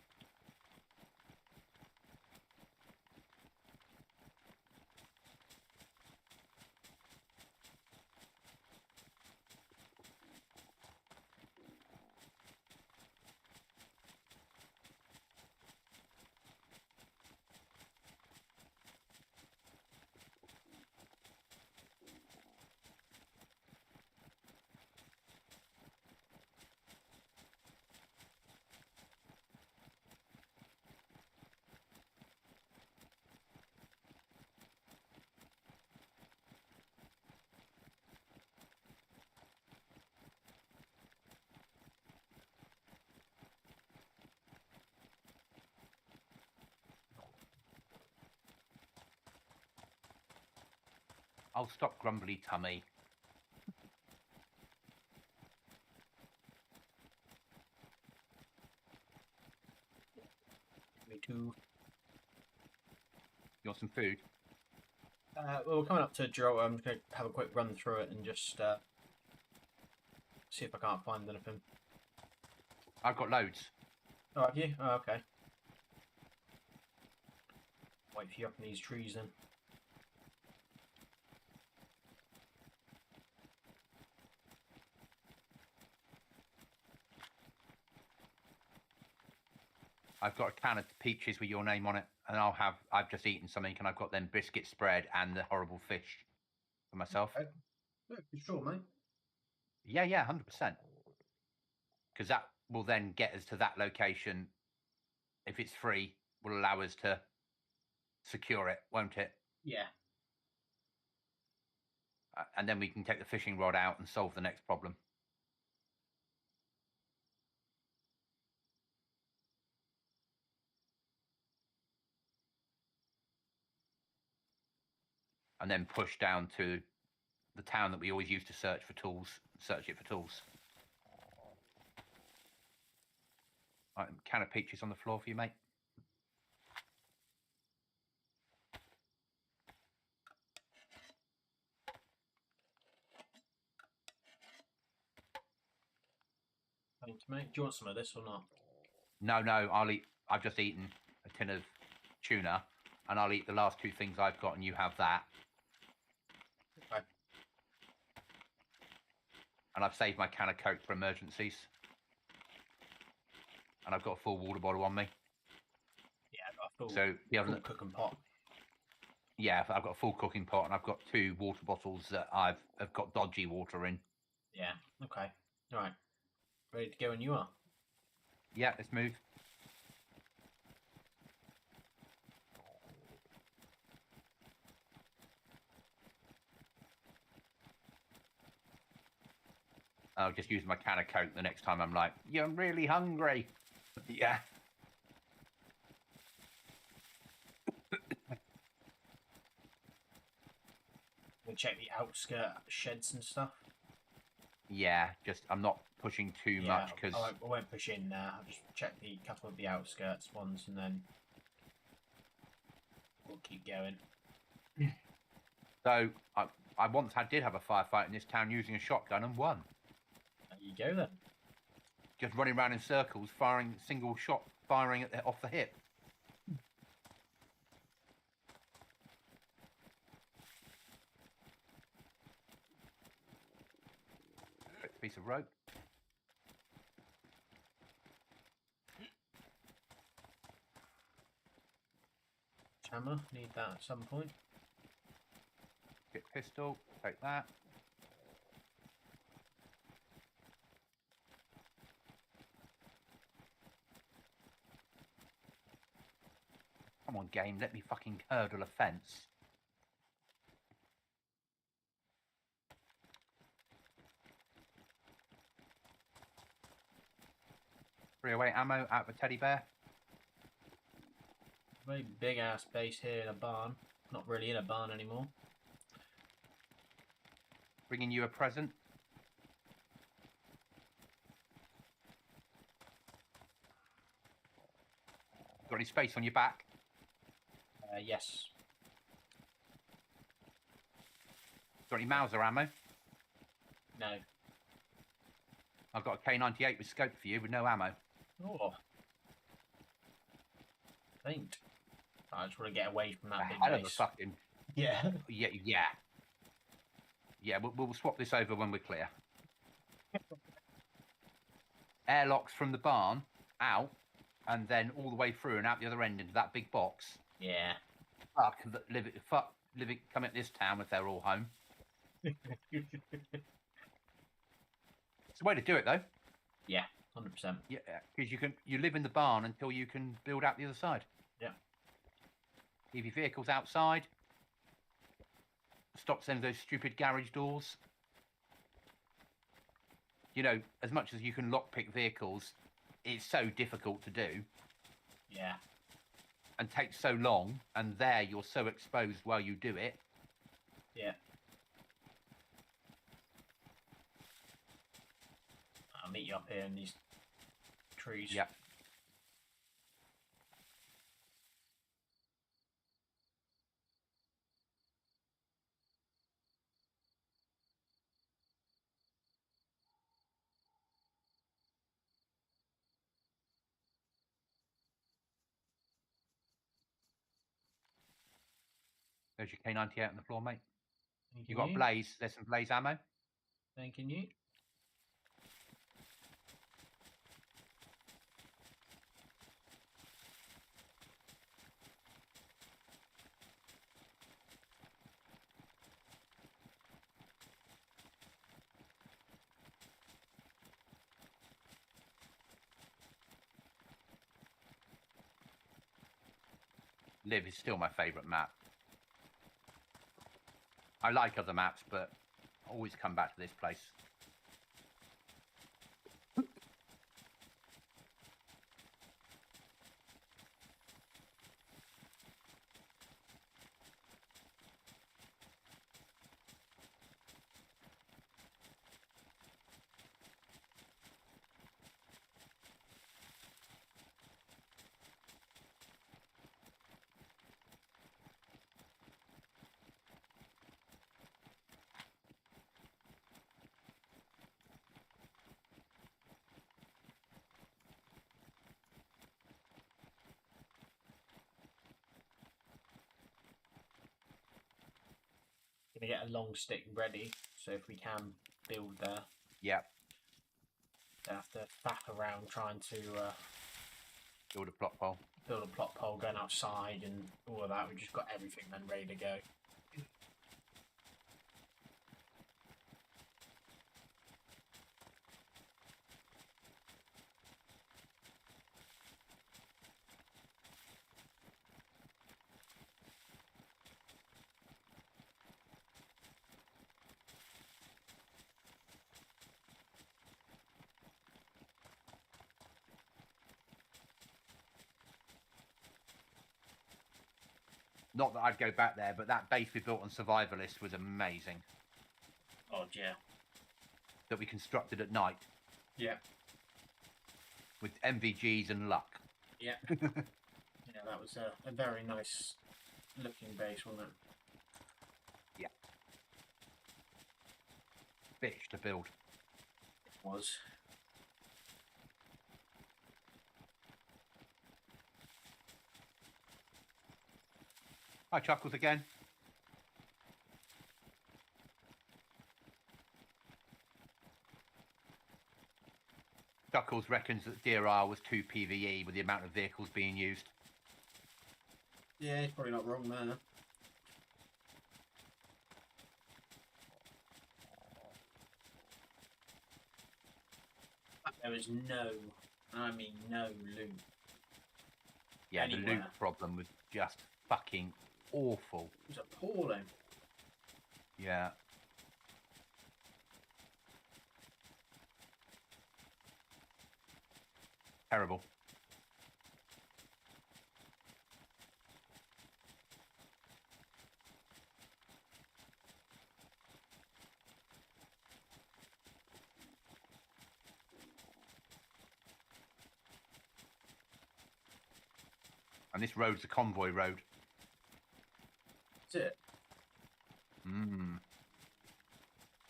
I'll stop grumbly tummy. Me too. You want some food? Well, we're coming up to Drill. I'm going to have a quick run through it and just see if I can't find anything. I've got loads. Oh, have you? Oh, okay. Wait for you up in these trees then. I've got a can of peaches with your name on it, and I've just eaten something, and I've got them biscuit spread and the horrible fish for myself. Okay. Yeah, for sure, mate. Yeah, 100%. Because that will then get us to that location. If it's free, will allow us to secure it, won't it? Yeah. And then we can take the fishing rod out and solve the next problem. And then push down to the town that we always used to search it for tools. Right, can of peaches on the floor for you, mate. Thanks, mate. Do you want some of this or not? No, I'll eat. I've just eaten a tin of tuna, and I'll eat the last 2 things I've got, and you have that. Okay. And I've saved my can of Coke for emergencies. And I've got a full water bottle on me. Yeah, I've got a full, So the other, full cooking pot. yeah, I've got a full cooking pot, and I've got 2 water bottles that I've got dodgy water in. Yeah, okay. All right. Ready to go when you are. Yeah, let's move. I'll just use my can of Coke the next time I'm like, yeah, I'm really hungry. Yeah. We'll check the outskirt sheds and stuff. Yeah, just I'm not pushing too much because I won't push in there. I'll just check the couple of the outskirts ones and then we'll keep going. so I once did have a firefight in this town using a shotgun and won. There you go then. Just running around in circles, firing single shot, firing off the hip. Piece of rope. Hammer, need that at some point. Get pistol, take that. Come on, game, let me fucking hurdle a fence. Away ammo out of a teddy bear. Very big ass base here in a barn. Not really in a barn anymore. Bringing you a present. Got any space on your back? Yes. Got any Mauser ammo? No. I've got a K98 with scope for you with no ammo. Oh. Faint. I just want to get away from that big Hell of a base. fucking... Yeah. Yeah, we'll swap this over when we're clear. Airlocks from the barn out, and then all the way through and out the other end into that big box. Yeah. Fuck, come at this town if they're all home. It's the way to do it, though. Yeah, 100%. Yeah, because you live in the barn until you can build out the other side. Yeah. Leave your vehicles outside. Stop sending those stupid garage doors. You know, as much as you can lockpick vehicles, it's so difficult to do. Yeah. And takes so long, and there you're so exposed while you do it. Yeah. I'll meet you up here in these trees. Yeah. There's your K98 on the floor, mate. You got Blaze. There's some Blaze ammo. Thanking you. Liv is still my favourite map. I like other maps, but I always come back to this place. to get a long stick ready, so if we can build there, Yep. they have to faff around trying to Build a plot pole. build a plot pole, going outside and all of that. We've just got everything then ready to go. Not that I'd go back there, but that base we built on Survivalist was amazing. Oh yeah. That we constructed at night Yeah. with MVGs and luck. Yeah. Yeah, that was a very nice looking base, wasn't it? Yeah. Bitch to build. It was. Hi, Chuckles again. Chuckles reckons that DRR was too PvE with the amount of vehicles being used. Yeah, he's probably not wrong there. There was no, I mean no loot. Yeah, the Anywhere. loot problem was just fucking awful. It was appalling. Yeah. Terrible. And this road's a convoy road. That's it. Mm.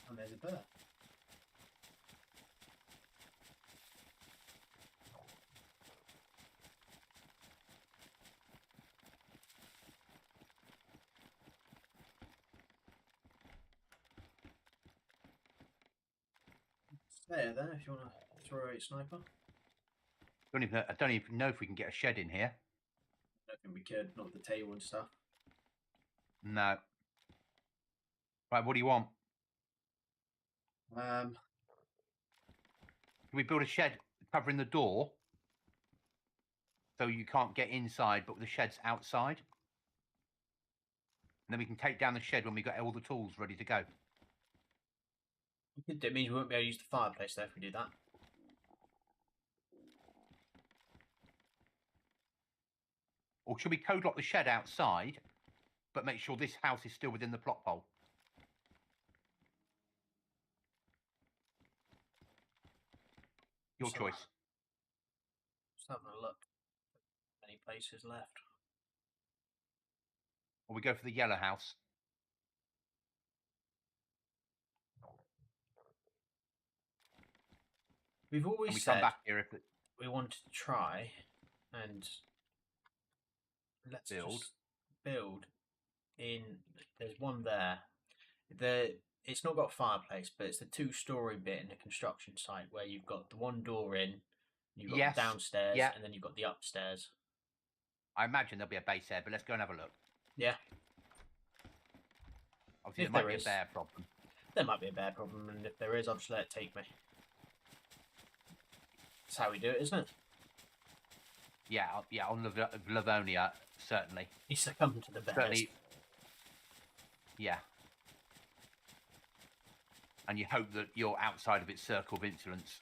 And there's a bird. There, if you want to throw a sniper. I don't even know if we can get a shed in here. I don't think we could, not with the table and stuff. No. Right, what do you want? Can we build a shed covering the door so you can't get inside, but the shed's outside? And then we can take down the shed when we got all the tools ready to go. It means we won't be able to use the fireplace there if we do that. Or should we code lock the shed outside, but make sure this house is still within the plot hole? Your So, choice. Just having a look. Any places left? Or we go for the yellow house. We've always And we said come back here if it we wanted to try and let's build. just build in. There's one there. It's not got a fireplace, but it's the two-story bit in the construction site where you've got the one door in, you've got Yes, the downstairs, yeah. and then you've got the upstairs. I imagine there'll be a base there, but let's go and have a look. Yeah. Obviously, If there might there be is. a bear problem. There might be a bear problem, and if there is, I'll just let it take me. That's how we do it, isn't it? Yeah, yeah, on Livonia, certainly. You succumb to the bears. Certainly. Yeah. And you hope that you're outside of its circle of influence.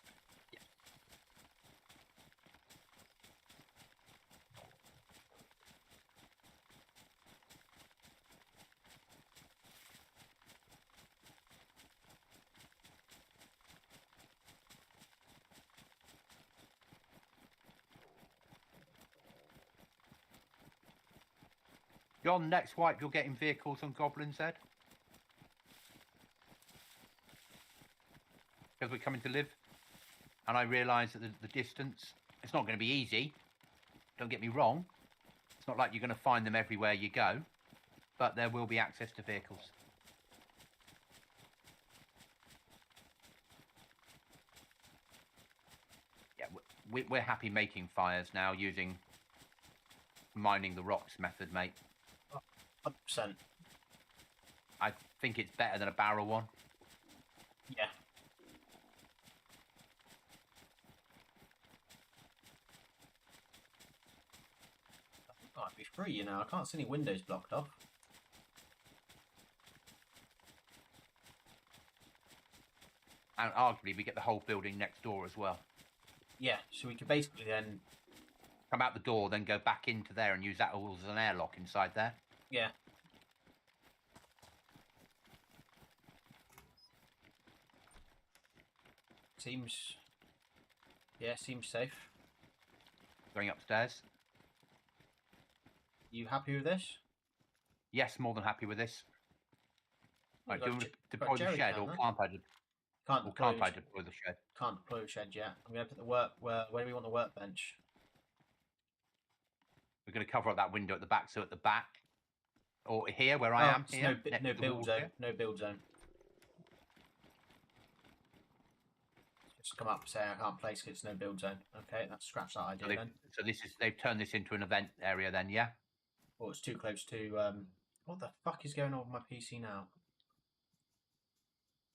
John, next wipe, you're getting vehicles on Goblin's Head? Because we're coming to live, and I realise that the distance, it's not going to be easy. Don't get me wrong. It's not like you're going to find them everywhere you go, but there will be access to vehicles. Yeah, we're happy making fires now using mining the rocks method, mate. 100%. I think it's better than a barrel one. Yeah. That might be free, you know. I can't see any windows blocked off. And arguably, we get the whole building next door as well. Yeah, so we could basically then... Come out the door, then go back into there and use that all as an airlock inside there. Yeah. Seems... Yeah, seems safe. Going upstairs. You happy with this? Yes, more than happy with this. Oh, Right, got do you a want to got a deploy the jerry shed, can, or huh? can't I? Can't Or deploy can't the I shed. deploy the shed? Can't deploy the shed yet. I'm going to put the work... Where do we want the workbench? We're going to cover up that window at the back. So at the back, or here where I am, it's here, no, next no to the build wall zone. here. No build zone. Just come up, say I can't place because it's no build zone. Okay, let's scratch that idea then. So this is they've turned this into an event area then, yeah. Oh, it's too close to. What the fuck is going on with my PC now?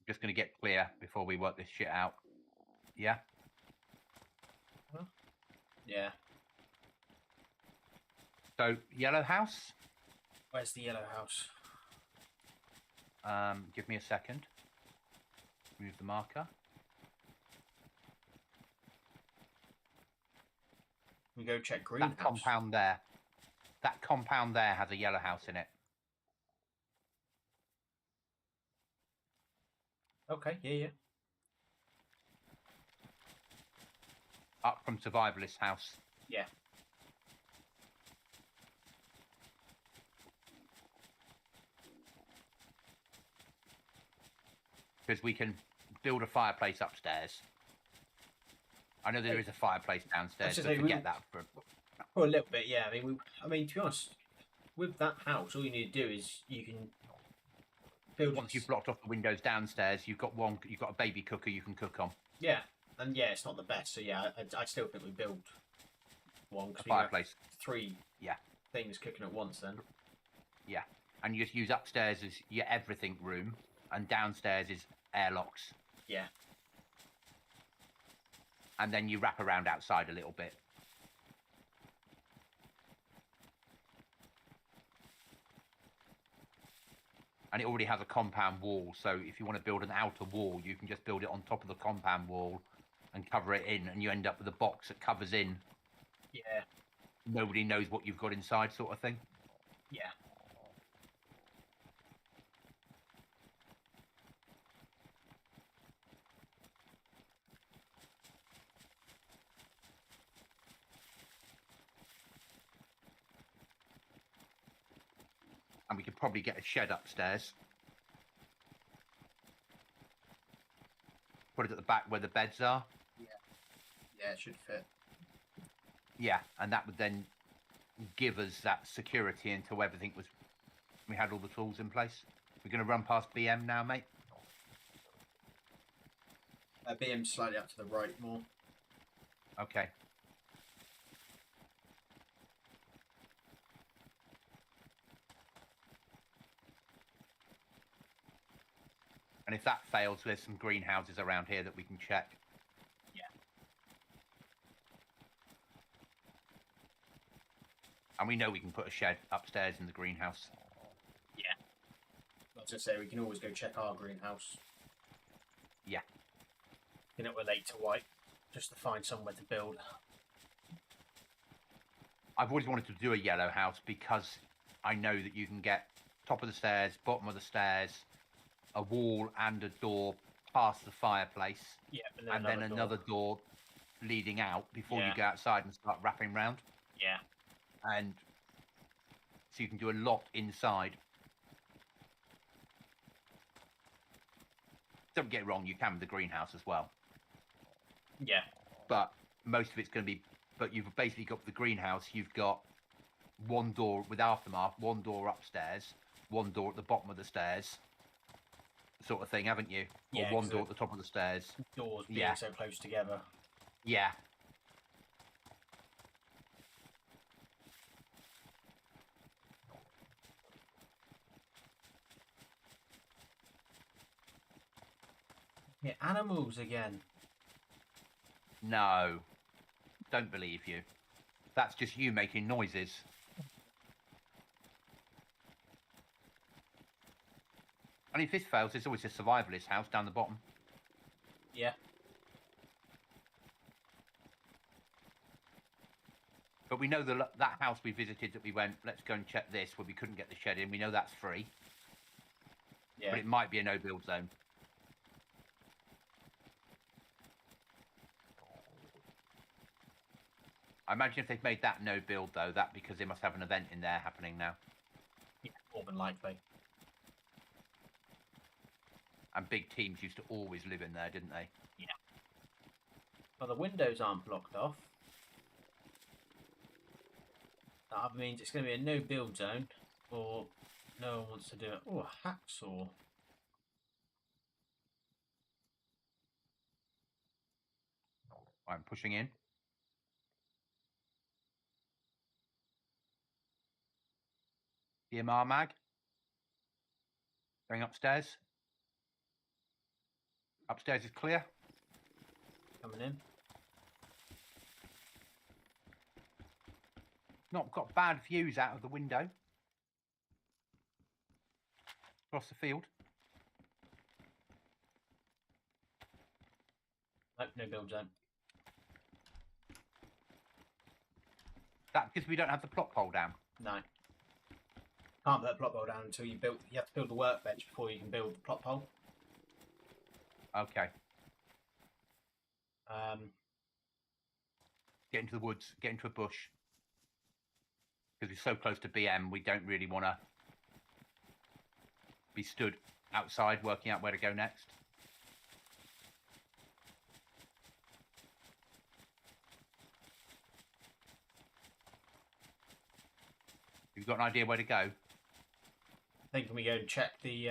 Just going to get clear before we work this shit out. Yeah. Yeah. So yellow house. Where's the yellow house? Give me a second. Move the marker. We go check green That house. compound there. That compound there has a yellow house in it. Okay, yeah. Up from survivalist house. Yeah. Because we can build a fireplace upstairs. I know there is a fireplace downstairs, should so say, forget that. For a little bit, yeah. I mean, to be honest, with that house, all you need to do is you can build. Once you've blocked off the windows downstairs, you've got a baby cooker you can cook on. Yeah, and yeah, it's not the best. So yeah, I still think we build one A because we have fireplace. 3 Yeah. things cooking at once. Then Yeah. And you just use upstairs as your everything room, and downstairs is airlocks. yeah, And then you wrap around outside a little bit. And it already has a compound wall, so if you want to build an outer wall, you can just build it on top of the compound wall and cover it in, and you end up with a box that covers in. yeah, Nobody knows what you've got inside, sort of thing. yeah. And we could probably get a shed upstairs. Put it at the back where the beds are. Yeah, it should fit. Yeah, and that would then give us that security until everything was... We had all the tools in place. We're going to run past BM now, mate. BM's slightly up to the right more. Okay. And if that fails, there's some greenhouses around here that we can check. Yeah. And we know we can put a shed upstairs in the greenhouse. Yeah. I was gonna say we can always go check our greenhouse. Yeah. You know, we're late to white, just to find somewhere to build. I've always wanted to do a yellow house because I know that you can get top of the stairs, bottom of the stairs, a wall and a door past the fireplace, Yeah, and then another door leading out before Yeah. you go outside and start wrapping round. Yeah. And so you can do a lot inside. Don't get it wrong, you can with the greenhouse as well. Yeah. But most of it's going to be... But you've basically got the greenhouse, you've got one door with aftermath, one door upstairs, one door at the bottom of the stairs, sort of thing, haven't you? Yeah, Or one 'cause door at the top of the stairs. Doors being Yeah. so close together. Yeah, Yeah, animals again. No, don't believe you. That's just you making noises. And if this fails, there's always a survivalist house down the bottom. Yeah. But we know that house we visited that we went, let's go and check this, where we couldn't get the shed in. We know that's free. Yeah. But it might be a no-build zone. I imagine if they've made that no-build, though, that because they must have an event in there happening now. Yeah, more than likely. And big teams used to always live in there, didn't they? Yeah. Well, the windows aren't blocked off. That means it's going to be a no-build zone, or no one wants to do it. Oh, a hacksaw. I'm pushing in. DMR mag. Going upstairs. Upstairs is clear. Coming in. Not got bad views out of the window. Across the field. Nope, no build zone. That because we don't have the plot pole down. No. Can't put a plot pole down until you build. You have to build the workbench before you can build the plot pole. Okay. Get into the woods. Get into a bush. Because we're so close to BM, we don't really want to be stood outside working out where to go next. You've got an idea where to go? I think we go and check the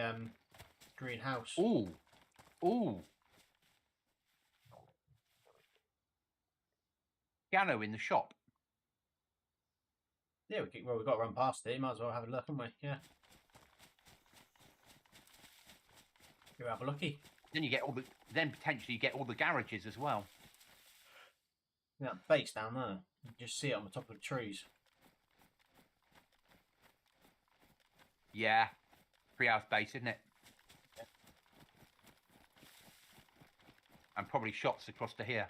greenhouse. Ooh. Ooh. Piano in the shop. Yeah, we've got to run past it. Might as well have a look, haven't we? Yeah. Go have a looky. Then you get all the. Then potentially you get all the garages as well. That base down there. You can just see it on the top of the trees. Yeah. Treehouse base, isn't it? Yeah. And probably shots across to here.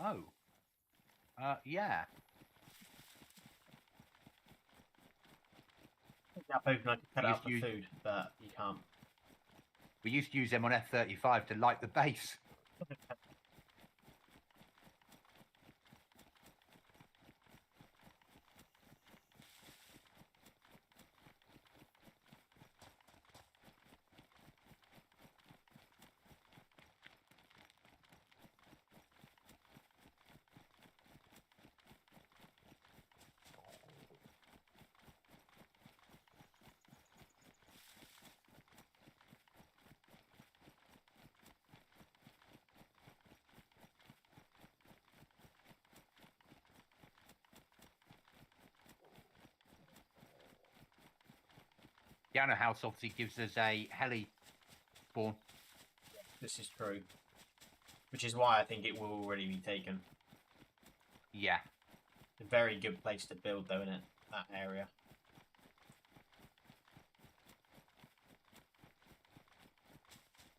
Oh. Yeah. Yeah, I'm hoping I can cut You out the use- food, but you can't. We used to use them on F-35 to light the base. Piano house obviously gives us a heli spawn. This is true. Which is why I think it will already be taken. Yeah. A very good place to build, though, isn't it? That area.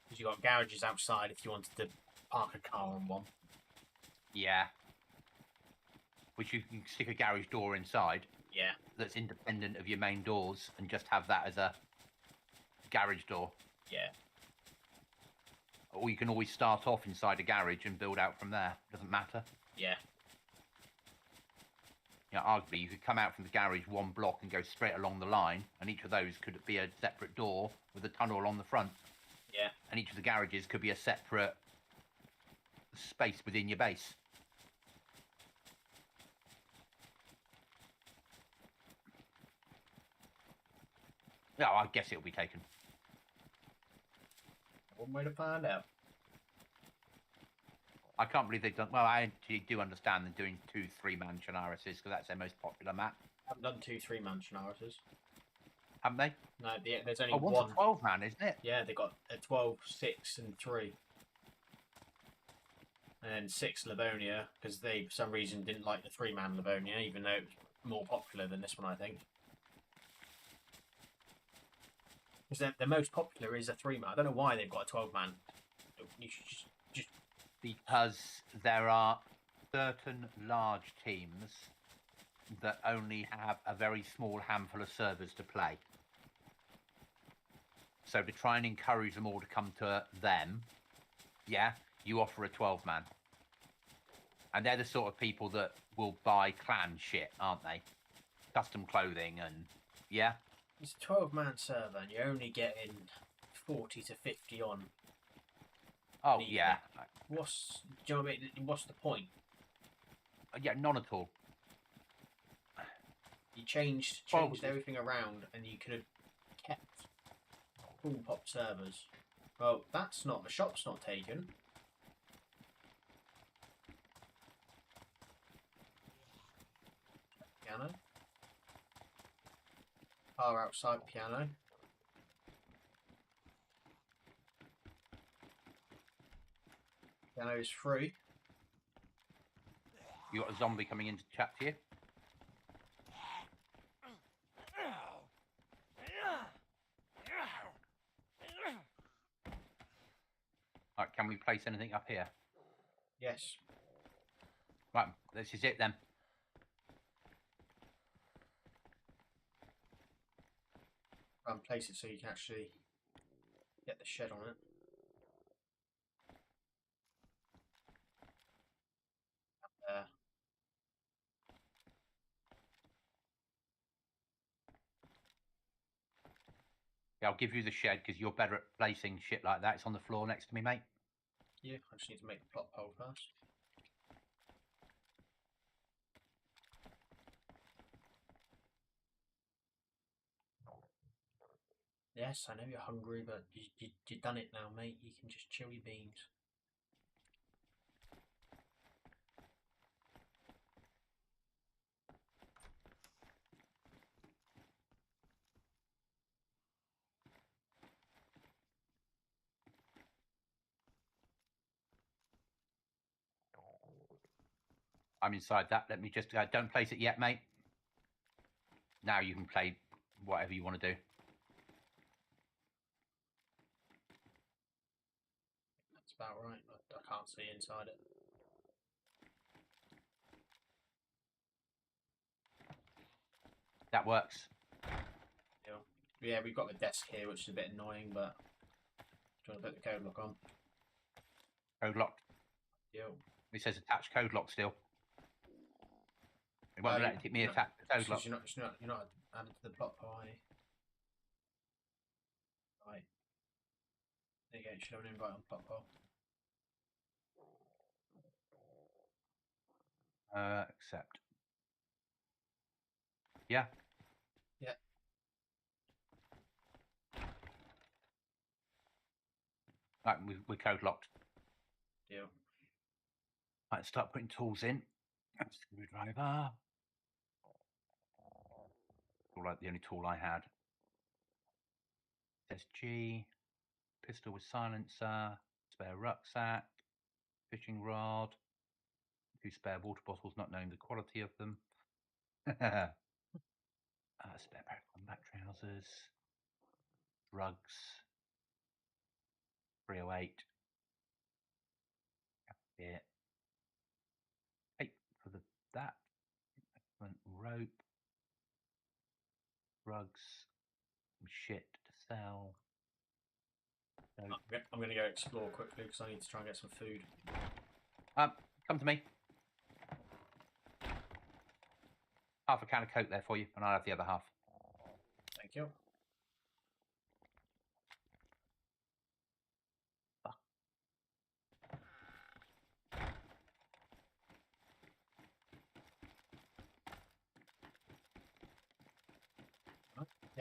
Because you've got garages outside if you wanted to park a car on one. Yeah. Which you can stick a garage door inside Yeah. that's independent of your main doors and just have that as a garage door. Yeah. Or you can always start off inside a garage and build out from there. Doesn't matter. Yeah. You know, arguably, you could come out from the garage one block and go straight along the line, and each of those could be a separate door with a tunnel on the front. Yeah. And each of the garages could be a separate space within your base. No, I guess it'll be taken. One way to find out. I can't believe they've done. Well, I actually do understand them doing 2 3-man Chernarises because that's their most popular map, Haven't done 2 3-man Chernarises. haven't they? No, there's only Oh, one's one. a 12-man, isn't it? Yeah, they got a 12, 6, and 3. And then 6 Livonia, because they, for some reason, didn't like the 3-man Livonia, even though it was more popular than this one, I think. Because the most popular is a 3-man. I don't know why they've got a 12-man. You should just Because there are certain large teams that only have a very small handful of servers to play. So to try and encourage them all to come to them, yeah, you offer a 12-man. And they're the sort of people that will buy clan shit, aren't they? Custom clothing and, yeah. It's a 12-man server, and you're only getting 40 to 50 on. Oh, yeah. Do you know what I mean? What's the point? Yeah, none at all. You changed everything around, and you could have kept full pop servers. Well, that's not, the shop's not taken. Piano. Car outside piano. Piano is free. You got a zombie coming in to chat to you. Right, can we place anything up here? Yes. Right, this is it then. And place it so you can actually get the shed on it. Up there. Yeah, I'll give you the shed because you're better at placing shit like that. It's on the floor next to me, mate. Yeah, I just need to make the plot pole first. Yes, I know you're hungry, but you've done it now, mate. You can just chill your beans. I'm inside that. Let me just... don't place it yet, mate. Now you can play whatever you want to do. That's about right. I can't see inside it. That works. Yeah, we've got the desk here, which is a bit annoying, but do you want to put the code lock on? Code locked. Yo. It says attach code lock still. It won't let me attach the code lock. You're not added to the plot pile, are you? Right. There you go, show an invite on plot pile. Accept. Yeah. Yeah. Right, we're code locked. Deal. Right, start putting tools in. Screwdriver. All like the only tool I had. SG. Pistol with silencer. Spare rucksack. Fishing rod. 2 spare water bottles, not knowing the quality of them. Spare pair of combat trousers. Drugs. 308. Yeah. Tape for that. Rope. Drugs. Some shit to sell. I'm going to go explore quickly because I need to try and get some food. Come to me. Half a can of Coke there for you, and I'll have the other half. Thank you.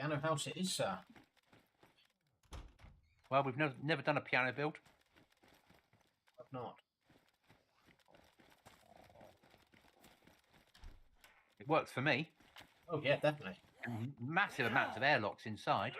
Piano house it is, sir. Well, we've never done a piano build. I've not. It works for me. Oh yeah, definitely. And massive amounts of airlocks inside.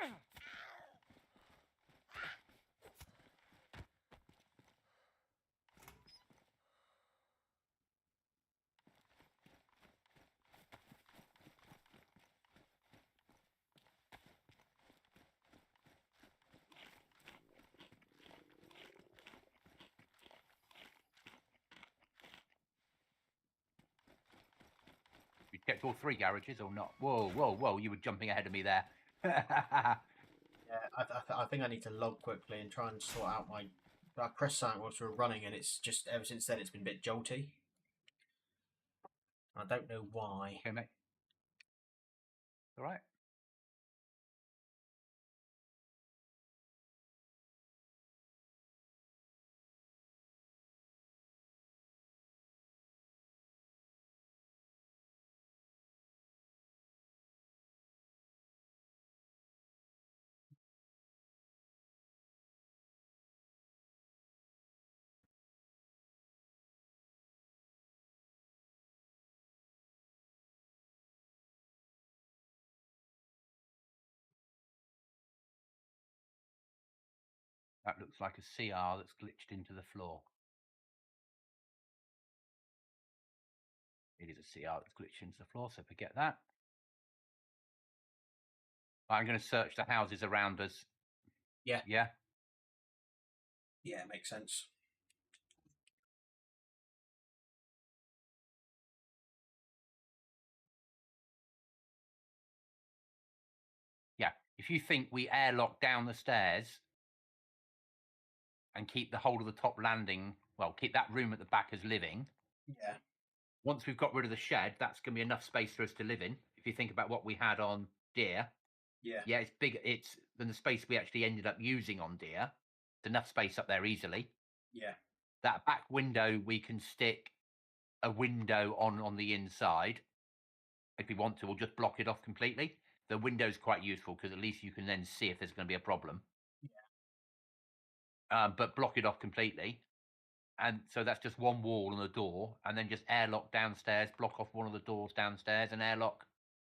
You checked all 3 garages or not? Whoa, whoa, whoa! You were jumping ahead of me there. Yeah, I think I need to log quickly and try and sort out my. I pressed something whilst we were running, and it's just ever since then it's been a bit jolty. I don't know why. Okay, mate. All right. That looks like a CR that's glitched into the floor. It is a CR that's glitched into the floor, so forget that. I'm going to search the houses around us. Yeah. Yeah. Yeah, it makes sense. Yeah. If you think we airlock down the stairs and keep the whole of the top landing, well, keep that room at the back as living. Yeah. Once we've got rid of the shed, that's going to be enough space for us to live in. If you think about what we had on Deer, Yeah. yeah, it's bigger. It's than the space we actually ended up using on Deer. There's enough space up there easily. Yeah. That back window, we can stick a window on the inside. If we want to, we'll just block it off completely. The window's quite useful because at least you can then see if there's going to be a problem. Yeah. But block it off completely. And so that's just one wall and a door, and then just airlock downstairs, block off one of the doors downstairs, and airlock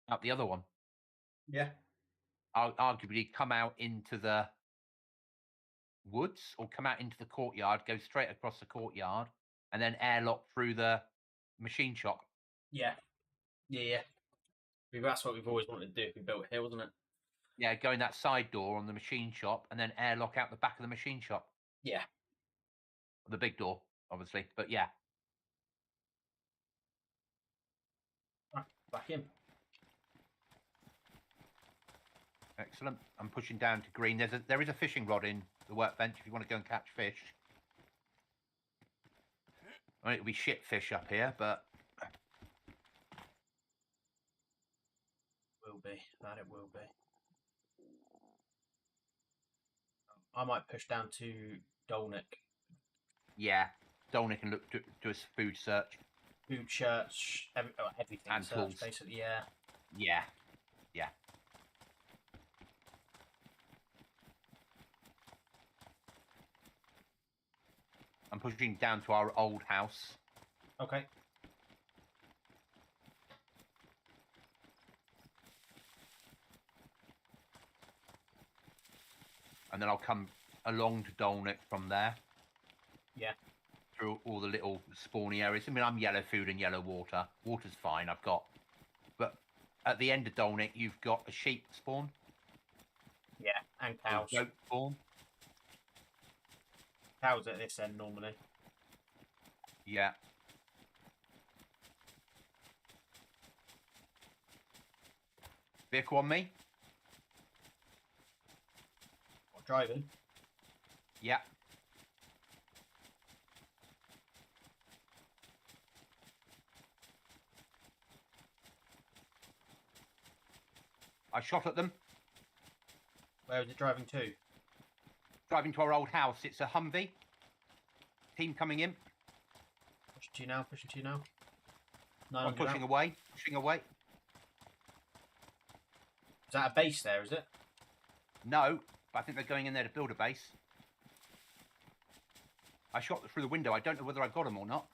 out the other one. Yeah. Arguably come out into the woods or come out into the courtyard, go straight across the courtyard, and then airlock through the machine shop. Yeah. Yeah, yeah. That's what we've always wanted to do if we built here, wasn't it? Yeah, go in that side door on the machine shop, and then airlock out the back of the machine shop. Yeah. The big door, obviously, but yeah. Back in. Excellent. I'm pushing down to green. There is a fishing rod in the workbench if you want to go and catch fish. I mean, it'll be shit fish up here, but Will be. That it will be. I might push down to Dolnick. yeah, Dolnick can look to a food search. Food, shirts, everything. And search, tools. basically, yeah. Yeah, yeah. I'm pushing down to our old house. Okay. And then I'll come along to Dolnick from there. Yeah. Through all the little spawny areas. I mean, I'm yellow food and yellow water. Water's fine, I've got. But at the end of Dolnick, you've got a sheep spawn. Yeah, and cows. Goat spawn. Cows at this end, normally. Yeah. Vehicle on me? What, driving? Yeah. I shot at them. Where is it driving to? Driving to our old house. It's a Humvee. Team coming in. Pushing to you now, pushing to you now. I'm pushing away. Pushing away. Is that a base there, is it? No, but I think they're going in there to build a base. I shot through the window. I don't know whether I got them or not.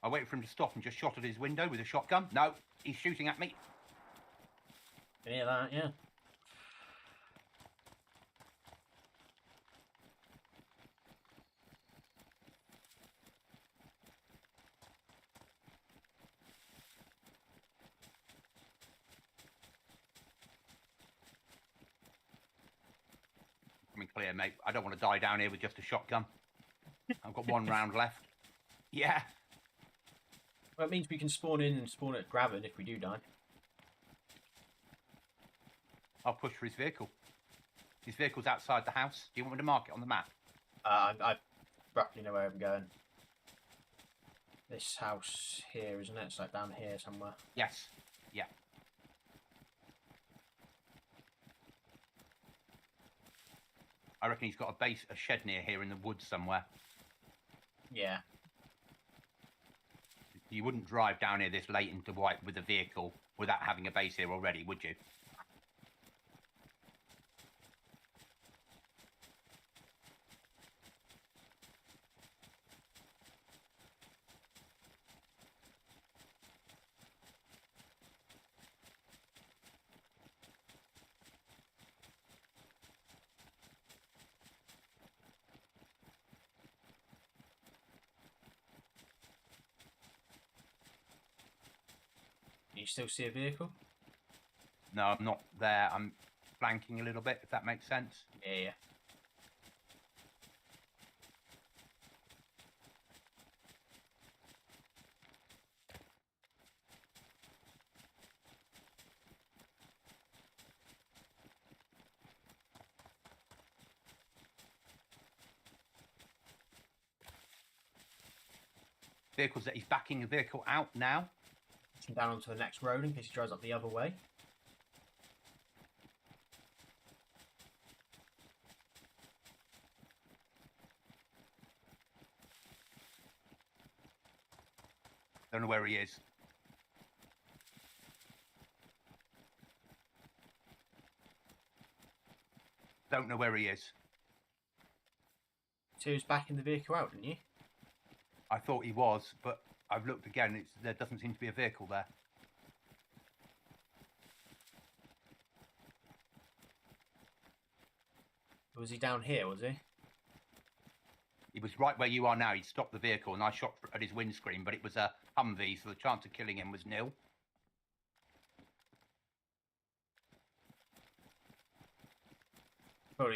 I waited for him to stop and just shot at his window with a shotgun. No, he's shooting at me. Can hear that, yeah. Coming clear, mate. I don't want to die down here with just a shotgun. I've got one round left. Yeah. Well, it means we can spawn in and spawn at Graven if we do die. I'll push for his vehicle. His vehicle's outside the house. Do you want me to mark it on the map? I roughly know where I'm going. This house here, isn't it? It's like down here somewhere. Yes. Yeah. I reckon he's got a base, a shed near here in the woods somewhere. Yeah. You wouldn't drive down here this late into White with a vehicle without having a base here already, would you? Can you still see a vehicle? No, I'm not there. I'm flanking a little bit, if that makes sense. Yeah. Vehicles that he's backing a vehicle out now. Pushing down onto the next road in case he drives up the other way. Don't know where he is. Don't know where he is. So he was backing the vehicle out, didn't you? I thought he was, but I've looked again. There doesn't seem to be a vehicle there. Was he down here, was he? He was right where you are now. He stopped the vehicle and I shot at his windscreen, but it was a Humvee, so the chance of killing him was nil.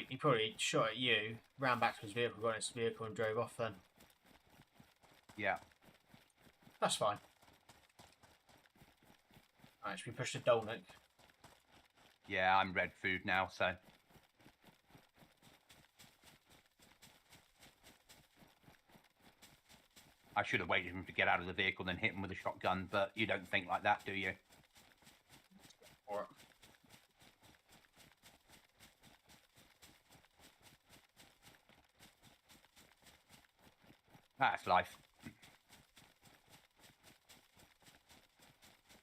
He probably shot at you, ran back to his vehicle, got in his vehicle and drove off then. Yeah. That's fine. Alright, should we push the Dolnik? Yeah, I'm red food now, so... I should have waited for him to get out of the vehicle and then hit him with a shotgun, but you don't think like that, do you? Or That's life.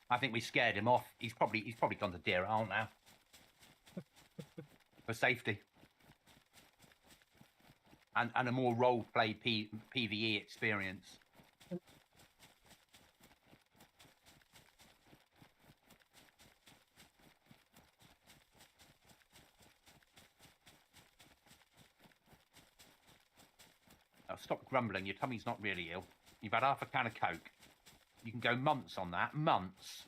I think we scared him off. He's probably gone to Deer Isle now. For safety. And a more role-play PvE experience. Now stop grumbling, your tummy's not really ill. You've had half a can of Coke. You can go months on that, months.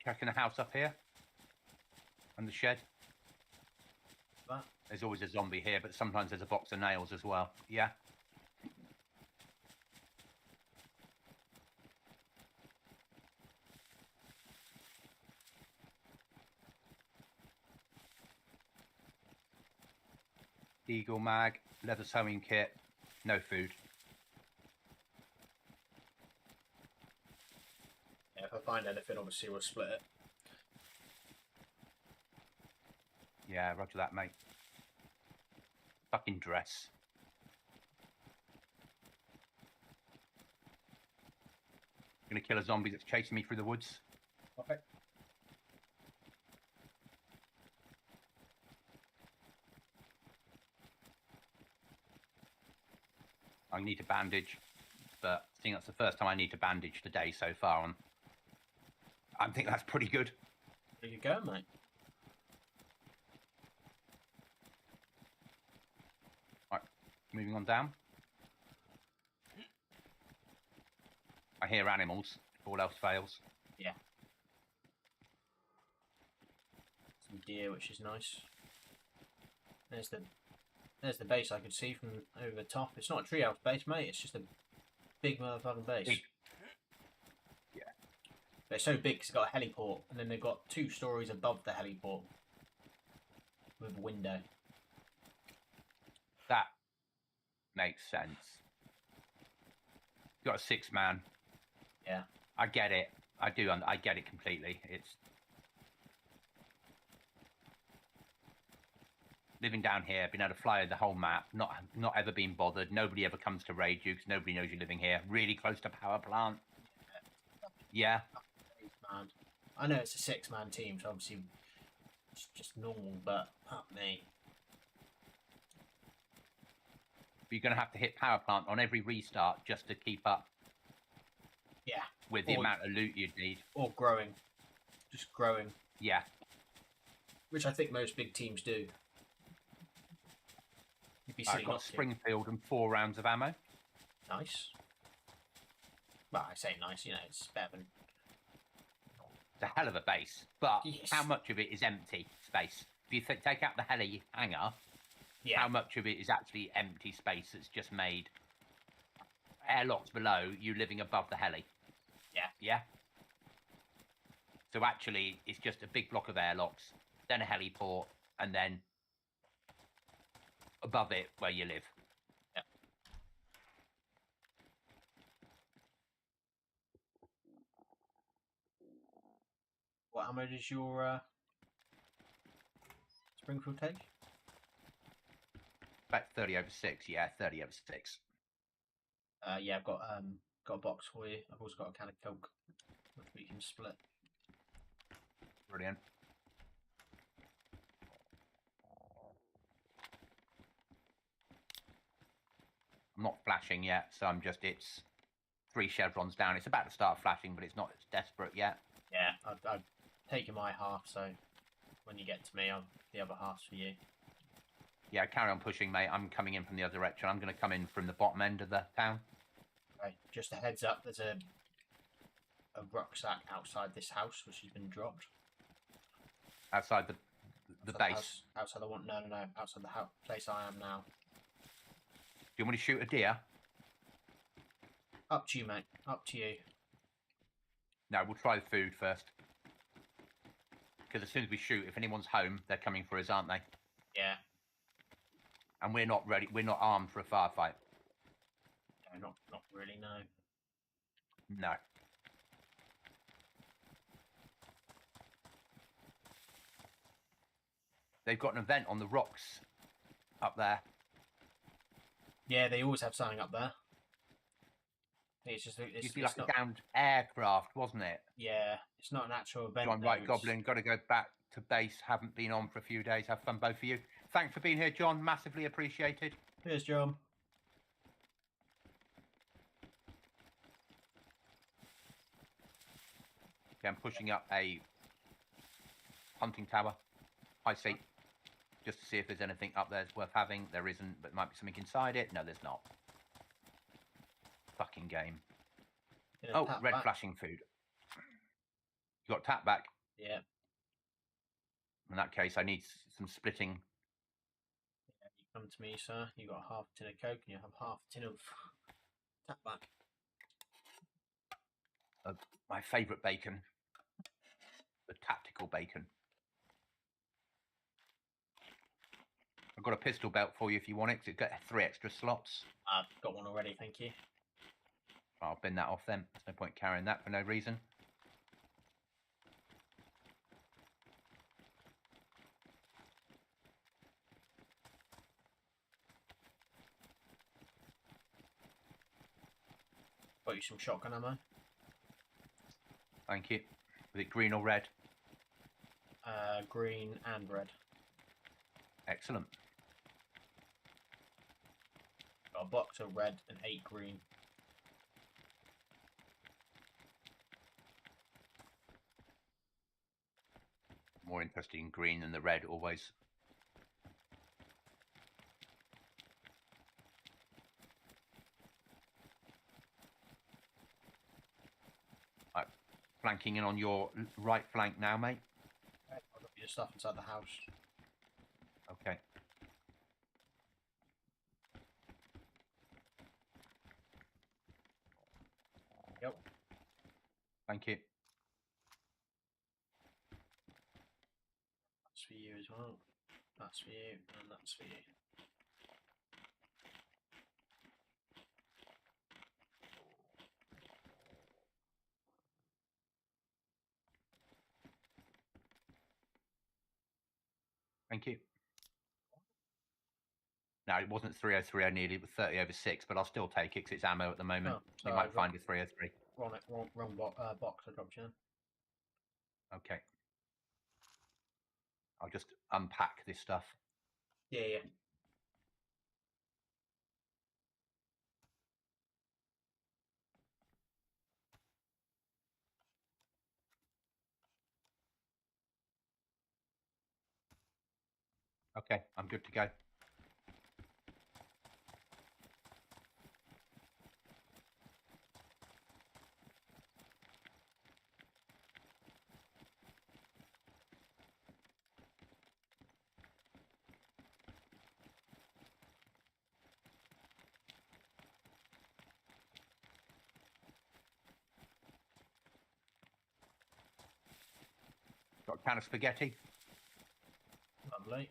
checking the house up here. And the shed. That. There's always a zombie here, but sometimes there's a box of nails as well. Yeah. Eagle mag, leather sewing kit, no food. Yeah, if I find anything, obviously we'll split it. Yeah, roger that, mate. Fucking dress. Gonna kill a zombie that's chasing me through the woods. Okay. I need to bandage, but I think that's the first time I need to bandage today so far. And I think that's pretty good. There you go, mate. Right, moving on down. I hear animals, if all else fails. Yeah. Some deer, which is nice. There's the base I could see from over the top. It's not a treehouse base, mate. It's just a big motherfucking base. Big. Yeah. But it's so big 'cause it's got a heliport, and then they've got 2 stories above the heliport with a window. That makes sense. You got a 6-man. Yeah. I get it. I do. I get it completely. It's living down here, being able to fly the whole map, not ever being bothered. Nobody ever comes to raid you because nobody knows you're living here. Really close to power plant. Yeah. Man. I know it's a 6-man team, so obviously it's just normal, but fuck me. But you're going to have to hit power plant on every restart just to keep up. Yeah. With the amount of loot you'd need. Or growing. Just growing. Yeah. Which I think most big teams do. You'd be I've silly got not to. Springfield and 4 rounds of ammo. Nice. Well, I say nice, you know, it's better than... It's a hell of a base. But Yes. how much of it is empty space? If you take out the heli hangar, Yeah. how much of it is actually empty space that's just made airlocks below you living above the heli? Yeah. Yeah? So actually, it's just a big block of airlocks, then a heliport, and then above it where you live. Yeah. What ammo does your Springfield take? About 30 over 6, yeah, 30 over 6. Yeah, I've got a box for you. I've also got a can of Coke, which we can split. Brilliant. I'm not flashing yet, so it's 3 chevrons down. It's about to start flashing, but it's not as desperate yet. Yeah, I've taken my half, so when you get to me, the other half's for you. Yeah, carry on pushing, mate. I'm coming in from the other direction. I'm going to come in from the bottom end of the town. Okay, just a heads up, there's a rucksack outside this house, which has been dropped. Outside the Outside base. house, outside the one, no, outside the place I am now. Do you want me to shoot a deer? Up to you, mate. Up to you. No, we'll try the food first. Because as soon as we shoot, if anyone's home, they're coming for us, aren't they? Yeah. And we're not ready. We're not armed for a firefight. No, not really, no. No. They've got an event on the rocks up there. Yeah, they always have something up there. It's just It it's, used to be it's like not. a downed aircraft, wasn't it? Yeah, it's not an actual event. John though, White it's- Goblin, got to go back to base. Haven't been on for a few days. Have fun, both of you. Thanks for being here, John. Massively appreciated. Cheers, John. Yeah, I'm pushing up a hunting tower, high seat, just to see if there's anything up there that's worth having. There isn't, but might be something inside it. No, there's not. Fucking game. Yeah, Oh, tap red back. flashing food. You got tap back. Yeah. In that case, I need some splitting. You come to me, sir. You got half a tin of Coke and you have half a tin of tap back. My favourite bacon. The tactical bacon. I've got a pistol belt for you if you want it, 'cause it's got 3 extra slots. I've got one already, thank you. I'll bin that off then. There's no point carrying that for no reason. Got you some shotgun ammo. Thank you. Was it green or red? Green and red. Excellent. Got a box of red and 8 green. More interested in green than the red always. Right. Flanking in on your right flank now, mate. Right, I'll drop your stuff inside the house. Okay. Yep. Thank you. That's for you as well. That's for you, and that's for you. Thank you. No, it wasn't 303 I needed, it was 30/6, but I'll still take it because it's ammo at the moment. Oh, You sorry, might find a 303. Wrong box I dropped you in. Okay. I'll just unpack this stuff. Yeah, yeah. Okay, I'm good to go. Got a can of spaghetti. Lovely.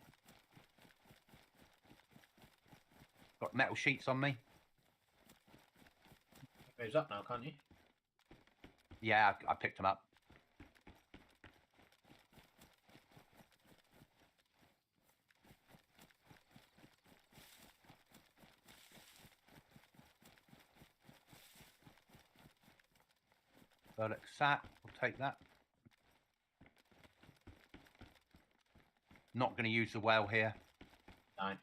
Got metal sheets on me. It goes up now, can't you? Yeah, I picked them up. Burlock sat, we'll take that. Not going to use the well here. No.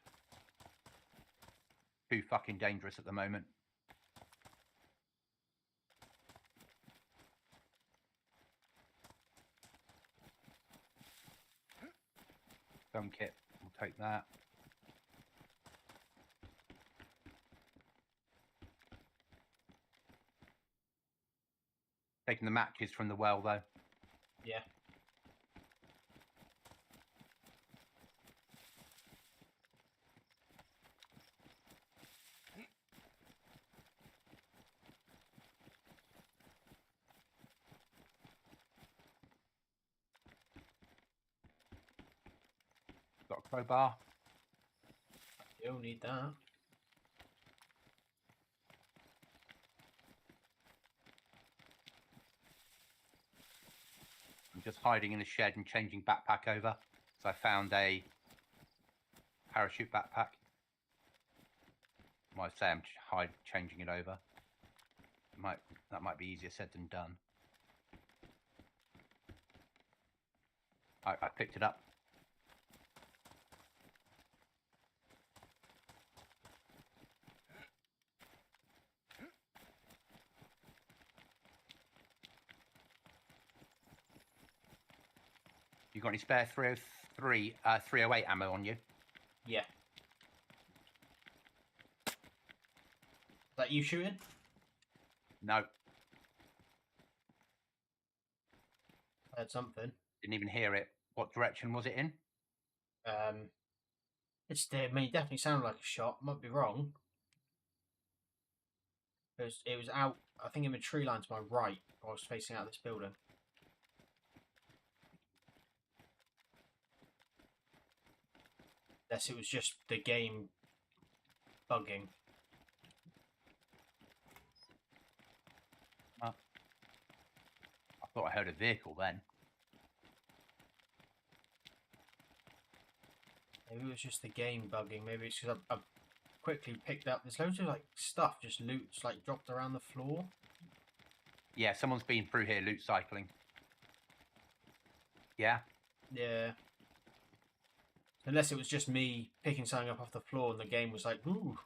Too fucking dangerous at the moment. Gun kit, we'll take that. Taking the matches from the well though. Yeah. Got a crowbar. You'll need that. I'm just hiding in a shed and changing backpack over. So I found a parachute backpack. Might say I'm changing it over. That might be easier said than done. I picked it up. You got any spare 303, 308 ammo on you? Yeah. Is that you shooting? No. Heard something. Didn't even hear it. What direction was it in? I mean, it definitely sounded like a shot. Might be wrong. It was out, I think, in the tree line to my right. I was facing out this building. Unless it was just the game bugging. I thought I heard a vehicle then. Maybe it was just the game bugging. Maybe it's because I've quickly picked up. There's loads of like stuff, just loot's like dropped around the floor. Yeah, someone's been through here loot cycling. Yeah. Yeah. Unless it was just me picking something up off the floor and the game was like, ooh.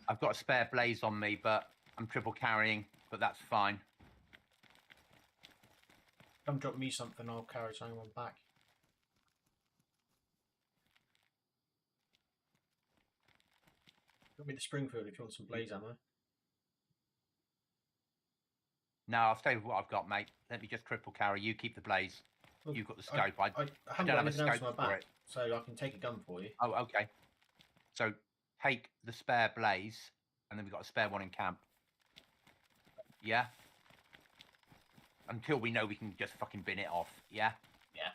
I've got a spare blaze on me, but I'm triple carrying, but that's fine. Come drop me something, I'll carry something on back. Drop me the Springfield if you want some blaze ammo. No, I'll stay with what I've got, mate. Let me just triple carry. You keep the blaze. Well, You've got the scope. I haven't don't got have a anything else scope on my for back, it. so I can take a gun for you. Oh, okay. So take the spare blaze, and then we've got a spare one in camp. Yeah? Until we know we can just fucking bin it off. Yeah? Yeah.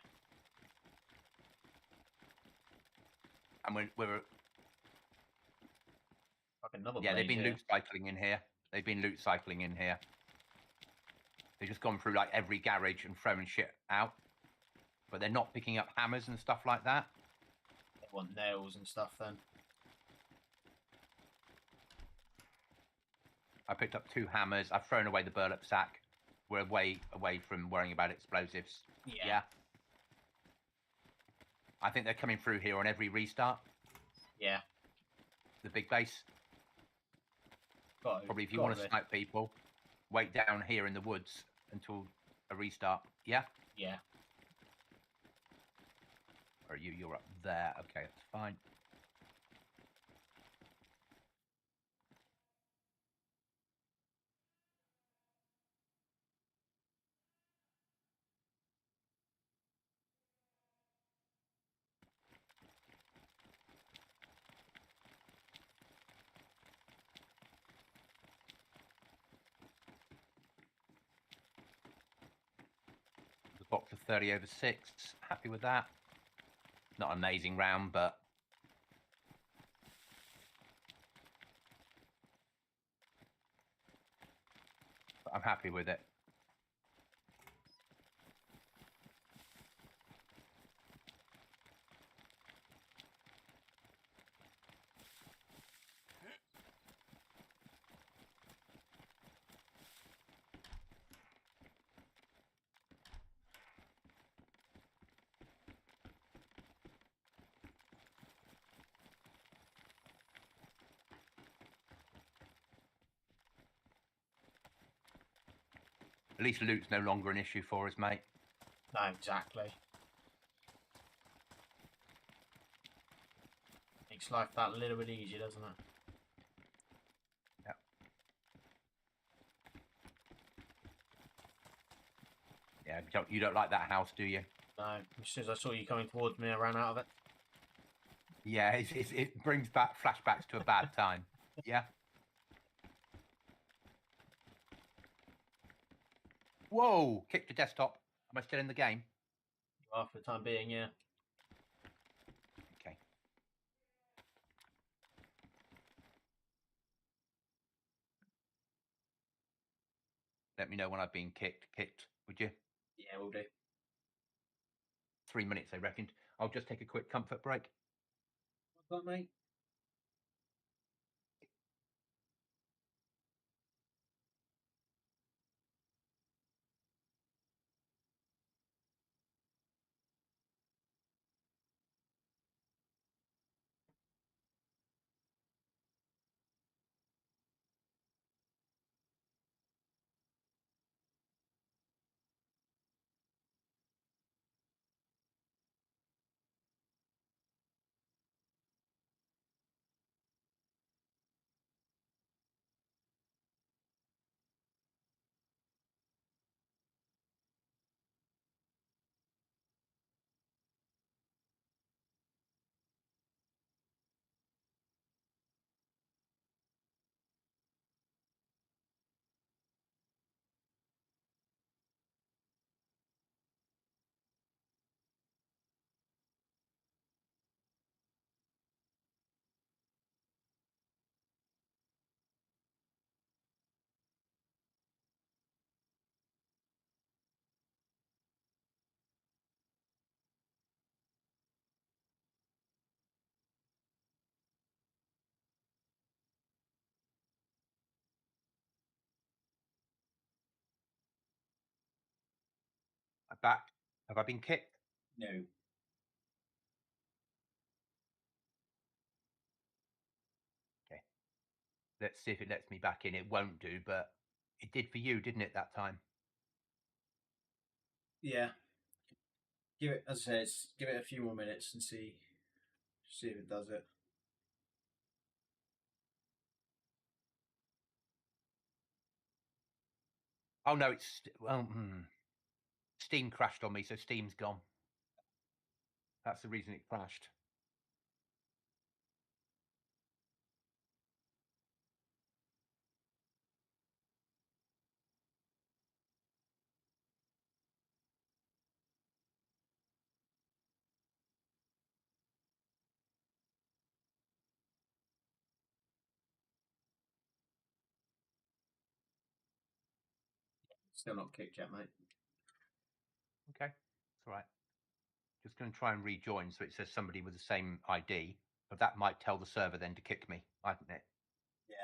And we're Fucking another yeah, they've blaze been here. loot cycling in here. They've been loot cycling in here. They've just gone through like every garage and throwing shit out. But they're not picking up hammers and stuff like that. They want nails and stuff then. I picked up 2 hammers. I've thrown away the burlap sack. We're way away from worrying about explosives. Yeah. I think they're coming through here on every restart. Yeah. The big base. Probably if you want to snipe people, wait down here in the woods until a restart. Yeah? Yeah. Or you're up there. Okay, that's fine. The box of 30/6. Happy with that. Not an amazing round, but I'm happy with it. At least loot's no longer an issue for us, mate. No, exactly. Makes life that little bit easier, doesn't it? Yeah. Yeah, you don't like that house, do you? No. As soon as I saw you coming towards me, I ran out of it. Yeah, it brings back flashbacks to a bad time. Yeah. Whoa! Kicked the desktop. Am I still in the game? You are for the time being, yeah. Okay. Let me know when I've been kicked, would you? Yeah, we'll do. 3 minutes, I reckoned. I'll just take a quick comfort break. What's that, mate? I'm back. Have I been kicked? No. Okay. Let's see if it lets me back in. It won't do, but it did for you, didn't it, that time? Yeah. Give it, as I say, give it a few more minutes and see if it does it. Oh no, it's well. Steam crashed on me, so Steam's gone. That's the reason it crashed. Still not kicked yet, mate. Okay, it's all right. Just going to try and rejoin, so it says somebody with the same ID, but that might tell the server then to kick me, mightn't it? Yeah.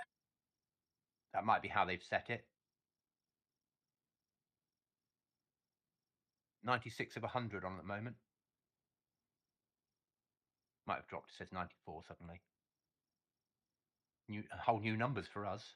That might be how they've set it. 96 of 100 on at the moment. Might have dropped. It says 94 suddenly. Whole new numbers for us.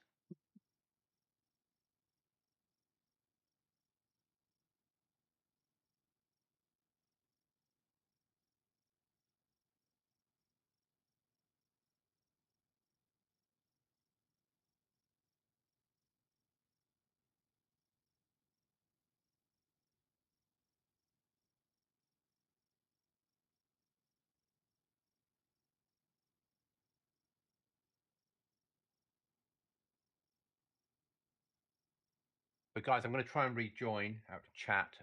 But guys, I'm going to try and rejoin out to chat.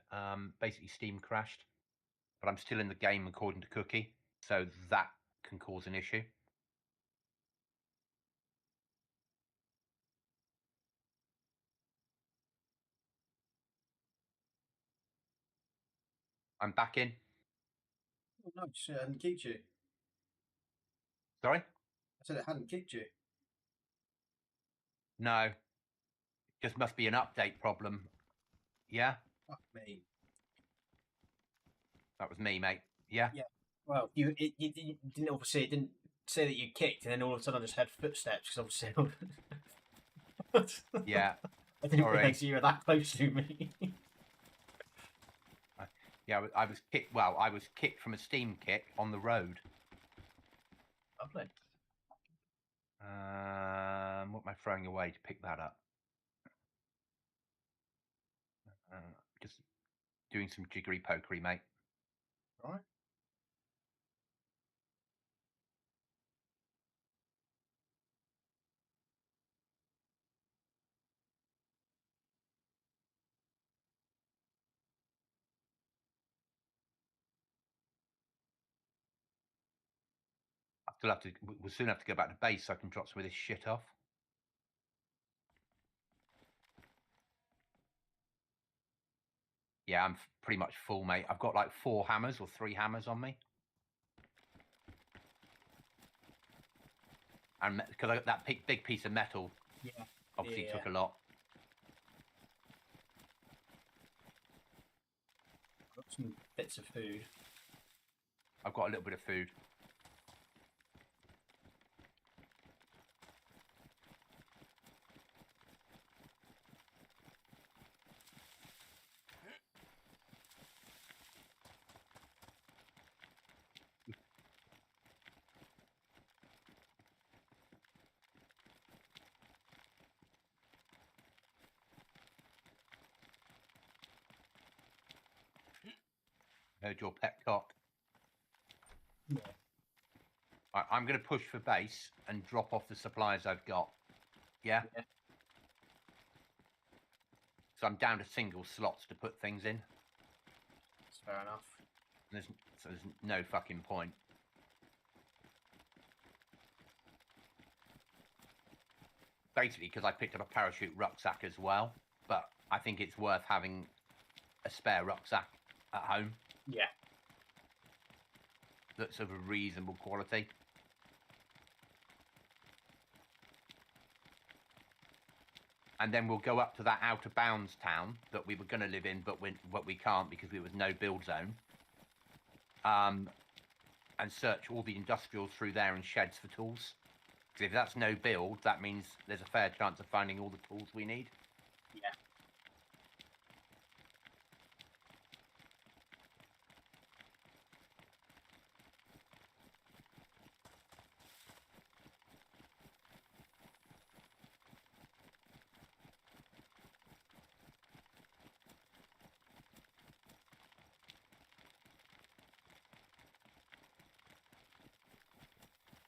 Basically, Steam crashed, but I'm still in the game according to Cookie, so that can cause an issue. I'm back in. Oh, nice. It hadn't kicked you. Sorry? I said it hadn't kicked you. No. Just must be an update problem. Yeah? Fuck me. That was me, mate. Yeah? Yeah. Well, you didn't obviously it didn't say that you kicked, and then all of a sudden I just heard footsteps because obviously. Yeah. I didn't Sorry. realise you were that close to me. Yeah, I was kicked. Well, I was kicked from a Steam kick on the road. Lovely. What am I throwing away to pick that up? Just doing some jiggery pokery, mate. All right. I still have to. We'll soon have to go back to base so I can drop some of this shit off. Yeah, I'm pretty much full, mate. I've got like 4 hammers or 3 hammers on me. And because that big piece of metal Yeah. obviously Yeah. took a lot. Got some bits of food. I've got a little bit of food. Heard your pet cock. Yeah. I'm going to push for base and drop off the supplies I've got. Yeah? Yeah. So I'm down to single slots to put things in. That's fair enough. So there's no fucking point. Basically, because I picked up a parachute rucksack as well, but I think it's worth having a spare rucksack at home. Yeah. That's of a reasonable quality. And then we'll go up to that outer bounds town that we were going to live in, but we can't because there was no build zone. And search all the industrials through there and sheds for tools. Because if that's no build, that means there's a fair chance of finding all the tools we need. Yeah.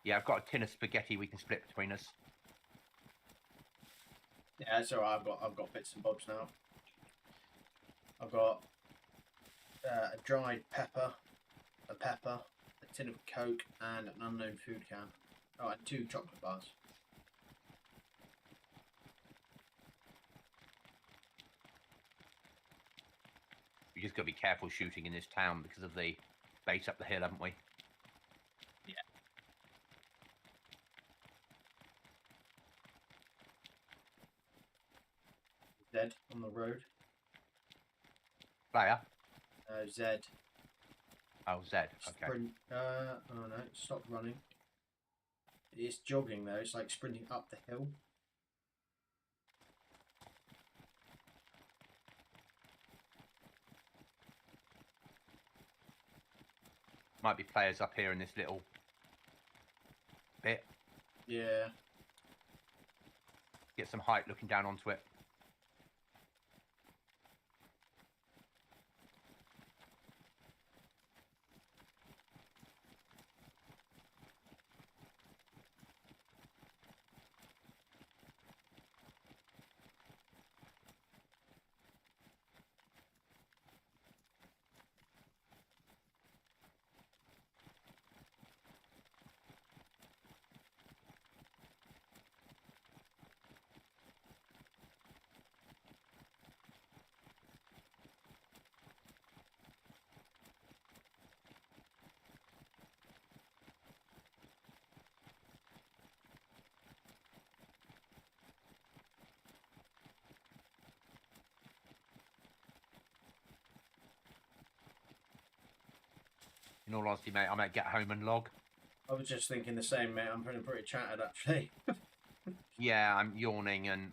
Yeah, I've got a tin of spaghetti we can split between us. Yeah, it's alright. I've got bits and bobs now. I've got a dried pepper, a tin of Coke, and an unknown food can. Oh, and 2 chocolate bars. We just got to be careful shooting in this town because of the base up the hill, haven't we? Yeah. Zed on the road. Player? Zed. Oh, Zed. Okay. Sprint. Oh no, it stopped running. It's jogging though. It's like sprinting up the hill. Might be players up here in this little bit. Yeah. Get some height looking down onto it. In all honesty, mate, I might get home and log. I was just thinking the same, mate. I'm feeling pretty chattered actually. Yeah, I'm yawning and...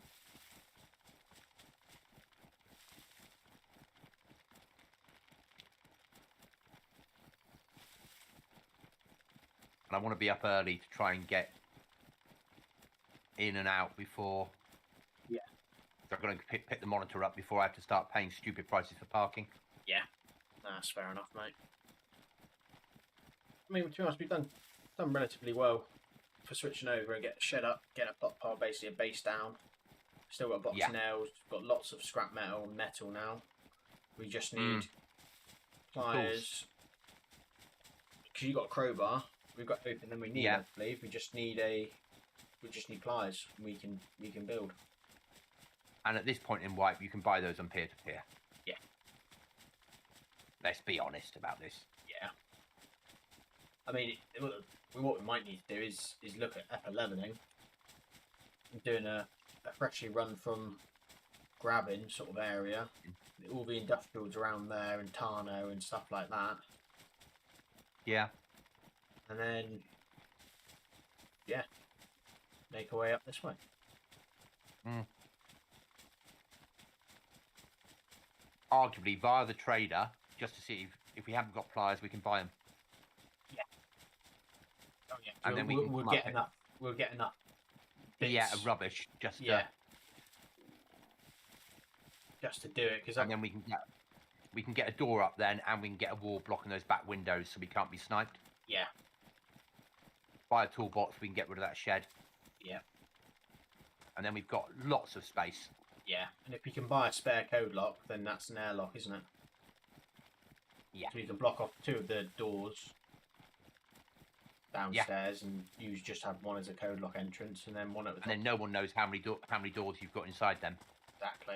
And I want to be up early to try and get in and out before... Yeah. So I'm going to pick the monitor up before I have to start paying stupid prices for parking. Yeah. That's fair enough, mate. I mean, to be honest, we've done relatively well for switching over and get a shed up, get a block pile, basically a base down. Still got a box of nails, got lots of scrap metal and metal now. We just need pliers. Because you got a crowbar, we've got everything we need, I believe. We just need pliers. We can build. And at this point in Wipe, you can buy those on peer-to-peer. Yeah. Let's be honest about this. Yeah. I mean, what we might need to do is look at F11ing, doing a freshly run from Grabbing sort of area, all the industrials around there and Tarno and stuff like that. Yeah. And then, yeah, make our way up this way. Arguably via the trader, just to see if we haven't got pliers, we can buy them. Yeah. Oh yeah. And then we'll get enough. We'll get enough. Bits. Yeah, rubbish. Just yeah. Just to do it, because and then we can get a door up then, and we can get a wall blocking those back windows so we can't be sniped. Yeah. Buy a toolbox, we can get rid of that shed. Yeah. And then we've got lots of space. Yeah, and if you can buy a spare code lock, then that's an airlock, isn't it? Yeah. So you can block off 2 of the doors downstairs, and you just have one as a code lock entrance, and then one at the top. And then no one knows how many doors you've got inside them. Exactly.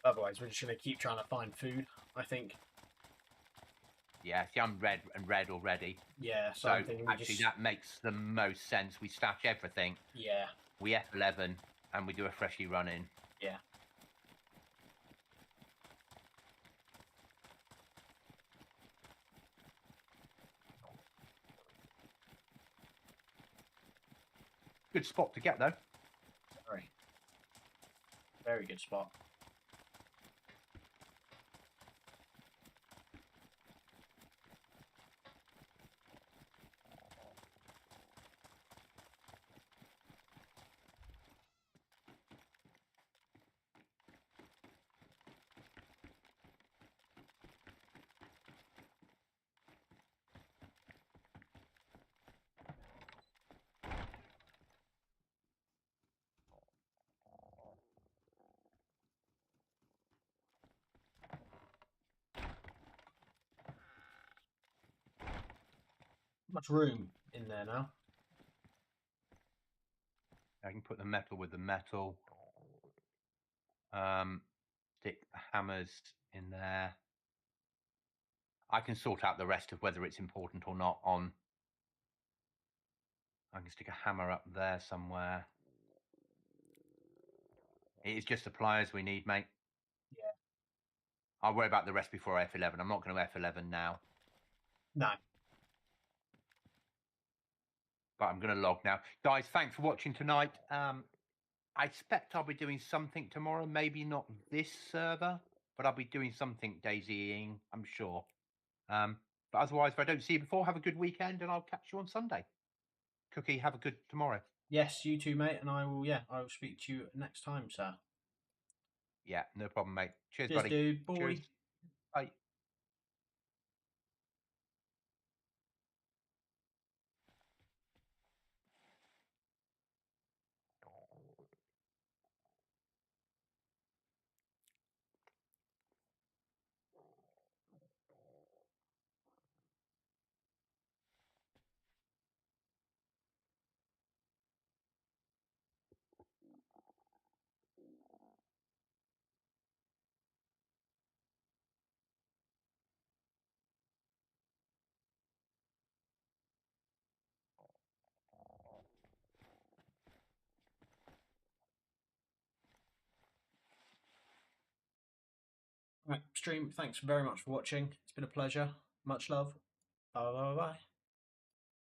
Otherwise, we're just going to keep trying to find food, I think. Yeah, see, I'm red already. Yeah, so actually that makes the most sense. We stash everything. Yeah. We F11 and we do a freshly run in. Yeah. Good spot to get though. Very. Very good spot. Much room in there now. I can put the metal with the metal. Stick the hammers in there. I can sort out the rest of whether it's important or not on. I can stick a hammer up there somewhere. It's just the pliers we need, mate. Yeah. I'll worry about the rest before F11. I'm not going to F11 now. No. But I'm going to log now. Guys, thanks for watching tonight. I expect I'll be doing something tomorrow. Maybe not this server, but I'll be doing something DayZing, I'm sure. But otherwise, if I don't see you before, have a good weekend, and I'll catch you on Sunday. Cookie, have a good tomorrow. Yes, you too, mate. And I will speak to you next time, sir. Yeah, no problem, mate. Cheers, Cheers, buddy. dude. Bye. Cheers. Bye. Right, stream, thanks very much for watching. It's been a pleasure. Much love. Bye bye bye.